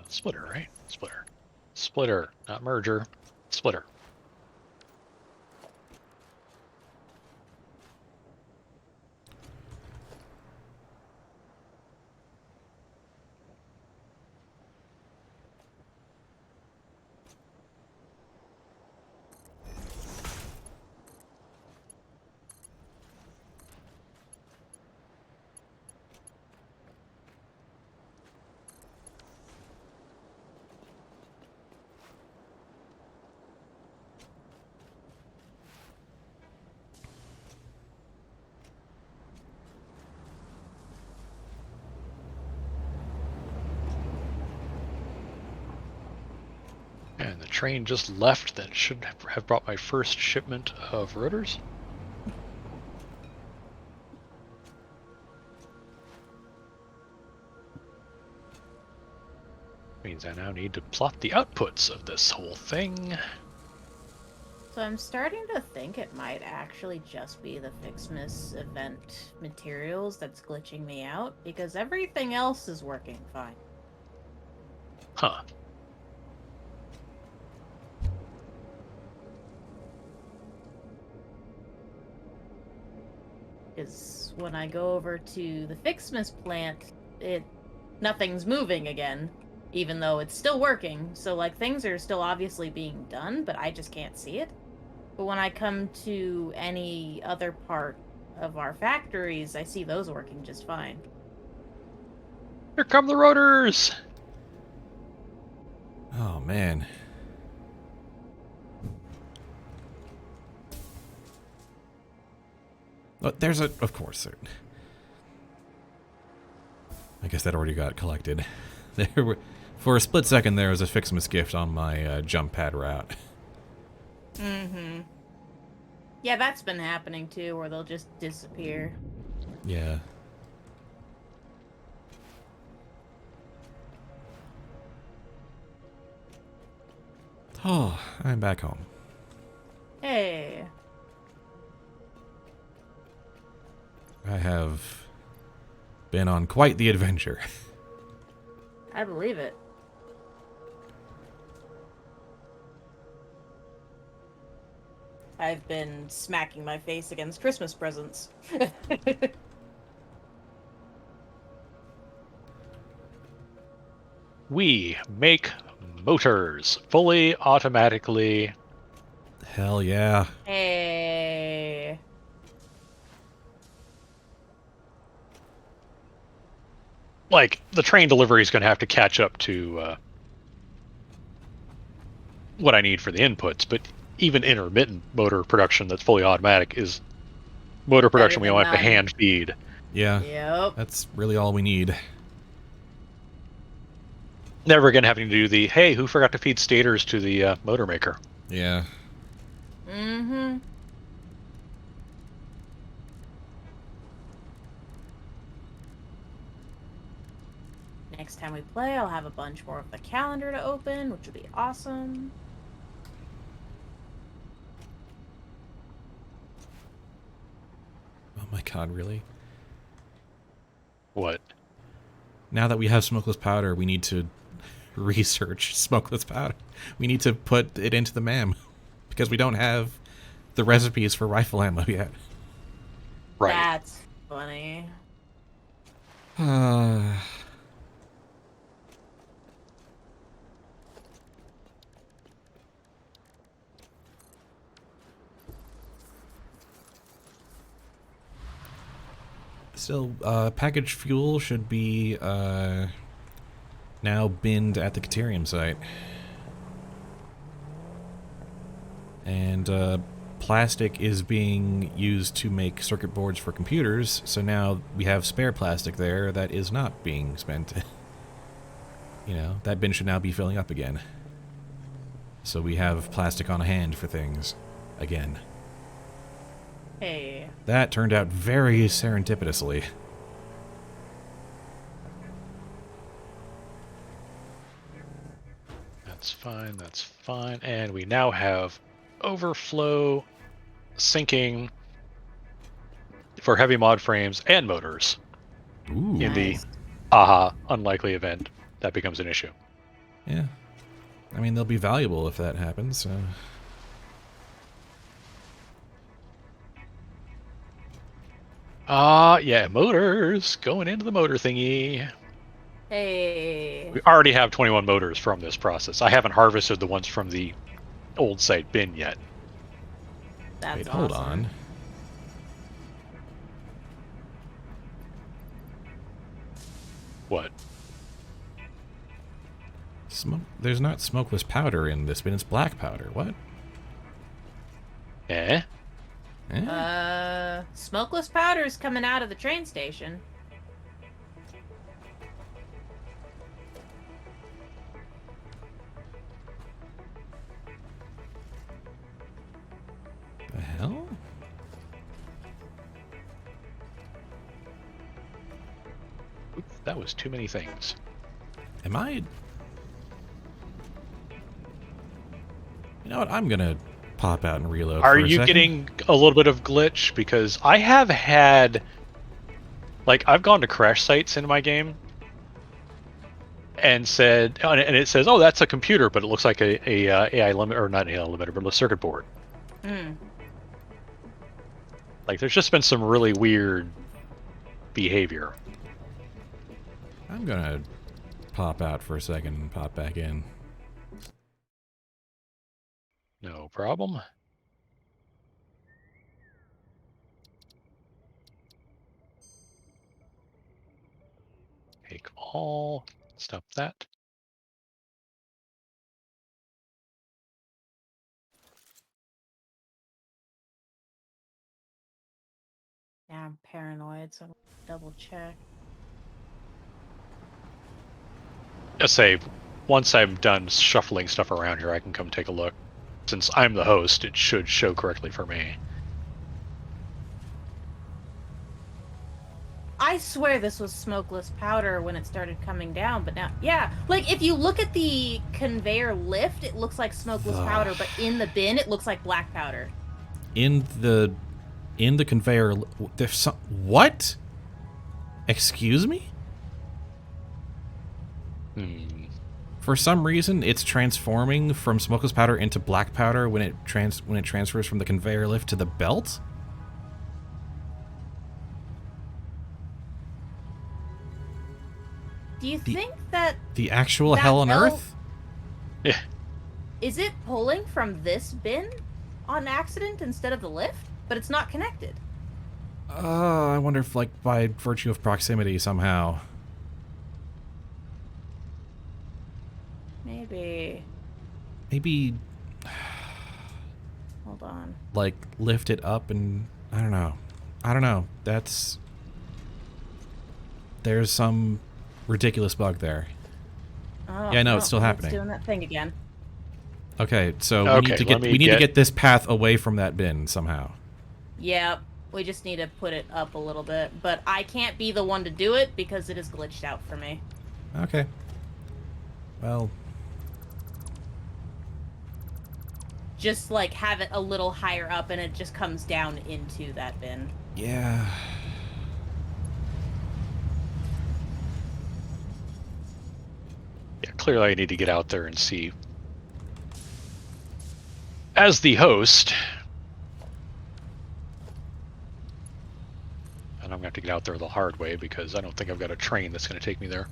Splitter, right? Splitter. Splitter, not merger. Splitter. And the train just left that should have brought my first shipment of rotors. Means I now need to plot the outputs of this whole thing. So I'm starting to think it might actually just be the FICSmas event materials that's glitching me out, because everything else is working fine. Huh. Because when I go over to the FICSmas plant, nothing's moving again, even though it's still working. So like things are still obviously being done, but I just can't see it. But when I come to any other part of our factories, I see those working just fine. Here come the rotors! Oh, man. Oh, there's a... Of course. I guess that already got collected. There were, for a split second, there was a FICSmas gift on my jump pad route. Mm-hmm. Yeah, that's been happening too, where they'll just disappear. Yeah. Oh, I'm back home. Hey. I have been on quite the adventure. I believe it. I've been smacking my face against Christmas presents. We make motors fully automatically. Hell yeah. Hey. Like, the train delivery is going to have to catch up to what I need for the inputs, but even intermittent motor production that's fully automatic is motor Better production we than don't have to none. hand feed. Yeah. Yep. That's really all we need. Never again having to do the, hey, who forgot to feed stators to the motor maker? Yeah. Mm-hmm. Next time we play, I'll have a bunch more of the calendar to open, which will be awesome. Oh my god, really? What? Now that we have smokeless powder, we need to research smokeless powder. We need to put it into the MAM. Because we don't have the recipes for rifle ammo yet. Right. That's funny. Still, packaged fuel should be now binned at the Caterium site. And plastic is being used to make circuit boards for computers, so now we have spare plastic there that is not being spent. You know, that bin should now be filling up again. So we have plastic on hand for things. Again. Hey. That turned out very serendipitously. That's fine, that's fine. And we now have overflow syncing for heavy mod frames and motors. Ooh. In the Nice. unlikely event that becomes an issue. Yeah. I mean, they'll be valuable if that happens, so... Yeah, motors going into the motor thingy. Hey. We already have 21 motors from this process. I haven't harvested the ones from the old site bin yet. That's Wait, awesome. hold on. What? There's not smokeless powder in this bin, it's black powder. What? Eh? Smokeless powder's coming out of the train station. The hell? Oops, that was too many things. Am I... You know what? I'm gonna pop out and reload Are for a you second. getting a little bit of glitch? Because I have had... Like, I've gone to crash sites in my game and said... And it says, oh, that's a computer, but it looks like a AI limiter, or not AI limiter, but a circuit board. Hmm. Like, there's just been some really weird behavior. I'm gonna pop out for a second and pop back in. No problem. Take all, stop that. Yeah, I'm paranoid, so I'll double check. Just say, once I'm done shuffling stuff around here, I can come take a look. Since I'm the host, it should show correctly for me. I swear this was smokeless powder when it started coming down, but now, yeah, like if you look at the conveyor lift, it looks like smokeless powder, but in the bin, it looks like black powder. In the conveyor, there's some, what? Excuse me? For some reason, it's transforming from smokeless powder into black powder when it transfers from the conveyor lift to the belt. Do you think that The actual that hell on L- earth? Yeah. is it pulling from this bin on accident instead of the lift? But it's not connected. I wonder if, like, by virtue of proximity somehow. Maybe. Maybe, Hold on. like, lift it up and... I don't know. I don't know. There's some ridiculous bug there. Oh, Yeah, no, it's still happening. It's doing that thing again. Okay, so Okay, we need to get this path away from that bin somehow. Yep. We just need to put it up a little bit. But I can't be the one to do it because it is glitched out for me. Okay. Well, Just like have it a little higher up and it just comes down into that bin. yeah. Yeah, clearly I need to get out there and see. As the host, and I'm going to have to get out there the hard way because I don't think I've got a train that's going to take me there.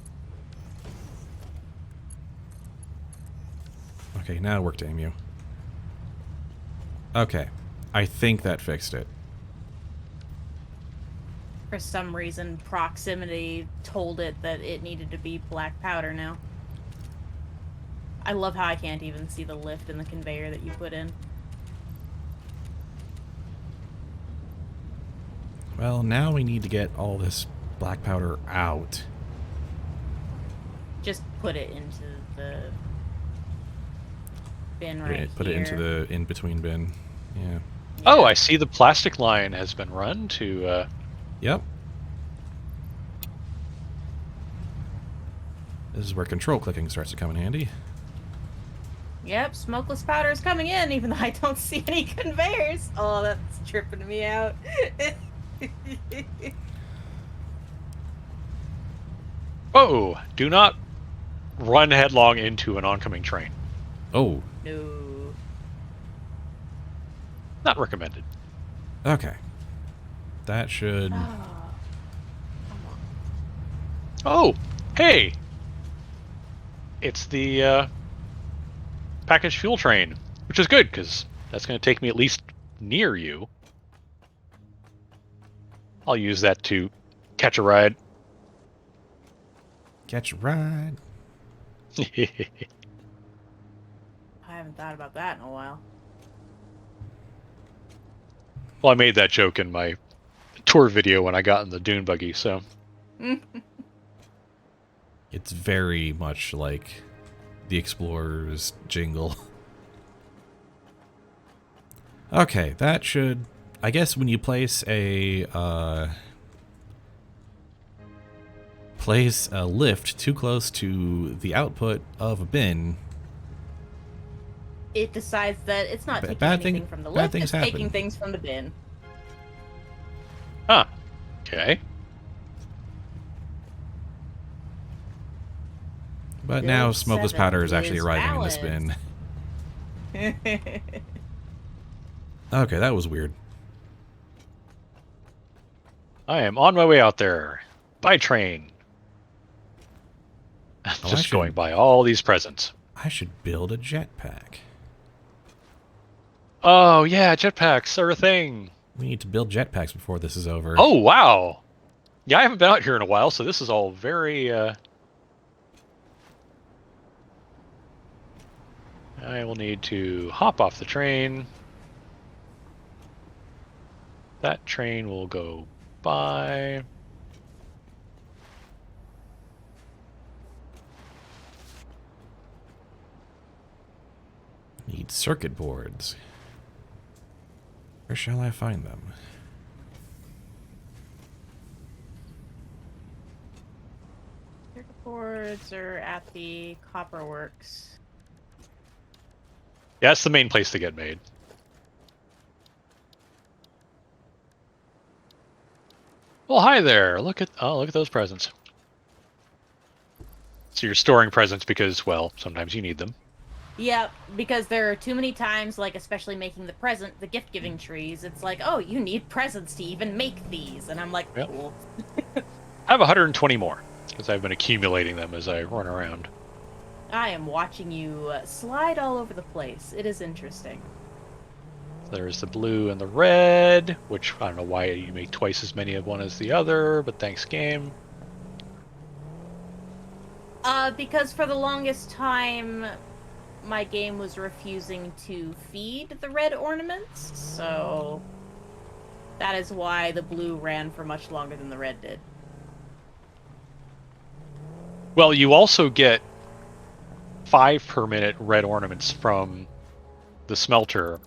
Okay, now it worked to aim you. Okay. I think that fixed it. For some reason, proximity told it that it needed to be black powder now. I love how I can't even see the lift and the conveyor that you put in. Well, now we need to get all this black powder out. Just put it into the bin right Put it into here. the in-between bin. Yeah. Oh, I see the plastic line has been run to... Yep. This is where control clicking starts to come in handy. Yep, smokeless powder is coming in, even though I don't see any conveyors. Oh, that's tripping me out. Whoa! Do not run headlong into an oncoming train. Oh, No. Not recommended. okay. That should... Oh. Oh! Hey! It's the packaged fuel train, which is good, because that's going to take me at least near you. I'll use that to catch a ride. Catch a ride. I haven't thought about that in a while. Well, I made that joke in my tour video when I got in the dune buggy, so... It's very much like the Explorer's jingle. Okay, that should... I guess when you place a lift too close to the output of a bin... It decides that it's not taking bad anything thing- from the bad lift, things it's happen. taking things from the bin. Huh. Okay. But now Build smokeless 7 powder is actually is arriving in this bin. Okay, that was weird. I am on my way out there. By train. I Just should- going by all these presents. I should build a jetpack. Oh, yeah, jetpacks are a thing. We need to build jetpacks before this is over. Oh, wow. Yeah, I haven't been out here in a while, so this is all very... I will need to hop off the train. That train will go by. Need circuit boards. Where shall I find them? Circuit boards are at the copper works. Yeah, that's the main place to get made. Well, hi there. Look at those presents. So you're storing presents because, well, sometimes you need them. Yeah, because there are too many times, like especially making the gift-giving trees, it's like, oh, you need presents to even make these. And I'm like, Yep. cool. I have 120 more because I've been accumulating them as I run around. I am watching you slide all over the place. It is interesting. There's the blue and the red, which I don't know why you make twice as many of one as the other, but thanks, game. Because for the longest time, my game was refusing to feed the red ornaments, so that is why the blue ran for much longer than the red did. Well, you also get 5 per minute red ornaments from the smelter,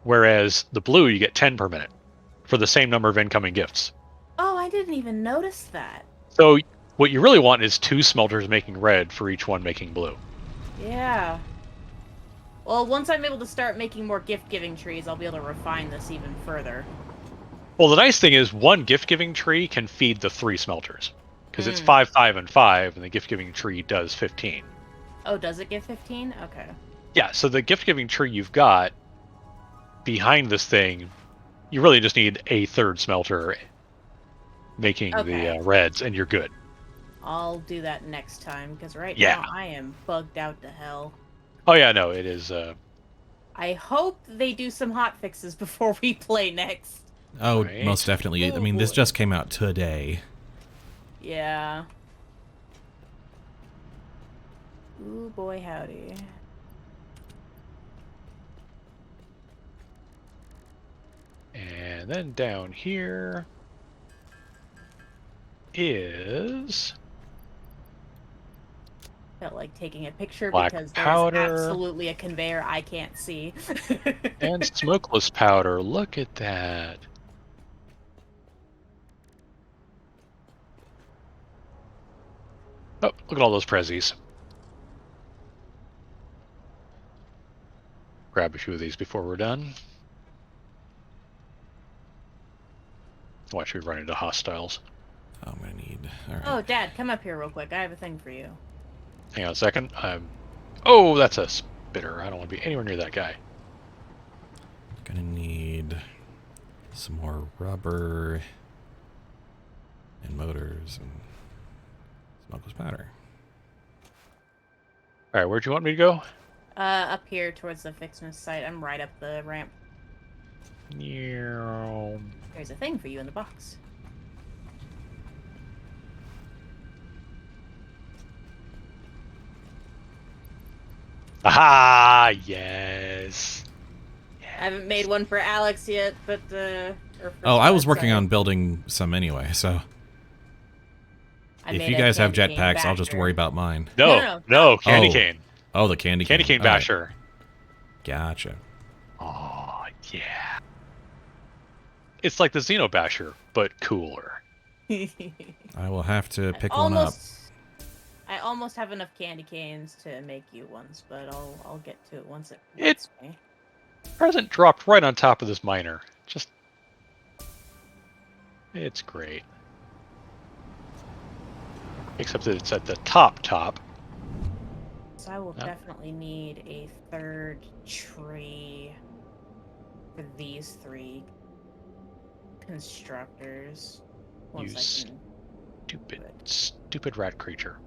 whereas the blue you get 10 per minute for the same number of incoming gifts. Oh, I didn't even notice that. So what you really want is 2 smelters making red for each one making blue. Yeah. Well, once I'm able to start making more gift-giving trees, I'll be able to refine this even further. Well, the nice thing is one gift-giving tree can feed the 3 smelters. Because it's 5, 5, and 5, and the gift-giving tree does 15. Oh, does it give 15? Okay. Yeah, so the gift-giving tree you've got behind this thing, you really just need a 3rd smelter making the reds, and you're good. I'll do that next time, because right Yeah. now I am bugged out to hell. Oh yeah, no, it is. I hope they do some hot fixes before we play next. Oh, Right. most definitely. I mean, this Ooh. just came out today. Yeah. Ooh, boy, howdy. And then down here is Felt like taking a picture black because powder. there's absolutely a conveyor I can't see. And smokeless powder. Look at that. Oh, look at all those prezzies. Grab a few of these before we're done. Watch me run into hostiles. Oh, I'm gonna need. All right. Oh, Dad, come up here real quick. I have a thing for you. Hang on a second. Oh, that's a spitter. I don't want to be anywhere near that guy. Gonna need some more rubber and motors and smokeless powder. All right, where'd you want me to go? Up here towards the FICSmas site. I'm right up the ramp. Yeah. There's a thing for you in the box. Aha! Yes. I haven't made one for Alex yet, but Oh, I was working on building some anyway, so if you guys have jetpacks, I'll just worry about mine. No, candy cane. Oh, the candy cane. Candy cane All right. basher. Gotcha. Oh, yeah. It's like the Xeno basher, but cooler. I will have to pick one up. I almost have enough candy canes to make you ones, but I'll get to it once it It- lets me. Present dropped right on top of this miner. Just, it's great. Except that it's at the top. So I will Yep. definitely need a 3rd tree for these 3 constructors. Once I can... Stupid rat creature.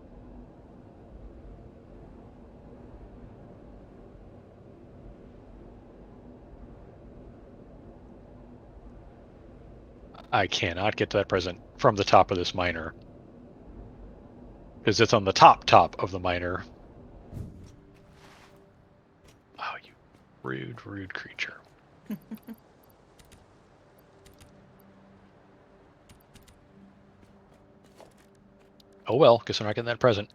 I cannot get to that present from the top of this miner. Because it's on the top of the miner. Oh, you rude creature. Oh well, guess I'm not getting that present.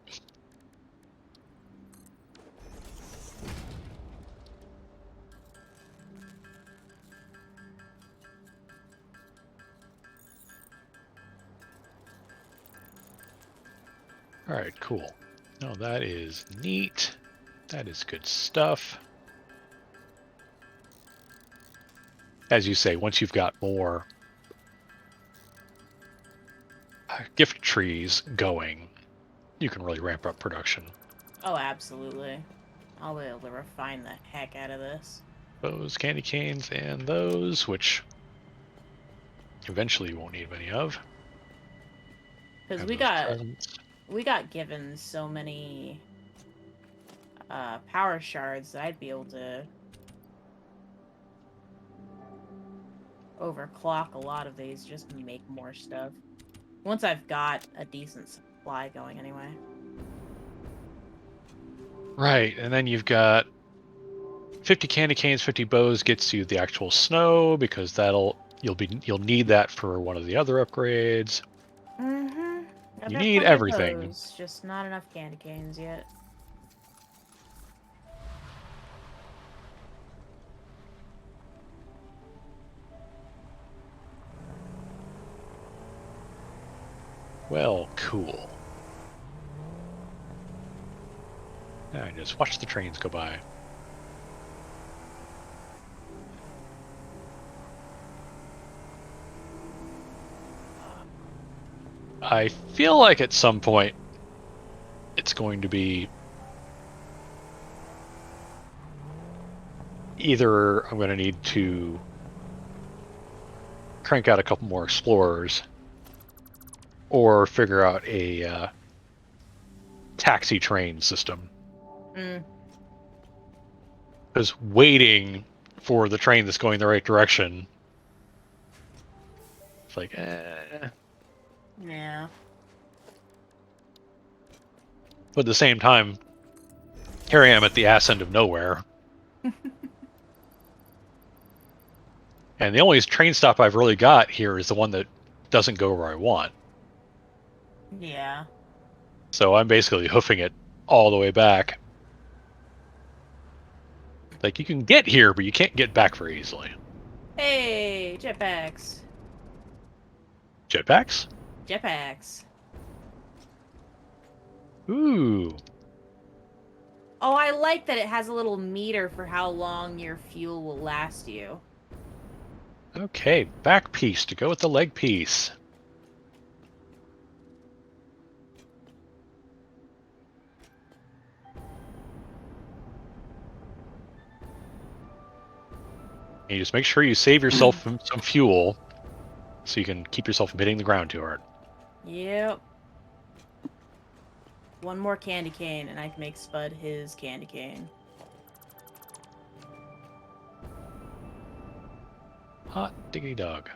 Alright, cool. No, that is neat. That is good stuff. As you say, once you've got more gift trees going, you can really ramp up production. Oh, absolutely. I'll be able to refine the heck out of this. Those candy canes and those, which eventually you won't need many of. Because Have we those got presents. given so many power shards that I'd be able to overclock a lot of these just to make more stuff. Once I've got a decent supply going anyway. Right, and then you've got 50 candy canes, 50 bows gets you the actual snow, because you'll need that for one of the other upgrades. Mm-hmm. I've You got need plenty of everything. those, just not enough candy canes yet. Well, cool. I just watch the trains go by. I feel like at some point it's going to be either I'm going to need to crank out a couple more explorers or figure out a taxi train system. Mm. Because waiting for the train that's going the right direction, it's like, Yeah. But at the same time, here I am at the ass end of nowhere. And the only train stop I've really got here is the one that doesn't go where I want. Yeah. So I'm basically hoofing it all the way back. Like, you can get here, but you can't get back very easily. Hey, jetpacks. Jetpacks? Jetpacks. Ooh. Oh, I like that it has a little meter for how long your fuel will last you. Okay, back piece to go with the leg piece. And you just make sure you save yourself some fuel so you can keep yourself from hitting the ground too hard. Yep. One more candy cane, and I can make Spud his candy cane. Hot diggity dog.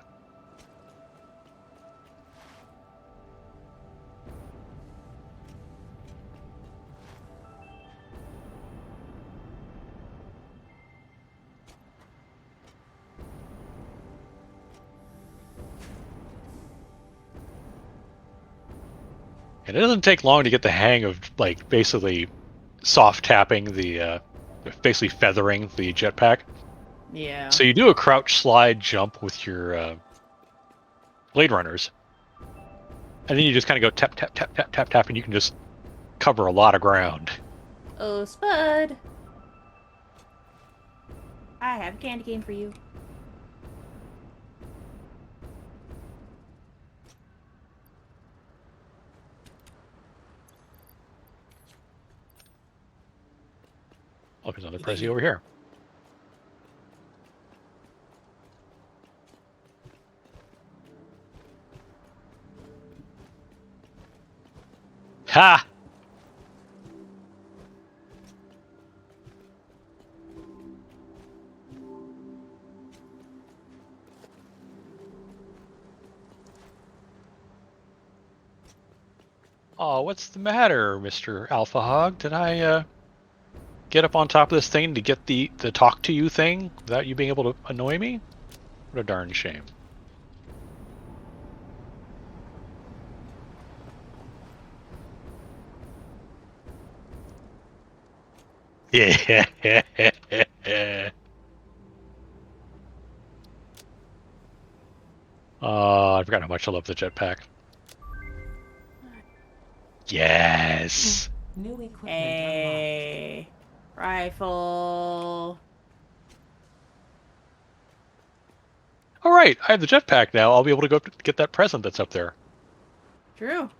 And it doesn't take long to get the hang of, like, basically soft tapping basically feathering the jetpack. Yeah. So you do a crouch slide jump with your Blade Runners, and then you just kind of go tap, tap, tap, tap, tap, tap, and you can just cover a lot of ground. Oh, Spud. I have a candy cane for you. Oh, there's another Prezi over here. Ha! Oh, what's the matter, Mr. Alpha Hog? Did I get up on top of this thing to get the talk to you thing without you being able to annoy me? What a darn shame. Yeah. I forgot how much I love the jetpack. Yes. New equipment unlocked. A rifle. All right, I have the jetpack now. I'll be able to go up to get that present that's up there. True.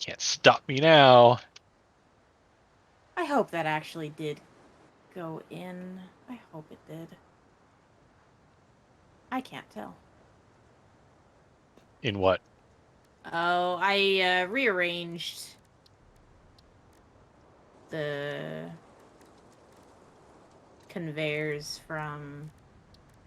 Can't stop me now. I hope that actually did go in. I hope it did. I can't tell. In what? Oh, I rearranged the conveyors from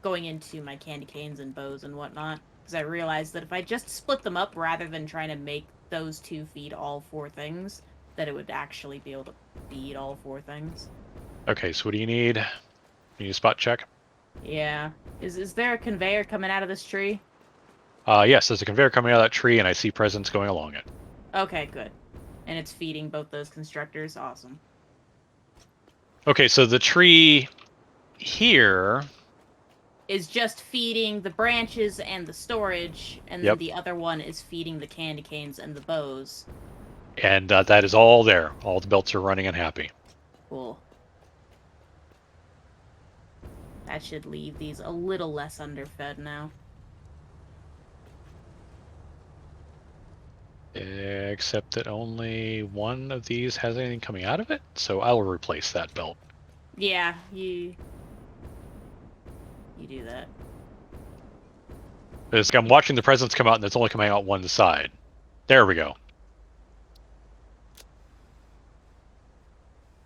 going into my candy canes and bows and whatnot, because I realized that if I just split them up rather than trying to make those two feed all four things, that it would actually be able to feed all four things. Okay, so what do you need? You need a spot check? Yeah. Is there a conveyor coming out of this tree? Yes, there's a conveyor coming out of that tree, and I see presents going along it. Okay, good. And it's feeding both those constructors. Awesome. Okay, so the tree here... Is just feeding the branches and the storage, and then Yep. the other one is feeding the candy canes and the bows. And that is all there. All the belts are running and happy. Cool. That should leave these a little less underfed now. Except that only one of these has anything coming out of it, so I will replace that belt. Yeah, you do that. I'm watching the presents come out, and it's only coming out one side. There we go.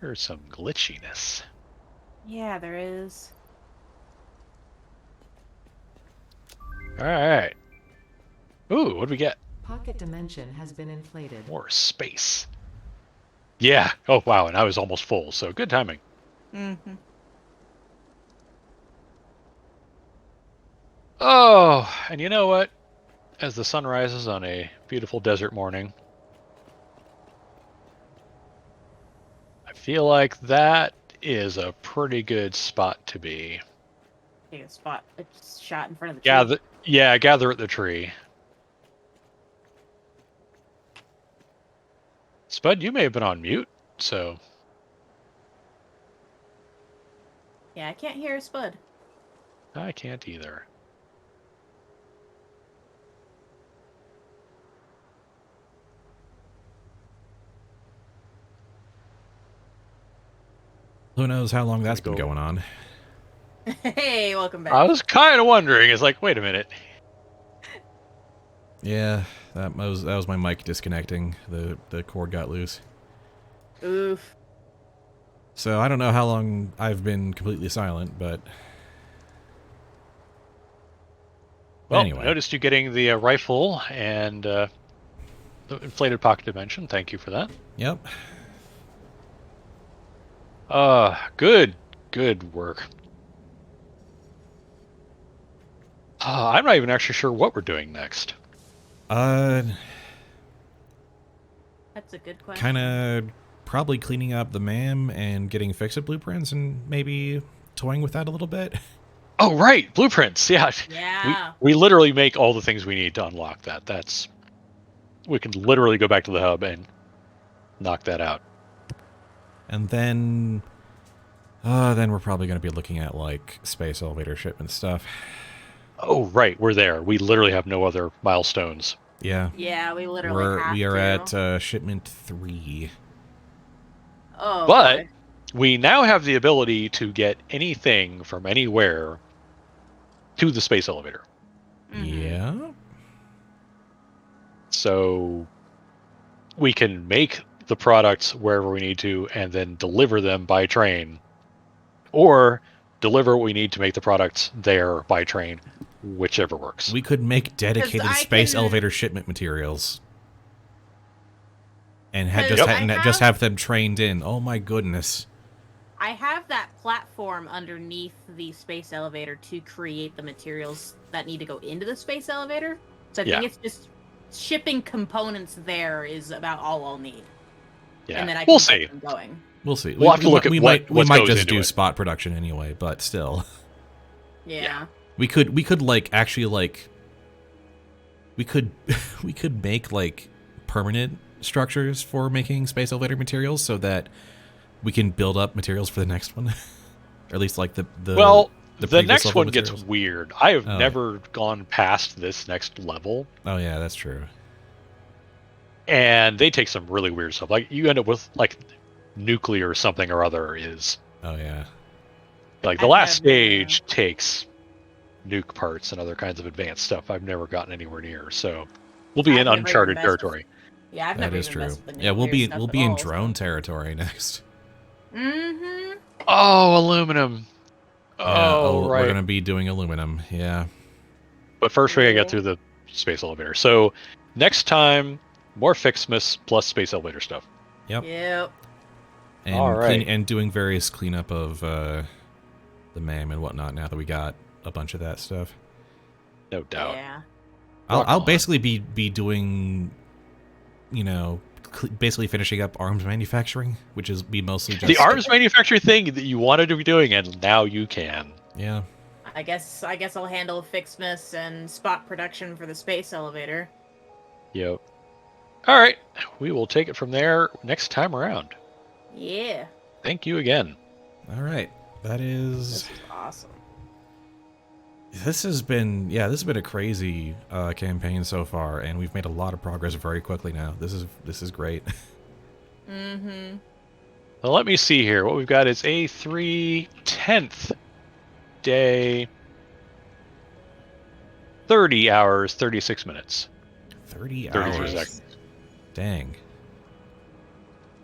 There's some glitchiness. Yeah, there is. All right. Ooh, what do we get? Pocket dimension has been inflated. More space. Yeah. Oh, wow, and I was almost full, so good timing. Mm-hmm. Oh, and you know what? As the sun rises on a beautiful desert morning, I feel like that is a pretty good spot to be. Take a spot. A shot in front of the tree. Gather at the tree. Spud, you may have been on mute, so... Yeah, I can't hear a spud. I can't either. Who knows how long that's been go. going on? Hey, welcome back. I was kind of wondering. It's like, wait a minute. Yeah, that was my mic disconnecting. The cord got loose. Oof. So I don't know how long I've been completely silent, but Well, anyway. I noticed you getting the rifle and the inflated pocket dimension. Thank you for that. Yep. Good work. I'm not even actually sure what we're doing next. That's a good question. Kind of probably cleaning up the MAM and getting FICSit blueprints and maybe toying with that a little bit. Oh, right, blueprints. Yeah. Yeah. We literally make all the things we need to unlock that. We can literally go back to the hub and knock that out. And then we're probably going to be looking at like space elevator shipment stuff. Oh, right, we're there. We literally have no other milestones. Yeah. Yeah, we literally have We are to. at shipment 3. Oh, But boy. we now have the ability to get anything from anywhere to the space elevator. Mhm. Yeah. So we can make the products wherever we need to and then deliver them by train, or deliver what we need to make the products there by train, whichever works. We could make dedicated 'Cause I space can- elevator shipment materials. And Yep. just have them trained in. Oh my goodness. I have that platform underneath the space elevator to create the materials that need to go into the space elevator. So I think it's just shipping components there is about all I'll need. Yeah, And then I can we'll get see. them going. We'll see. We'll have to look at we what might goes just into do it. spot production anyway, but still. Yeah. We could like actually like we could make like permanent structures for making space elevator materials so that we can build up materials for the next one. Or at least like the previous next level one gets materials. weird. I have Oh. never gone past this next level, Oh yeah, that's true. and they take some really weird stuff. Like you end up with like nuclear something or other is Oh yeah. like the I've last never- stage takes nuke parts and other kinds of advanced stuff I've never gotten anywhere near. So we'll be I've in never even uncharted messed territory. Yeah, I've That never is even true. messed with the Yeah, we'll nuclear be stuff at in all, drone so- territory next. Mm-hmm. Oh, aluminum. Yeah, Oh, we're right. gonna be doing aluminum. Yeah. But first we gotta get Cool. through the space elevator. So next time, more FICSmas plus space elevator stuff. Yep. Yep. And All right. and doing various cleanup of the MAM and whatnot. Now that we got a bunch of that stuff, No doubt. Yeah. I'll Rock on. basically be doing, you know, basically finishing up arms manufacturing, which is be mostly just The arms manufacturing thing that you wanted to be doing, and now you can. Yeah. I guess I'll handle FICSmas and spot production for the space elevator. Yep. All right. We will take it from there next time around. Yeah. Thank you again. All right. That is. This is awesome. This has been a crazy campaign so far, and we've made a lot of progress very quickly now. This is great. Mm-hmm. Well, let me see here. What we've got is A3 10th day, 30 hours, 36 minutes. 30 33 hours. seconds. Dang.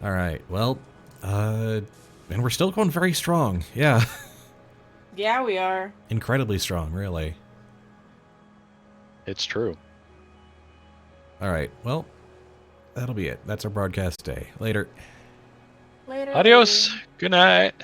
All right. Well, and we're still going very strong. Yeah. Yeah, we are. Incredibly strong, really. It's true. All right. Well, that'll be it. That's our broadcast day. Later. Later. Adios. Good night.